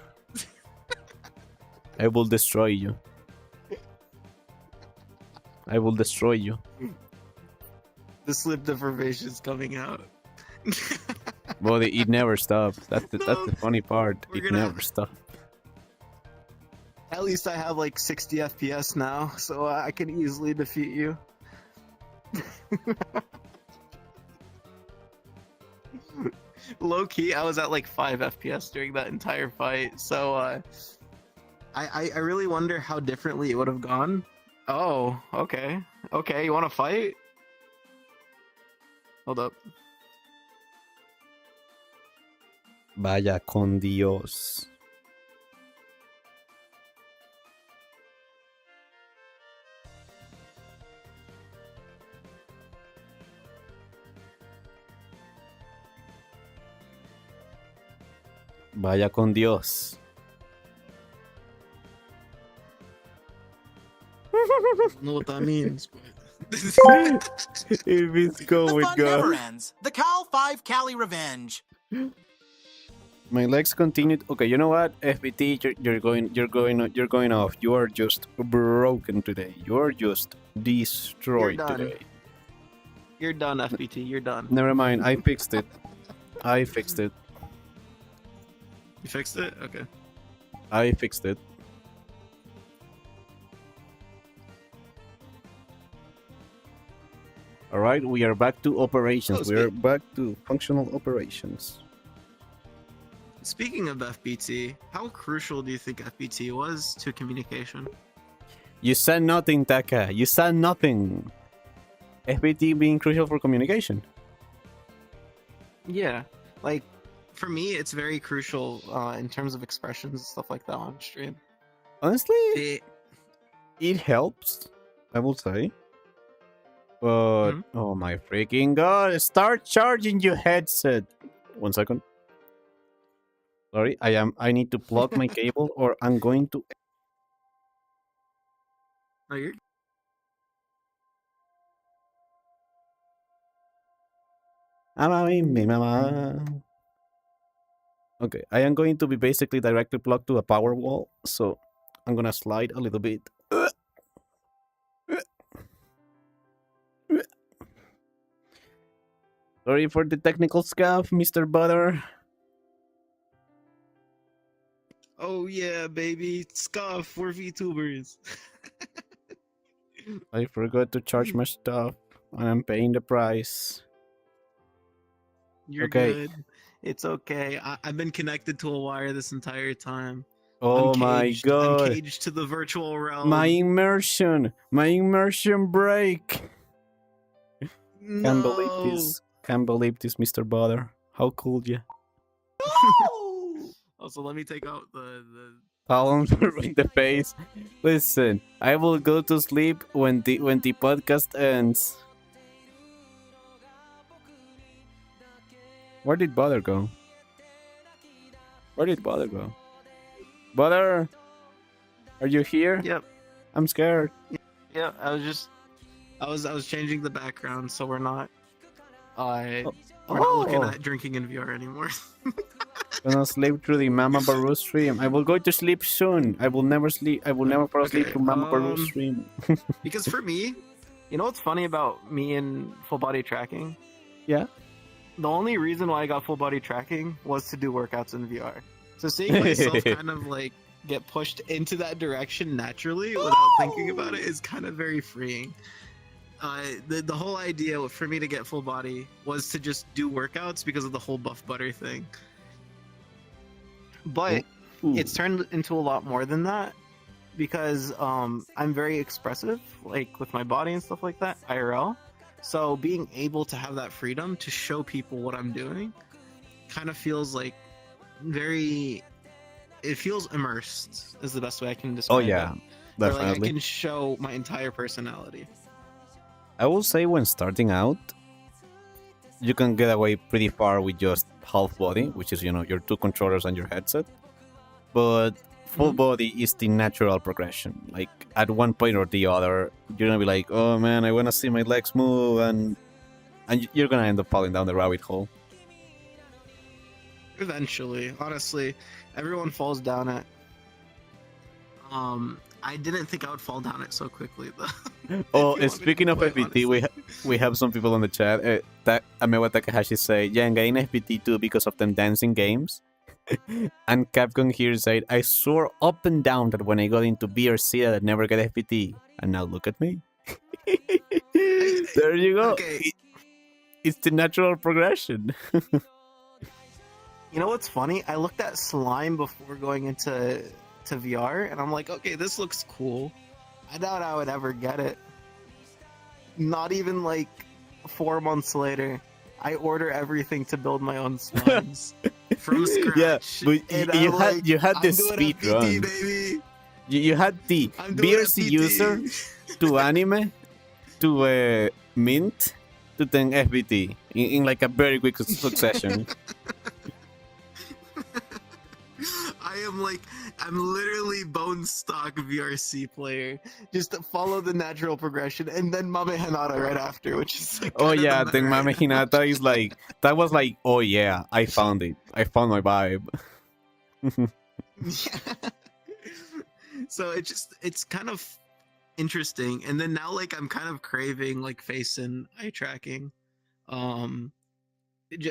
I will destroy you. I will destroy you. The sleep deprivation is coming out. Well, it never stops. That's the funny part. We're It gonna- never stops. At least I have like 60 FPS now, so I can easily defeat you. Low key, I was at like 5 FPS during that entire fight, so I really wonder how differently it would have gone. Oh, okay. Okay, you want to fight? Hold up. Vaya con Dios. Vaya con Dios. I don't know what that means. If it's The going fun God. never ends. The Cal 5 Cali Revenge. My legs continued. Okay, you know what, FBT, you're going off. You are just broken today. You are just destroyed You're done. today. You're done, FPT. You're done. Never mind. I fixed it. I fixed it. You fixed it? Okay. I fixed it. All right, we are back to operations. Oh, We are back to functional operations. Speaking of FBT, how crucial do you think FBT was to communication? You said nothing, Taka. You said nothing. FBT being crucial for communication. Yeah, like for me, it's very crucial in terms of expressions and stuff like that on stream. Honestly, It, it helps, I will say. But oh my freaking god! Start charging your headset. 1 second. Sorry, I need to plug my cable, or I'm going to. oh, you're Okay, I am going to be basically directly plugged to a power wall, so I'm gonna slide a little bit. Sorry for the technical scuff, Mr. Butter. Oh yeah, baby. Scuff, we're VTubers. I forgot to charge my stuff, and I'm paying the price. You're Okay. good. It's okay. I've been connected to a wire this entire time. Oh I'm my caged. god. I'm caged to the virtual realm. My immersion break. Can't believe this. Can't believe this, Mr. Butter. How cool you? Also, let me take out the Palms in the face. Listen, I will go to sleep when the podcast ends. Where did Butter go? Where did Butter go? Butter, are you here? Yep. I'm scared. Yeah, I was changing the background so we're not we're not looking at drinking in VR anymore. Gonna sleep through the Mama Baru stream. I will go to sleep soon. I will never sleep. I will never fall asleep Okay, to Mama Baru stream. Because for me, you know what's funny about me and full body tracking? Yeah. The only reason why I got full body tracking was to do workouts in VR. So seeing myself kind of like get pushed into that direction naturally without thinking about it is kind of very freeing. The whole idea for me to get full body was to just do workouts because of the whole buff butter thing. But Ooh. it's turned into a lot more than that because I'm very expressive, like with my body and stuff like that, IRL. So being able to have that freedom to show people what I'm doing kind of feels like it feels immersed is the best way I can describe Oh yeah, it. definitely. Or like I can show my entire personality. I will say when starting out, you can get away pretty far with just half body, which is, your two controllers and your headset. But full body is the natural progression. Like at one point or the other, you're gonna be like, oh man, I wanna see my legs move, and you're gonna end up falling down the rabbit hole. Eventually, honestly, everyone falls down it. I didn't think I would fall down it so quickly though. Oh, speaking of FPT, we have some people on the chat. Amewa Takahashi say, yeah, I'm getting FPT too because of them dancing games. And Capcom here said, I swore up and down that when I got into BRC that I'd never get FPT. And now look at me. There you go. Okay. It's the natural progression. You know what's funny? I looked at slime before going into VR, and I'm like, okay, this looks cool. I doubt I would ever get it. Not even like 4 months later, I order everything to build my own slimes from scratch. Yeah, but you had the speed run. Baby. You had the BRC user to anime to mint to then FBT in like a very quick succession. I'm literally bone stock VRC player. Just to follow the natural progression, and then Mame Hinata right after, which is like Oh yeah, then Mame Hinata is like, that was like, oh yeah, I found it. I found my vibe. Yeah. So it's kind of interesting, and then now like I'm kind of craving like face and eye tracking,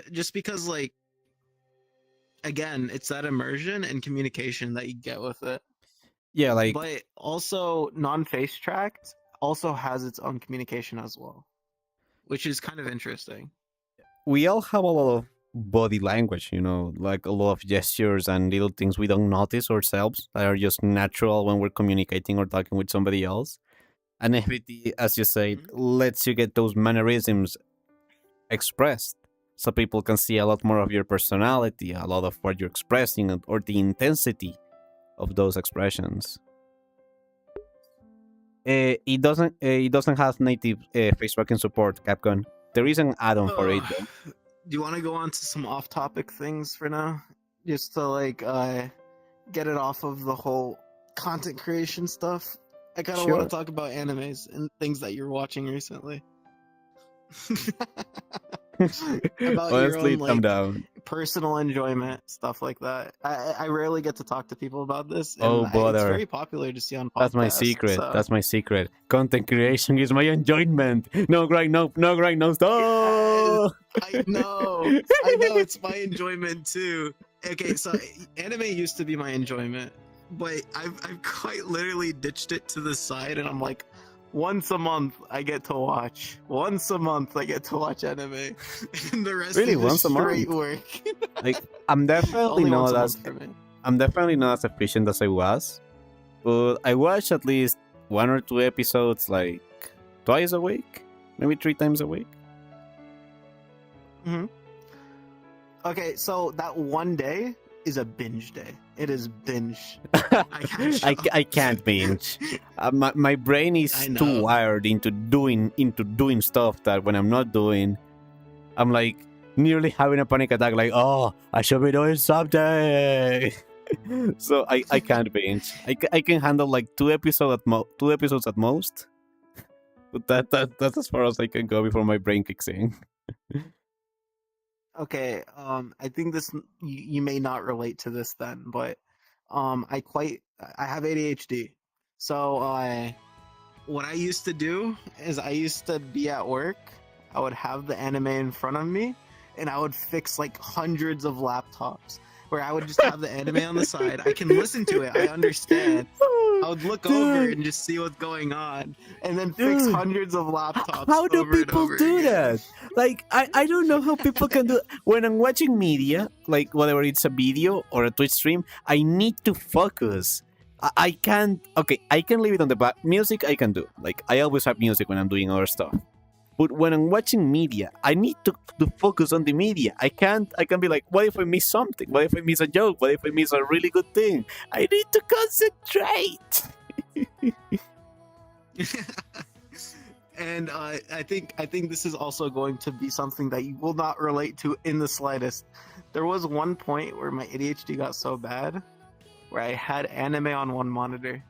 just because like, again, it's that immersion and communication that you get with it. Yeah, like, but also non-face tracked also has its own communication as well, which is kind of interesting. we all have a lot of body language, like a lot of gestures and little things we don't notice ourselves that are just natural when we're communicating or talking with somebody else. And FBT, as you said, lets you get those mannerisms expressed so people can see a lot more of your personality, a lot of what you're expressing, or the intensity of those expressions. It doesn't have native face tracking support, Capcom. There is an add-on for it, though. Do you want to go on to some off-topic things for now, just to like get it off of the whole content creation stuff? I kind of want to talk about animes and things that you're watching recently. About Honestly, your own, calm down. personal enjoyment, stuff like that. I rarely get to talk to people about this, and Oh, it's brother. very popular to see on podcasts. That's my secret. so- That's my secret. Content creation is my enjoyment. No grind, no grind, no stop. I know it's my enjoyment too. Okay, so anime used to be my enjoyment, but I've quite literally ditched it to the side, and I'm like, once a month I get to watch. Once a month I get to watch anime, and the rest Really? is Once a just straight month? work. Like, I'm definitely Only not once a as month for me. I'm definitely not as efficient as I was, but I watch at least 1 or 2 episodes like twice a week, maybe 3 times a week. Okay, so that one day is a binge day. It is binge. can't I can't binge. My brain is I too know. wired into doing stuff that when I'm not doing, I'm like nearly having a panic attack. Like, oh, I should be doing something. So I can't binge. I can handle like 2 episodes at most. But that's as far as I can go before my brain kicks in. Okay, I think you may not relate to this then, but I have ADHD. So what I used to do is I used to be at work, I would have the anime in front of me, and I would fix like hundreds of laptops where I would just have the anime on the side. I can listen to it, I understand. I would look over and just see what's going on, and then fix Dude. hundreds of laptops. How do over and people over do again. that? Like, I don't know how people can do. When I'm watching media, like whether it's a video or a Twitch stream, I need to focus. I can't. Okay, I can leave it on the back. Music, I can do. Like, I always have music when I'm doing other stuff. But when I'm watching media, I need to focus on the media. I can be like, what if I miss something? What if I miss a joke? What if I miss a really good thing? I need to concentrate. And I think this is also going to be something that you will not relate to in the slightest. There was one point where my ADHD got so bad, where I had anime on one monitor,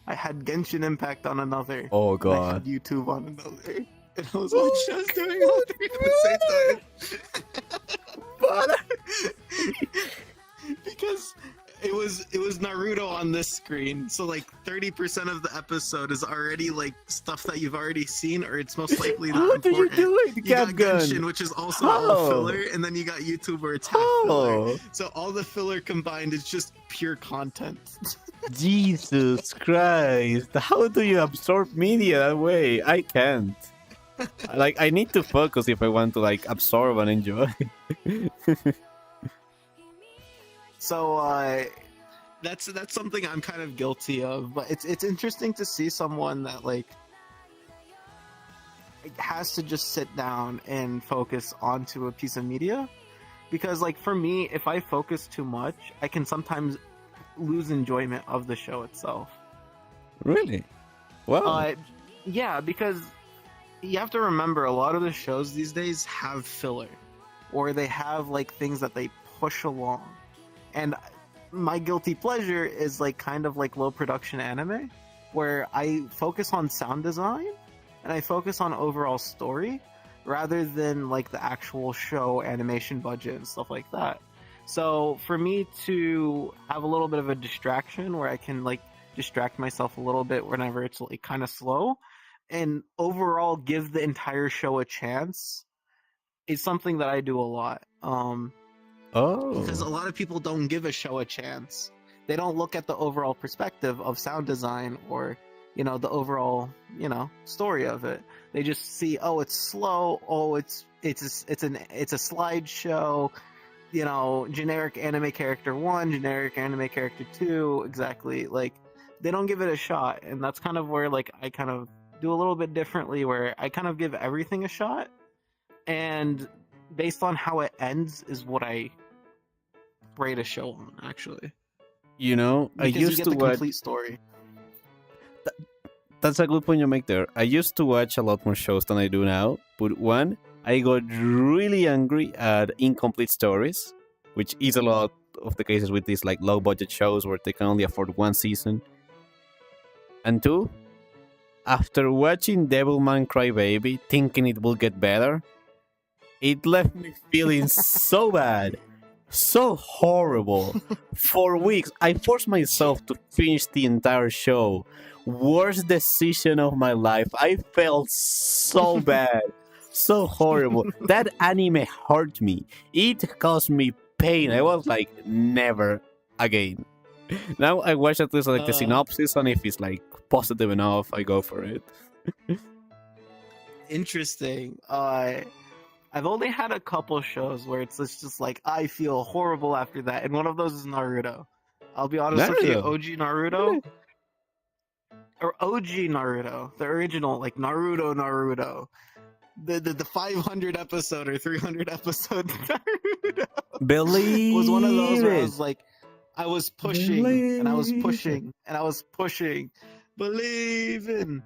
I had Genshin Impact on another, Oh and I god. had YouTube on another, and I was just doing all three at the same time. Because it was Naruto on this screen, so like 30% of the episode is already like stuff that you've already seen, or it's most likely not How do you important. do it, You got Capgun? Genshin, which is also How? all filler, and then you got YouTube where it's half filler. Oh, So all the filler combined is just pure content. Jesus Christ. How do you absorb media that way? I can't. Like, I need to focus if I want to, like, absorb and enjoy. So that's something I'm kind of guilty of, but it's interesting to see someone that like has to just sit down and focus onto a piece of media, because like for me, if I focus too much, I can sometimes lose enjoyment of the show itself. Really? Wow. Yeah, because you have to remember a lot of the shows these days have filler, or they have like things that they push along. And my guilty pleasure is like kind of like low production anime, where I focus on sound design and I focus on overall story rather than like the actual show animation budget and stuff like that. So for me to have a little bit of a distraction where I can like distract myself a little bit whenever it's like kind of slow, and overall give the entire show a chance, is something that I do a lot. Because a Oh. lot of people don't give a show a chance. They don't look at the overall perspective of sound design or, you know, the overall, you know, story of it. They just see, oh, it's slow. Oh, it's a slideshow. You know, generic anime character 1, generic anime character 2. Exactly. Like, they don't give it a shot, and that's kind of where like I kind of do a little bit differently, where I kind of give everything a shot, and based on how it ends is what I rate a show on, actually. You know, I Because you used get to the watch. complete story. That's a good point you make there. I used to watch a lot more shows than I do now. But one, I got really angry at incomplete stories, which is a lot of the cases with these like low budget shows where they can only afford one season. And two, after watching Devilman Crybaby, thinking it will get better, it left me feeling so bad. So horrible. For weeks, I forced myself to finish the entire show. Worst decision of my life. I felt so bad. So horrible. That anime hurt me. It caused me pain. I was like, never again. Now I watch at least like the synopsis, and if it's like positive enough, I go for it. Interesting. I've only had a couple shows where it's just like I feel horrible after that, and one of those is Naruto. I'll be honest with you, Naruto? OG Naruto, or OG Naruto, the original like Naruto, the 500 episode or 300 episode Naruto Believe was one of those where I it. was like, I was pushing and I was pushing and I was pushing, believing,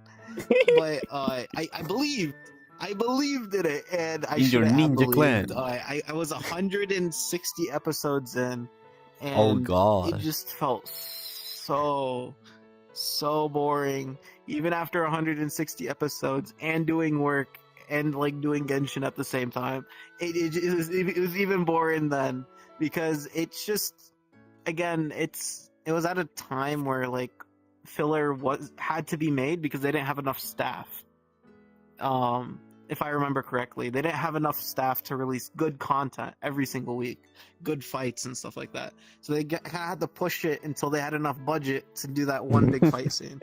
but I believed in it, and I In your should have ninja believed. clan. I was 160 episodes in, and Oh god. it just felt so boring. Even after 160 episodes and doing work and like doing Genshin at the same time, it was even boring then, because it's just, again, it was at a time where like filler had to be made because they didn't have enough staff. If I remember correctly, they didn't have enough staff to release good content every single week, good fights and stuff like that. So they kind of had to push it until they had enough budget to do that one big fight scene.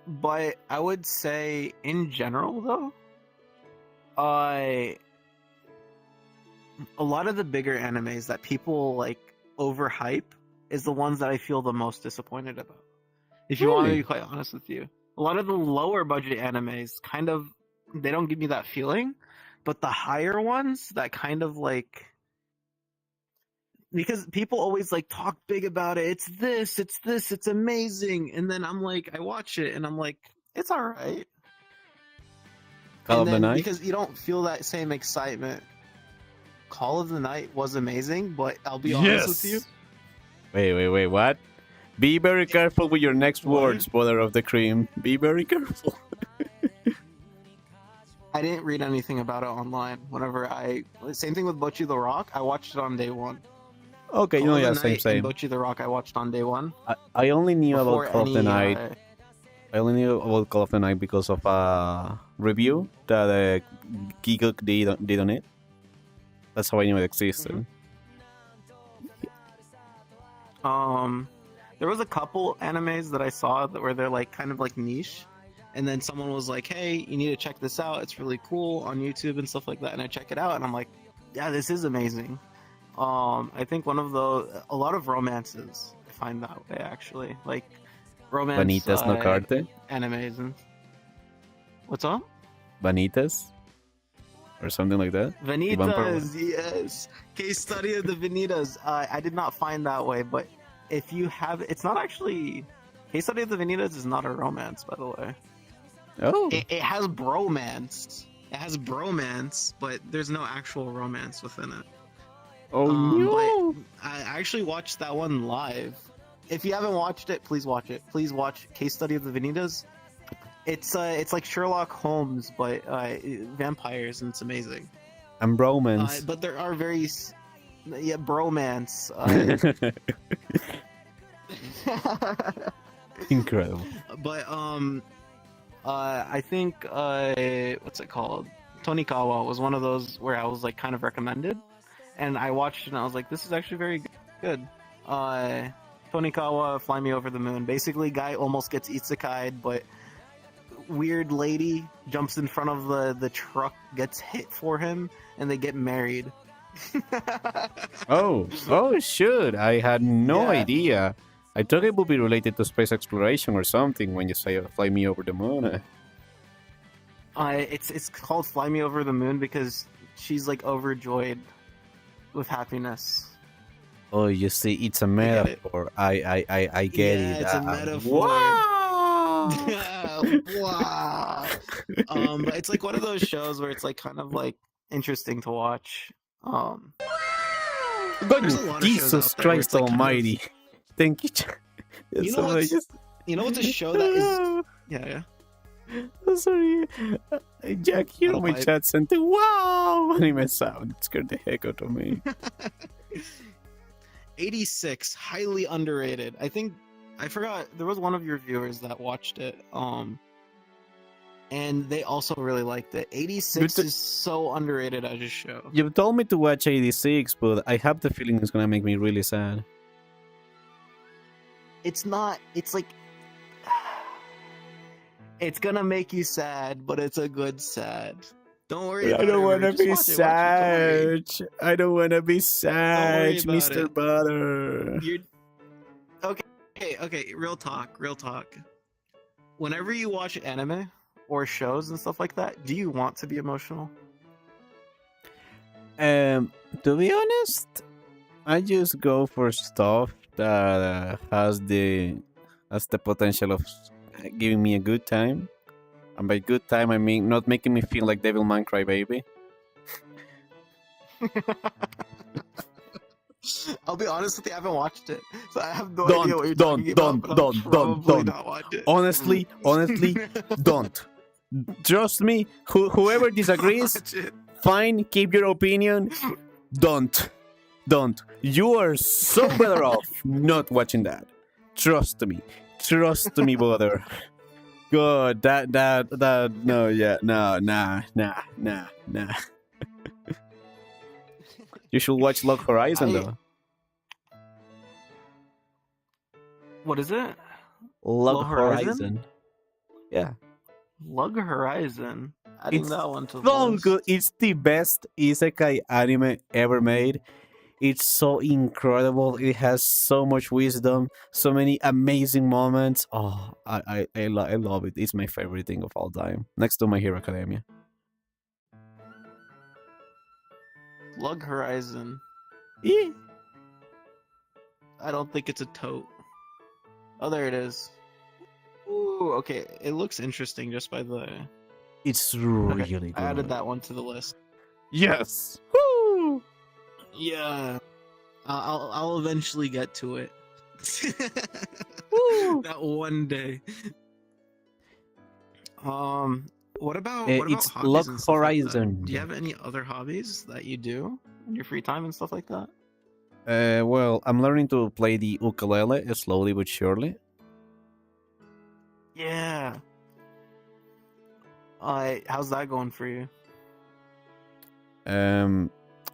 But I would say in general though, a lot of the bigger animes that people like overhype is the ones that I feel the most disappointed about. If you want to Really? be quite honest with you, a lot of the lower budget animes kind of, they don't give me that feeling, but the higher ones that kind of like, because people always like talk big about it, it's this, it's amazing, and then I'm like, I watch it and I'm like, it's all right. Call of And the then Night? because you don't feel that same excitement. Call of the Night was amazing, but I'll be honest with you, Wait, what? Be very careful with your next What? words, brother of the cream. Be very careful. I didn't read anything about it online. Same thing with Bocchi the Rock, I watched it on day one. Okay, Call of yeah, the same, Night same. and Bocchi the Rock I watched on day one. I only knew Before about Call of the any, Night. I only knew about Call of the Night because of a review that Geekuk did on it. That's how I knew it existed. There was a couple animes that I saw where they're like kind of like niche, and then someone was like, "Hey, you need to check this out. It's really cool on YouTube and stuff like that." And I check it out, and I'm like, "Yeah, this is amazing." I think a lot of romances I find that way actually, like romance. Vanitas no Carte? Animes and what's up? Vanitas? Or something like that? Vanitas, yes. Case study of the Vanitas. I did not find that way, but if you have, it's not actually. Case study of the Vanitas is not a romance, by the way. Oh. It has bromance. It has bromance, but there's no actual romance within it. Oh no! But I actually watched that one live. If you haven't watched it, please watch it. Please watch Case Study of the Vanitas. It's like Sherlock Holmes, but vampires, and it's amazing. And bromance. But there are bromance. Incredible. But I think what's it called? Tonikawa was one of those where I was like kind of recommended, and I watched it and I was like, this is actually very good. Tonikawa, Fly Me Over the Moon. Basically, guy almost gets isekai'd, but weird lady jumps in front of the truck, gets hit for him, and they get married. Oh, shoot! I had no Yeah. idea. I thought it would be related to space exploration or something when you say "Fly Me Over the Moon." It's called Fly Me Over the Moon because she's like overjoyed with happiness. Oh, you see, it's a get it. metaphor. I get Yeah, it. it's a metaphor. Wow! Wow. But it's like one of those shows where it's like kind of like interesting to watch. God, There's a lot of shows Jesus out there where it's, Christ like, kind of- Almighty! Thank you. You know what's a show that is yeah. Sorry. Jack here Metal my pipe. chat sent a wow anime sound. It scared the heck out of me. 86, highly underrated. I forgot there was one of your viewers that watched it. And they also really liked it. 86 But is so underrated as a show. you told me to watch 86, but I have the feeling it's gonna make me really sad. It's not. It's like. It's gonna make you sad, but it's a good sad. Don't worry about I don't it. want to Just be watch it, don't worry. sad. I don't want to be sad, about Mr. it. Butter. You're okay. Real talk. Whenever you watch anime or shows and stuff like that, do you want to be emotional? To be honest, I just go for stuff that has the potential of giving me a good time. And by good time, I mean not making me feel like Devilman Crybaby. I'll be honest with you, I haven't watched it, so I have no idea what you're talking don't, about. But I'll probably don't. not watch it. Honestly, don't. Trust me, whoever disagrees, Watch it. fine, keep your opinion. Don't. You are so better off not watching that. Trust me, brother. God, that, no, yeah, no, nah. You should watch Log Horizon, though. What is it? Log Horizon? Horizon. Yeah. Lug Horizon. Adding It's that one to the so list. good. It's the best isekai anime ever made. It's so incredible. It has so much wisdom, so many amazing moments. Oh, I love it. It's my favorite thing of all time, next to My Hero Academia. Lug Horizon. Yeah. I don't think it's a tote. Oh, there it is. Ooh, okay. It looks interesting just by the. It's Okay, really good. I added that one to the list. Yes. Woo! Yeah. I'll eventually get to it. Woo! That one day. What about It's hobbies Log and stuff like that? Horizon. Do you have any other hobbies that you do in your free time and stuff like that? Well, I'm learning to play the ukulele slowly but surely. Yeah. How's that going for you?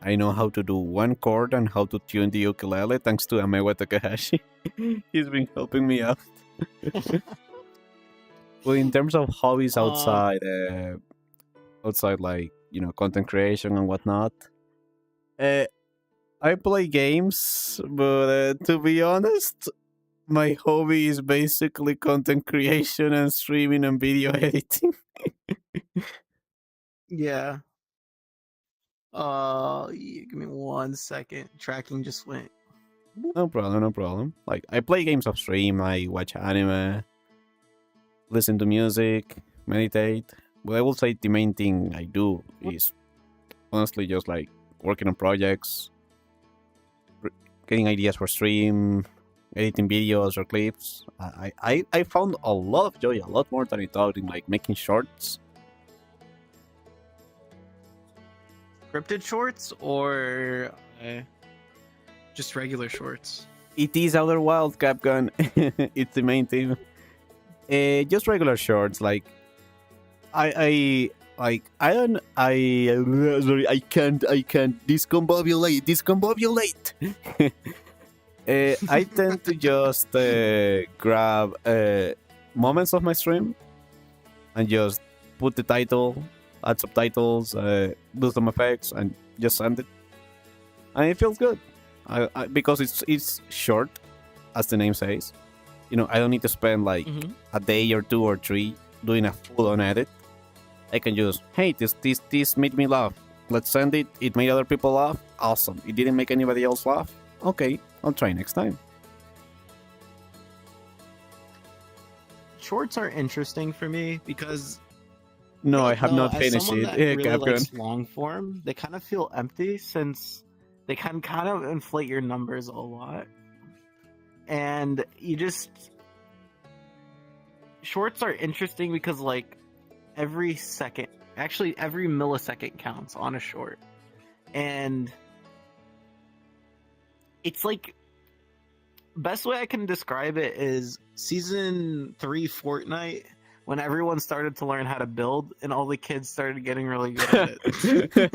I know how to do one chord and how to tune the ukulele thanks to Amewa Takahashi. He's been helping me out. Well, in terms of hobbies outside like, content creation and whatnot, I play games, but to be honest, my hobby is basically content creation and streaming and video editing. Yeah. Give me 1 second. Tracking just went. No problem. Like, I play games off stream, I watch anime, listen to music, meditate. But I will say the main thing I do is honestly just like working on projects, getting ideas for stream, editing videos or clips. I found a lot of joy, a lot more than I thought, in like making shorts. Scripted shorts or just regular shorts? It is Outer Wild, Capcom. It's the main thing. Just regular shorts, like I can't discombobulate. I tend to just grab moments of my stream and just put the title, add subtitles, do some effects, and just send it. And it feels good. Because it's short, as the name says. I don't need to spend like a day or 2 or 3 doing a full-on edit. I can just, hey, this made me laugh. Let's send it. It made other people laugh. Awesome. It didn't make anybody else laugh. Okay, I'll try next time. Shorts are interesting for me because No, I have not as finished someone it. that really Capcom. likes long form, they kind of feel empty since they can kind of inflate your numbers a lot, and shorts are interesting because like every second, actually every millisecond counts on a short. And it's like, best way I can describe it is season 3 Fortnite, when everyone started to learn how to build and all the kids started getting really good at it.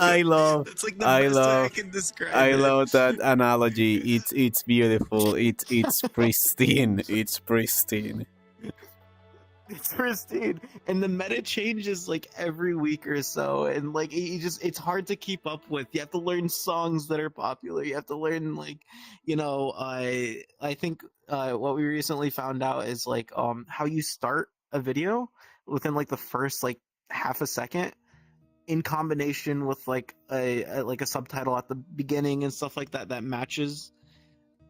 I love That's like the best way I can describe it. love that analogy. It's beautiful. It's pristine. It's pristine. It's pristine, and the meta changes like every week or so, and like it's hard to keep up with. You have to learn songs that are popular. You have to learn like, I think what we recently found out is like how you start a video within like the first like half a second, in combination with like a subtitle at the beginning and stuff like that that matches.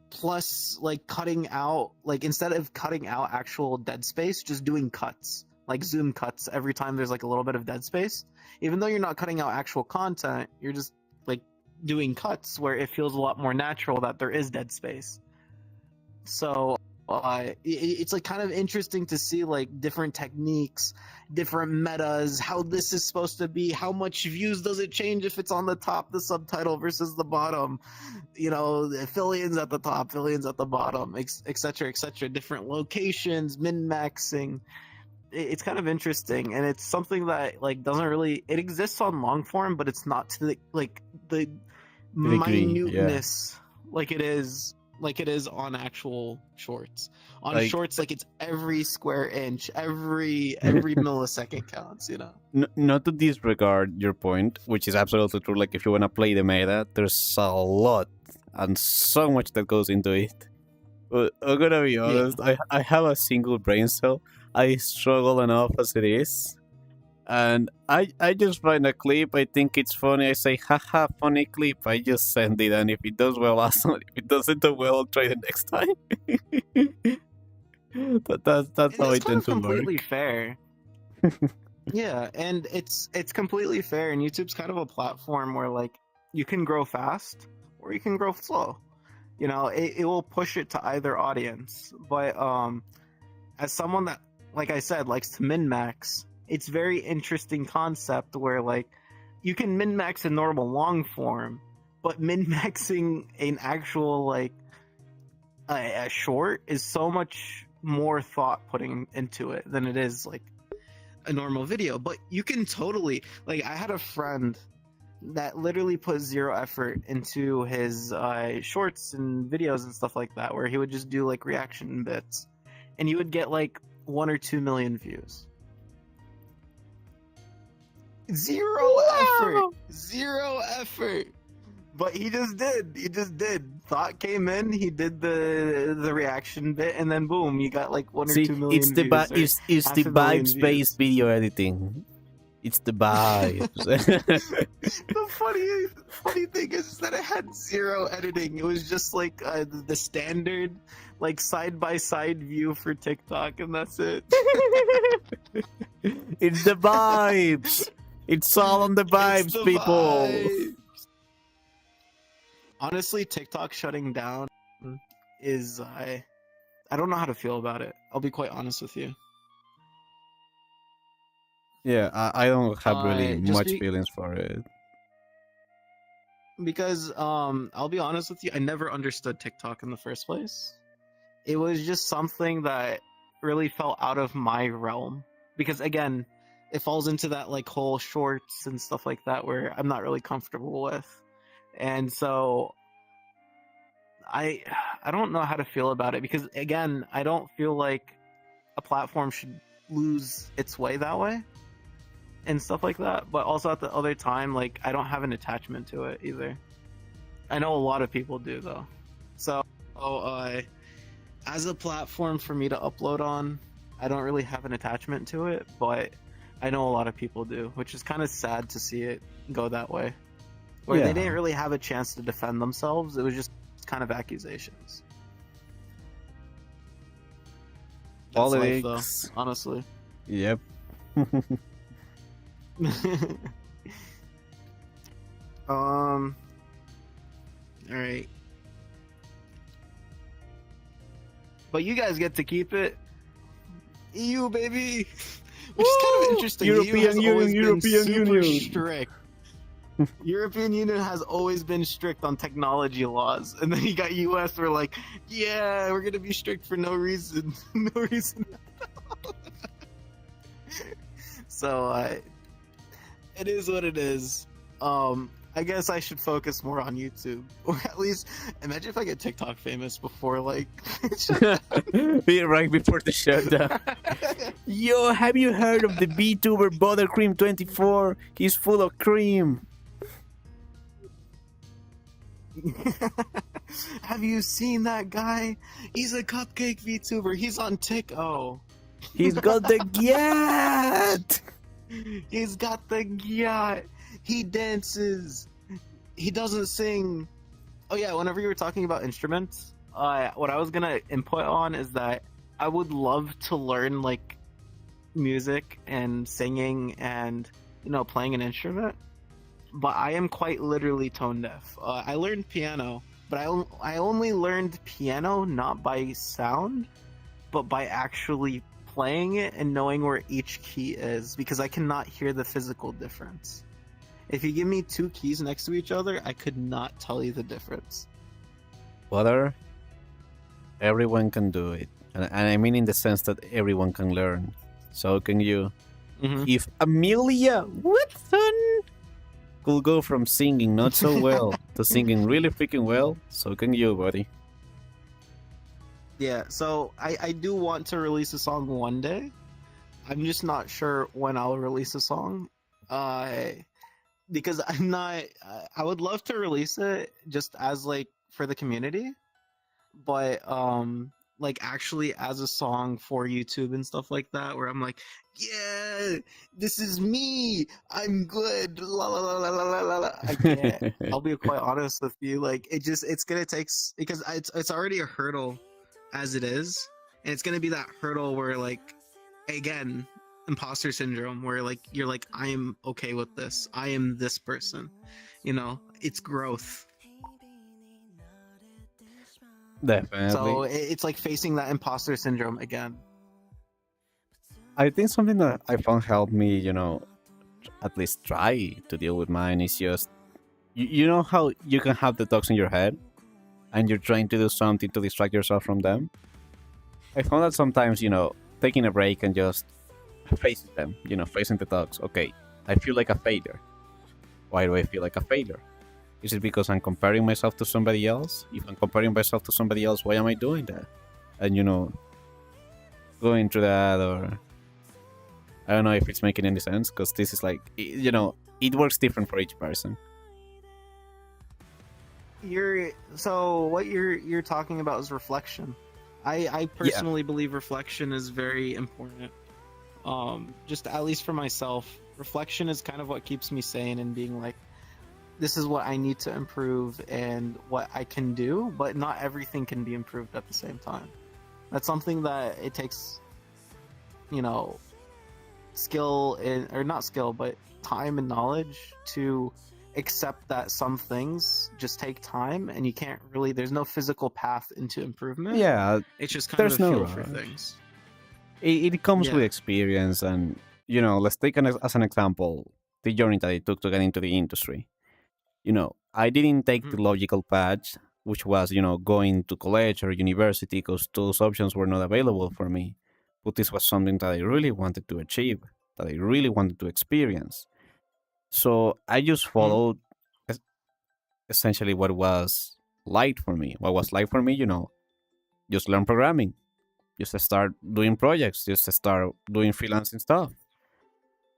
Plus, like cutting out, like instead of cutting out actual dead space, just doing cuts, like zoom cuts every time there's like a little bit of dead space. Even though you're not cutting out actual content, you're just like doing cuts where it feels a lot more natural that there is dead space. So it's like kind of interesting to see like different techniques, different metas, how this is supposed to be, how much views does it change if it's on the top, the subtitle versus the bottom, the affiliates at the top, affiliates at the bottom, etc., etc., different locations, min-maxing. It's kind of interesting, and it's something that like doesn't really, it exists on long form, but it's not to the minuteness like it is on actual shorts. On Like, shorts, like it's every square inch, every millisecond counts, Not to disregard your point, which is absolutely true. Like, if you want to play the meta, there's a lot and so much that goes into it. But I'm gonna be honest, I have a single brain cell. I struggle enough as it is. And I just find a clip, I think it's funny, I say, haha, funny clip, I just send it, and if it does well, awesome. If it doesn't do well, I'll try it next time. That's how I tend to completely work. fair. Yeah, and it's completely fair, and YouTube's kind of a platform where like you can grow fast or you can grow slow. It will push it to either audience. But as someone that, like I said, likes to min-max, it's very interesting concept where like you can min-max in normal long form, but min-maxing an actual like a short is so much more thought putting into it than it is like a normal video. But you can totally, like, I had a friend that literally put zero effort into his shorts and videos and stuff like that, where he would just do like reaction bits, and you would get like 1 or 2 million views. Zero effort. But he just did. Thought came in, he did the reaction bit, and then boom, you got like 1 or 2 million it's views. it's the vibes-based video editing. It's the vibes. The funny thing is that it had zero editing. It was just like the standard like side-by-side view for TikTok, and that's it. It's the vibes. It's all on the vibes, people. Vibes. Honestly, TikTok shutting down is I don't know how to feel about it. I'll be quite honest with you. Yeah, I don't have really much be- feelings for it. Because I'll be honest with you, I never understood TikTok in the first place. It was just something that really felt out of my realm. Because again, it falls into that like whole shorts and stuff like that where I'm not really comfortable with. And so I don't know how to feel about it, because again, I don't feel like a platform should lose its way that way and stuff like that. But also at the other time, like, I don't have an attachment to it either. I know a lot of people do though. So as a platform for me to upload on, I don't really have an attachment to it, but I know a lot of people do, which is kind of sad to see it go that way. Where they didn't really have a chance to defend themselves. It was just kind of accusations. That's life, though, honestly. Yep. All right. But you guys get to keep it. EU, baby. Which is kind of interesting. European EU has Union, always European been super Union. strict. European Union has always been strict on technology laws, and then you got US. We're like, yeah, we're gonna be strict for no reason, no reason. So it is what it is. I guess I should focus more on YouTube, or at least imagine if I get TikTok famous before like. Right before the shutdown. Yo, have you heard of the VTuber Buttercream 24? He's full of cream. Have you seen that guy? He's a cupcake VTuber. He's on TikTok. He's got the gyat. He's got the yacht. He dances. He doesn't sing. Oh yeah, whenever you were talking about instruments, what I was gonna input on is that I would love to learn like music and singing and playing an instrument, but I am quite literally tone deaf. I learned piano, but I only learned piano not by sound, but by actually playing it and knowing where each key is, because I cannot hear the physical difference. If you give me two keys next to each other, I could not tell you the difference. Brother, everyone can do it. And I mean in the sense that everyone can learn. So can you. Mm-hmm. If Amelia Whitson could go from singing not so well to singing really freaking well, so can you, buddy. Yeah, so I do want to release a song one day. I'm just not sure when I'll release a song. Because I'm not. I would love to release it just as like for the community, but like actually as a song for YouTube and stuff like that, where I'm like, yeah, this is me. I'm good. La la la la la la la. I can't. I'll be quite honest with you. Like it's gonna take because it's already a hurdle as it is, and it's gonna be that hurdle where like again. Imposter syndrome, where like you're like, I am okay with this, I am this person, it's growth. Definitely. So it's like facing that imposter syndrome again. I think something that I found helped me, at least try to deal with mine is just, you know how you can have the thoughts in your head and you're trying to do something to distract yourself from them? I found that sometimes, taking a break and just facing them, facing the thoughts. Okay, I feel like a failure. Why do I feel like a failure? Is it because I'm comparing myself to somebody else? If I'm comparing myself to somebody else, why am I doing that? And going through that, or I don't know if it's making any sense, because this is like, it works different for each person. What you're talking about is reflection. I personally believe reflection is very important. Just at least for myself, reflection is kind of what keeps me sane and being like, this is what I need to improve and what I can do, but not everything can be improved at the same time. That's something that it takes, skill or not skill, but time and knowledge to accept that some things just take time and you can't really, there's no physical path into improvement. Yeah, it's just kind of a feel for things. It comes with experience, and let's take as an example the journey that I took to get into the industry. I didn't take the logical path, which was going to college or university, because those options were not available for me. But this was something that I really wanted to achieve, that I really wanted to experience. So I just followed essentially what was light for me. What was light for me, just learn programming. Just to start doing projects, just to start doing freelancing stuff.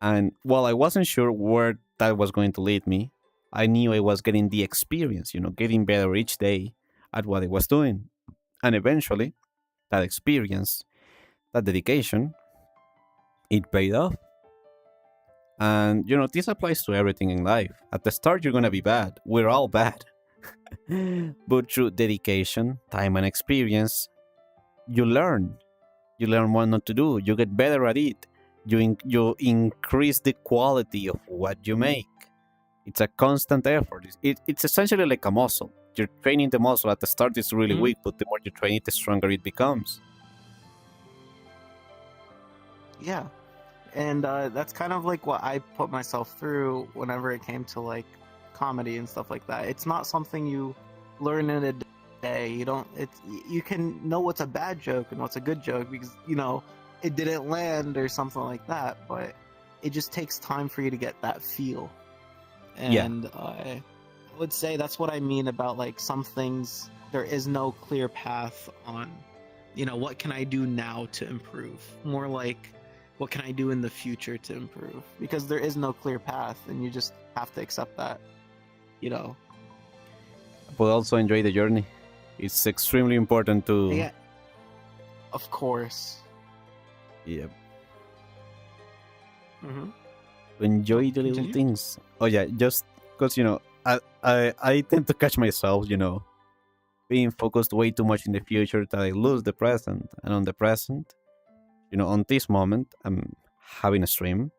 And while I wasn't sure where that was going to lead me, I knew I was getting the experience, getting better each day at what I was doing. And eventually, that experience, that dedication, it paid off. And, this applies to everything in life. At the start, you're going to be bad. We're all bad. But through dedication, time, and experience, you learn what not to do. You get better at it. You increase the quality of what you make. It's a constant effort. It's essentially like a muscle. You're training the muscle. At the start, it's really weak, but the more you train it, the stronger it becomes. Yeah. And that's kind of like what I put myself through whenever it came to like comedy and stuff like that. It's not something you learn in a day. You don't. It's you can know what's a bad joke and what's a good joke because it didn't land or something like that. But it just takes time for you to get that feel. Yeah. And I would say that's what I mean about like some things. There is no clear path on, what can I do now to improve? More like, what can I do in the future to improve? Because there is no clear path, and you just have to accept that, But also enjoy the journey. It's extremely important to. Yeah, of course. Yeah. Mm-hmm. Enjoy the little Continue. things. Oh yeah, just because I tend to catch myself, being focused way too much in the future that I lose the present. And on the present, on this moment, I'm having a stream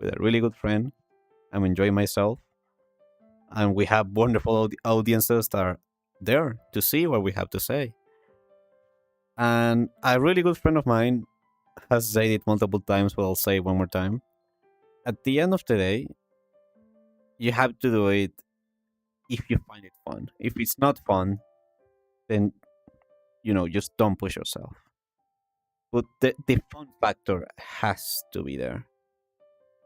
with a really good friend. I'm enjoying myself, and we have wonderful audiences that are there to see what we have to say. And a really good friend of mine has said it multiple times, but I'll say it one more time. At the end of the day, you have to do it if you find it fun. If it's not fun, then just don't push yourself. But the fun factor has to be there,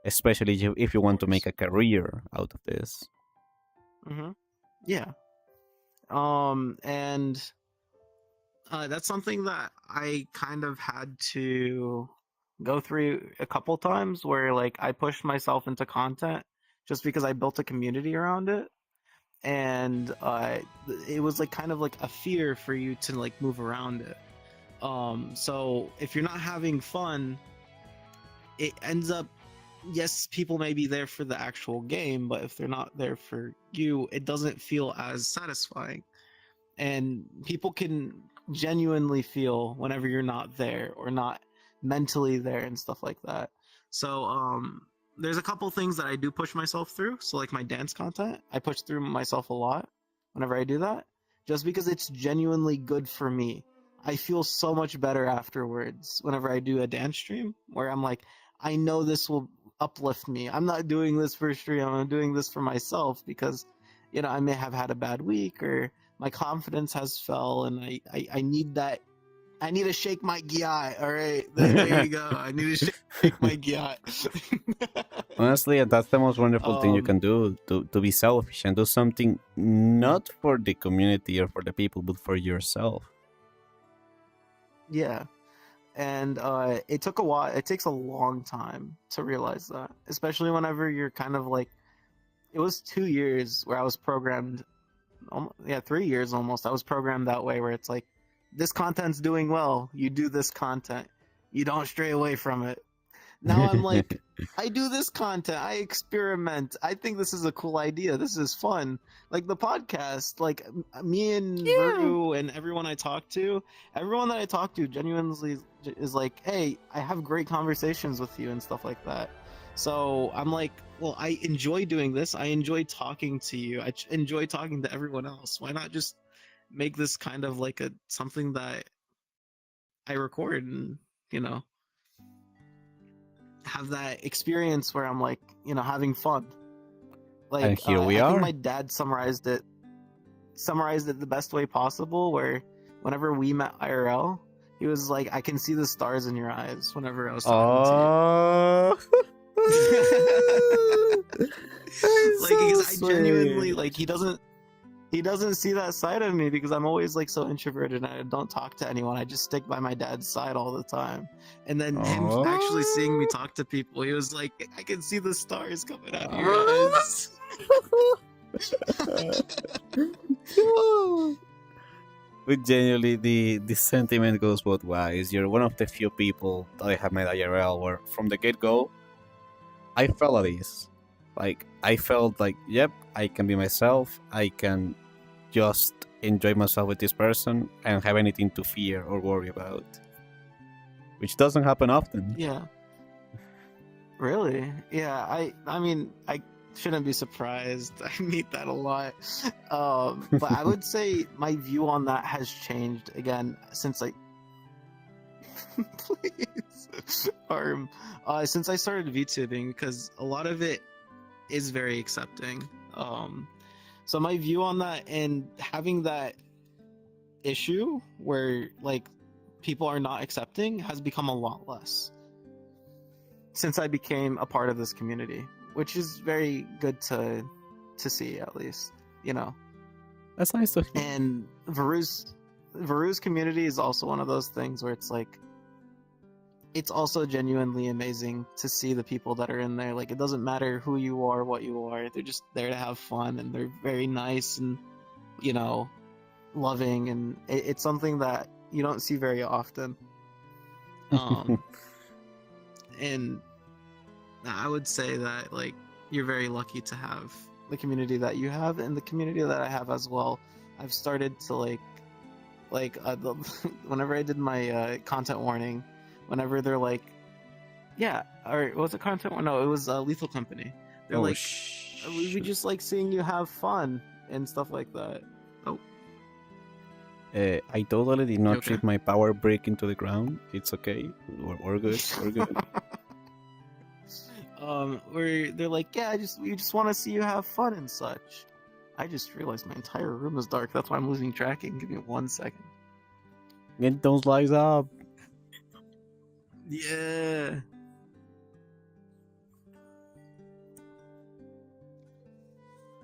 especially if you want to make a career out of this. Mm-hmm. Yeah. And that's something that I kind of had to go through a couple times where like I pushed myself into content just because I built a community around it. And it was like kind of like a fear for you to like move around it. So if you're not having fun, it ends up, yes, people may be there for the actual game, but if they're not there for you, it doesn't feel as satisfying. And people can genuinely feel whenever you're not there or not mentally there and stuff like that. So there's a couple things that I do push myself through. So like my dance content, I push through myself a lot whenever I do that, just because it's genuinely good for me. I feel so much better afterwards whenever I do a dance stream where I'm like, I know this will uplift me. I'm not doing this for a stream. I'm doing this for myself because, I may have had a bad week or my confidence has fell, and I need that. I need to shake my gyat. All right, there you go. I need to shake my gyat. Honestly, that's the most wonderful thing you Um, can do, to be selfish and do something not for the community or for the people, but for yourself. yeah, and it took a while. It takes a long time to realize that, especially whenever you're kind of like. It was 2 years where I was programmed. 3 years almost. I was programmed that way, where it's like, this content's doing well. You do this content. You don't stray away from it. Now I'm like, I do this content. I experiment. I think this is a cool idea. This is fun. Like the podcast, like me and Veru and everyone that I talk to genuinely is like, hey, I have great conversations with you and stuff like that. So I'm like, well, I enjoy doing this. I enjoy talking to you. I enjoy talking to everyone else. Why not just make this kind of like something that I record and, you know, have that experience where I'm like, having fun. And Like here we I think are. my dad summarized it the best way possible, where whenever we met IRL, he was like, I can see the stars in your eyes whenever I was talking to you. Oh, Like, because I genuinely like, he doesn't see that side of me because I'm always like so introverted and I don't talk to anyone. I just stick by my dad's side all the time. And then him actually seeing me talk to people, he was like, I can see the stars coming out of your eyes. But genuinely, the sentiment goes both ways. You're one of the few people that I have met IRL where, from the get go, I felt at ease. Like, I felt like, yep, I can be myself. I can just enjoy myself with this person and have anything to fear or worry about, which doesn't happen often. Yeah. Really? Yeah. I mean, I shouldn't be surprised. I meet that a lot. But I would say my view on that has changed again since, like, please. Since I started VTubing, because a lot of it is very accepting. So my view on that and having that issue where like people are not accepting has become a lot less since I became a part of this community, which is very good to see, at least, you know. That's nice to hear. And Varu's community is also one of those things where it's like, it's also genuinely amazing to see the people that are in there. Like, it doesn't matter who you are, what you are, they're just there to have fun, and they're very nice and, you know, loving, and it's something that you don't see very often. And I would say that, like, you're very lucky to have the community that you have, and the community that I have as well. I've started to whenever I did my content warning, whenever they're like, yeah, or was it content warning? No, it was Lethal Company. They're like, we just like seeing you have fun and stuff like that. Oh, I totally did not Okay. trip my power brick into the ground. It's okay. We're good. We're good. Where they're like, yeah, we just want to see you have fun and such. I just realized my entire room is dark. That's why I'm losing tracking. Give me 1 second. Get those lights up. Yeah.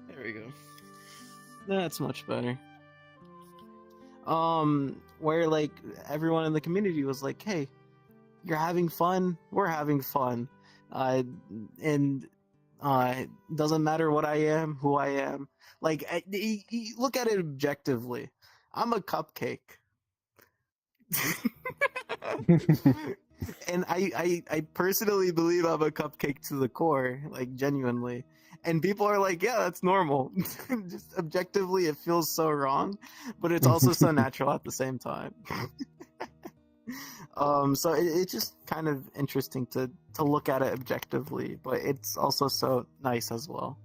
There we go. That's much better. Where like everyone in the community was like, hey, you're having fun, we're having fun. And doesn't matter what I am, who I am. Like, look at it objectively. I'm a cupcake. And I personally believe I'm a cupcake to the core, like, genuinely. And people are like, yeah, that's normal. Just objectively, it feels so wrong, but it's also so natural at the same time. So it's just kind of interesting to look at it objectively, but it's also so nice as well.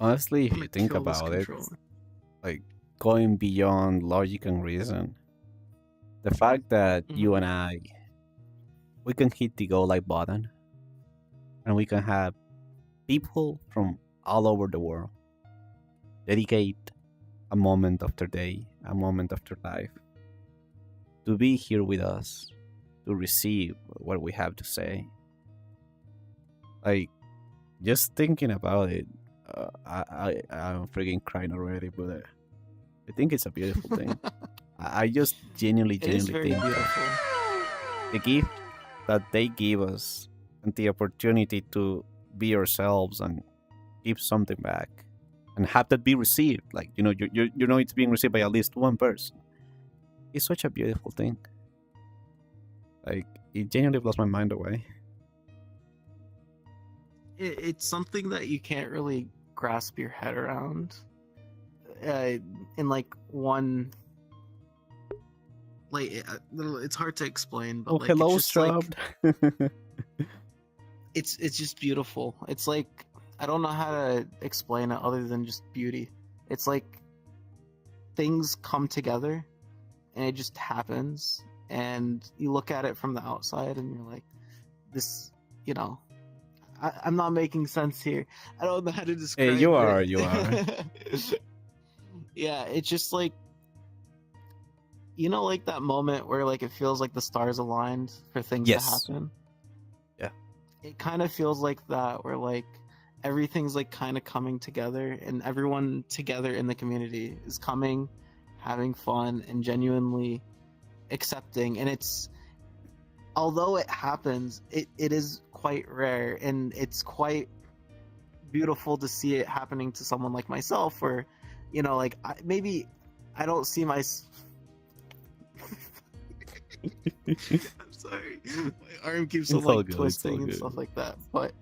Honestly, if I'm you gonna think kill this about it, controller. like going beyond logic and reason, the fact that you Mhm. and I, we can hit the go like button, and we can have people from all over the world dedicate a moment of their day, a moment of their life, to be here with us, to receive what we have to say. Like, just thinking about it, I'm freaking crying already, but I think it's a beautiful thing. I just genuinely It is very think that beautiful. the gift that they give us and the opportunity to be ourselves and give something back and have that be received, like, you know it's being received by at least one person. It's such a beautiful thing. Like, it genuinely blows my mind away. It's something that you can't really grasp your head around in like one, like, it's hard to explain, but Oh, like, hello, it's just like, Strub. it's just beautiful. It's like, I don't know how to explain it other than just beauty. It's like things come together and it just happens, and you look at it from the outside and you're like, this, you know, I'm not making sense here. I don't know how to describe you it. are. Yeah, it's just like, you know, like that moment where like it feels like the stars aligned for things Yes. to happen. Yeah. It kind of feels like that, where like everything's like kind of coming together, and everyone together in the community is coming, having fun, and genuinely accepting. And it's, although it happens, it is quite rare, and it's quite beautiful to see it happening to someone like myself, where, you know, like, maybe I don't see my I'm sorry, my arm keeps on It's all like good, it's twisting all and good. stuff like that, but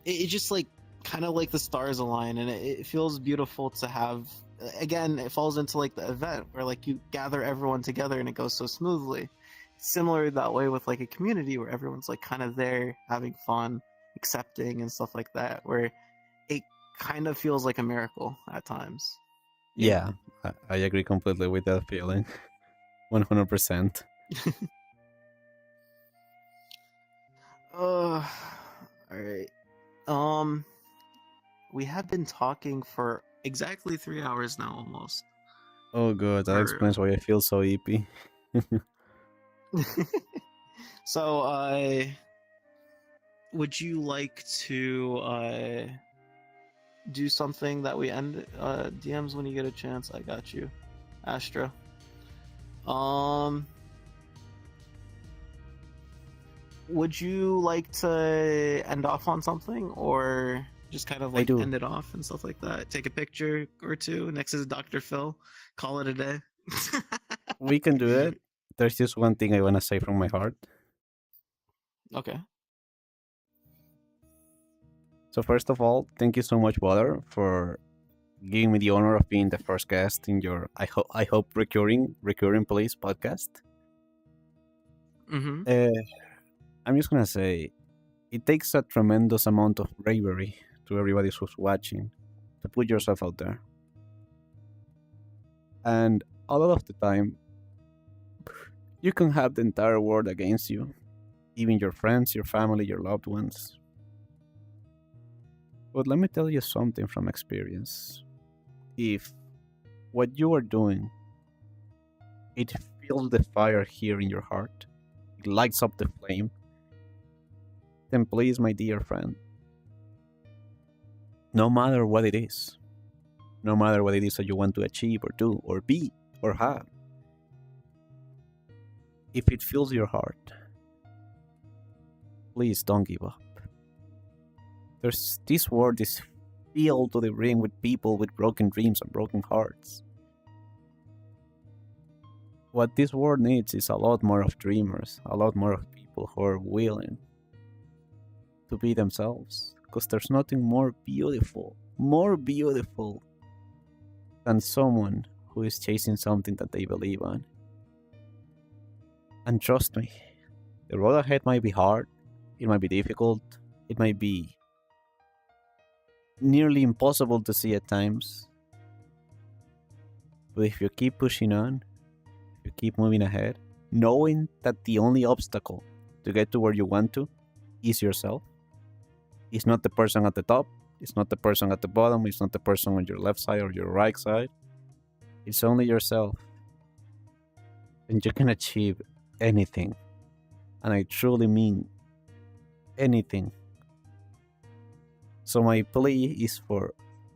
it just like kind of like the stars align, and it feels beautiful to have. Again, it falls into like the event where like you gather everyone together and it goes so smoothly. Similar that way with like a community where everyone's like kind of there having fun, accepting and stuff like that, where it kind of feels like a miracle at times. Yeah, I agree completely with that feeling. 100%. All right. We have been talking for exactly 3 hours now, almost. Oh, good. That Or explains why I feel so eepy. so, would you like to do something that we end DMs when you get a chance? I got you, Astra. Would you like to end off on something, or just kind of I like do. end it off and stuff like that? Take a picture or two next to Dr. Phil. Call it a day. We can do it. There's just one thing I want to say from my heart. Okay. So first of all, thank you so much, Water, for giving me the honor of being the first guest in your I hope recurring police podcast. Mm-hmm. I'm just gonna say, it takes a tremendous amount of bravery to everybody who's watching to put yourself out there, and a lot of the time, you can have the entire world against you, even your friends, your family, your loved ones. But let me tell you something from experience. If what you are doing, it feels the fire here in your heart, it lights up the flame, then please, my dear friend, no matter what it is, no matter what it is that you want to achieve or do or be or have, if it fills your heart, please don't give up. This world is filled to the brim with people with broken dreams and broken hearts. What this world needs is a lot more of dreamers, a lot more of people who are willing to be themselves. Because there's nothing more beautiful than someone who is chasing something that they believe on. And trust me, the road ahead might be hard, it might be difficult, it might be nearly impossible to see at times. But if you keep pushing on, if you keep moving ahead, knowing that the only obstacle to get to where you want to is yourself, it's not the person at the top, it's not the person at the bottom, it's not the person on your left side or your right side, it's only yourself. And you can achieve anything. And I truly mean anything. So my plea is for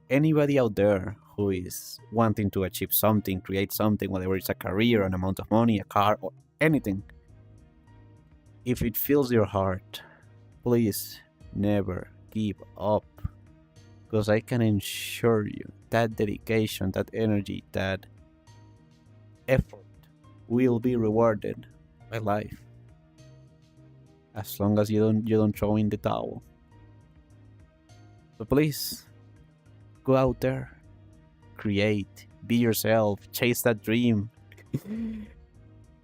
anybody out there who is wanting to achieve something, create something, whether it's a career, an amount of money, a car, or anything. If it fills your heart, please never give up. Because I can assure you that dedication, that energy, that effort will be rewarded by life. As long as you don't throw in the towel. So please, go out there, create, be yourself, chase that dream.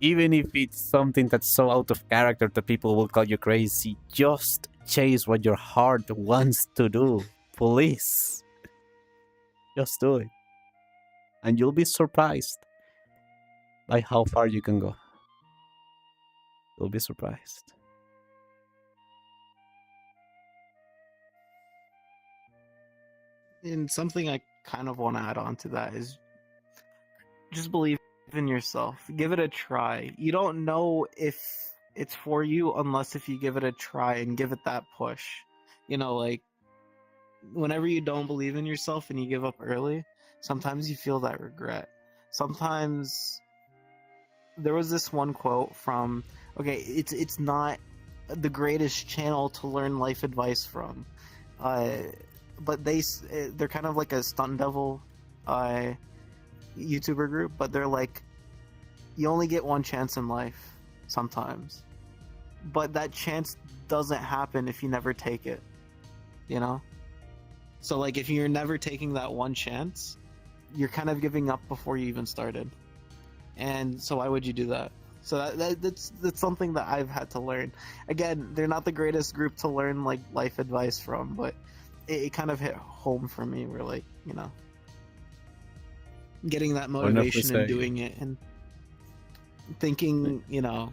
Even if it's something that's so out of character that people will call you crazy, just chase what your heart wants to do. Please. Just do it. And you'll be surprised by how far you can go. You'll be surprised. And something I kind of want to add on to that is just believe in yourself. Give it a try. You don't know if it's for you unless if you give it a try and give it that push. You know, like whenever you don't believe in yourself and you give up early, sometimes you feel that regret. Sometimes there was this one quote from, okay, it's not the greatest channel to learn life advice from, but they're kind of like a stunt devil YouTuber group, but they're like, you only get one chance in life sometimes, but that chance doesn't happen if you never take it, you know? So like if you're never taking that one chance, you're kind of giving up before you even started. And so why would you do that? So that's something that I've had to learn. Again, they're not the greatest group to learn like life advice from, but it kind of hit home for me. Where like, you know, getting that motivation and doing it. And thinking, yeah.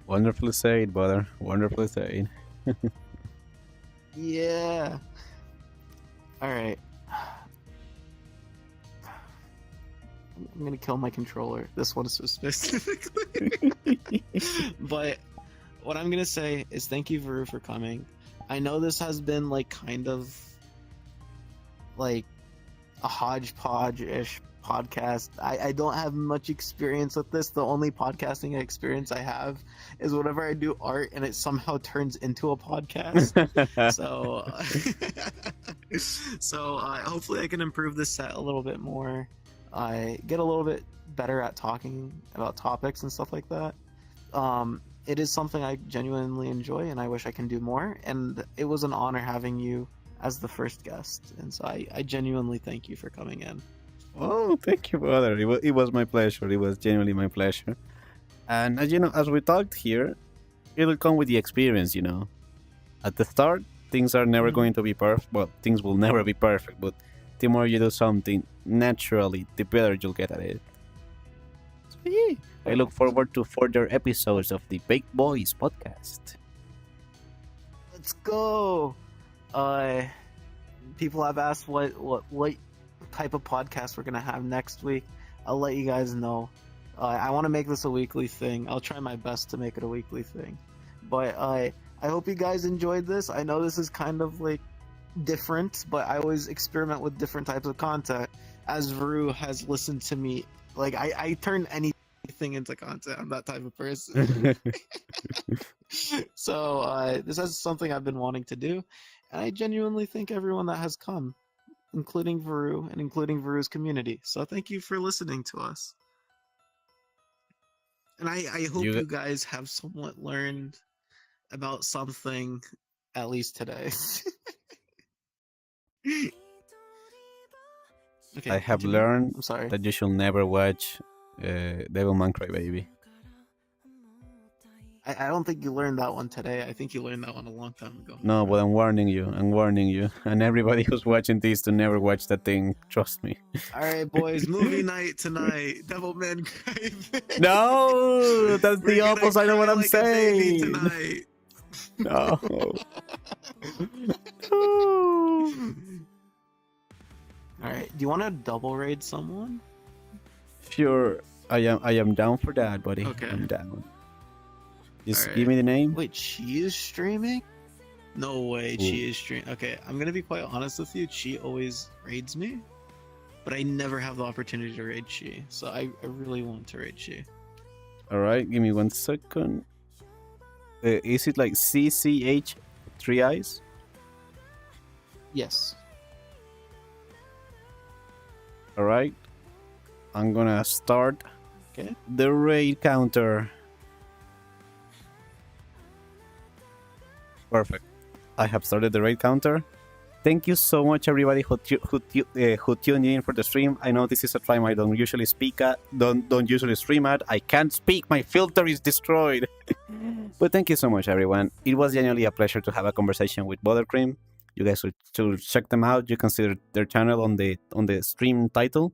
Wonderfully said, brother. Wonderfully said. Yeah. All right. I'm gonna kill my controller. This one specifically. But what I'm gonna say is thank you, Veru, for coming. I know this has been like kind of like a hodgepodge-ish podcast. I don't have much experience with this. The only podcasting experience I have is whenever I do art and it somehow turns into a podcast. So hopefully I can improve this set a little bit more. I get a little bit better at talking about topics and stuff like that. It is something I genuinely enjoy and I wish I can do more, and it was an honor having you as the first guest, and so I genuinely thank you for coming in. Oh, thank you, brother. It was my pleasure. It was genuinely my pleasure. And as you know, as we talked here, it'll come with the experience, At the start, things are never going to be perfect. Well, things will never be perfect, but the more you do something naturally, the better you'll get at it. So, yeah, I look forward to further episodes of the Baked Boys podcast. Let's go. People have asked what type of podcast we're gonna have next week. I'll let you guys know. I want to make this a weekly thing. I'll try my best to make it a weekly thing. But I hope you guys enjoyed this. I know this is kind of like different, but I always experiment with different types of content. As Veru has listened to me, like I turn anything into content. I'm that type of person. So this is something I've been wanting to do, and I genuinely thank everyone that has come, including Veru and including Veru's community. So thank you for listening to us. And I hope you guys have somewhat learned about something, at least today. Okay, I have continue. learned I'm sorry. that you should never watch Devilman Crybaby. I don't think you learned that one today. I think you learned that one a long time ago. No, but I'm warning you. And everybody who's watching this to never watch that thing. Trust me. All right, boys. Movie night tonight. Devilman Crybaby. No, that's the opposite. I know what I'm like a baby saying. tonight. No. No. All right. Do you want to double raid someone? Sure, I am down for that, buddy. Okay. I'm down. Just Alright. give me the name. Wait, she is streaming? No way, she is streaming. Okay, I'm gonna be quite honest with you. She always raids me, but I never have the opportunity to raid she. So I really want to raid she. All right, give me 1 second. Is it like CCH 3 eyes? Yes. All right. I'm gonna start Okay. the raid counter. Perfect. I have started the raid counter. Thank you so much, everybody who tuned in for the stream. I know this is a time I don't usually speak at, don't usually stream at. I can't speak. My filter is destroyed. But thank you so much, everyone. It was genuinely a pleasure to have a conversation with Buttercream. You guys should check them out. You can see their channel on the stream title.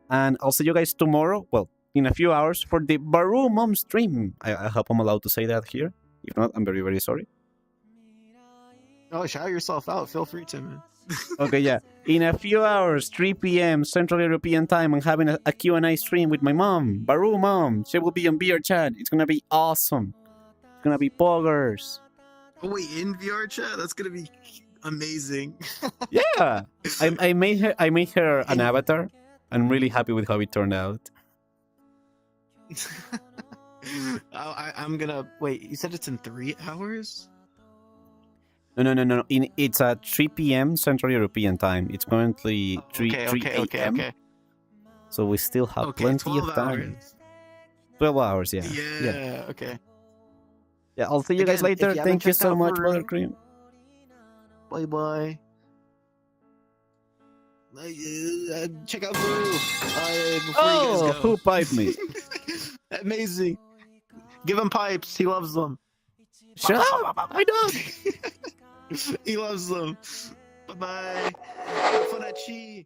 And I'll see you guys tomorrow. Well, in a few hours for the Baru Mom stream. I hope I'm allowed to say that here. If not, I'm very, very sorry. Oh, shout yourself out. Feel free to, man. Okay, yeah. In a few hours, 3 p.m. Central European Time, I'm having a Q&A stream with my mom, Baru Mom. She will be on VR chat. It's gonna be awesome. It's gonna be poggers. Oh wait, in VR chat? That's gonna be amazing. Yeah. I made her an avatar. I'm really happy with how it turned out. I'm gonna wait. You said it's in 3 hours? No. It's at 3 p.m. Central European Time. It's currently 3 a.m. Okay. So we still have plenty of time. Hours. 12 hours, yeah. Yeah. Okay. Yeah, I'll see you guys later. if you Thank you haven't so checked much, out Veru- Buttercream. Bye. Check out Veru. Before you guys go. Who piped me? Amazing. Give him pipes. He loves them. Shut up! I don't! He loves them. Bye-bye. Have fun at Chi.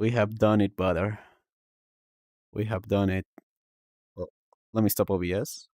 We have done it, brother. We have done it. Oh, let me stop OBS.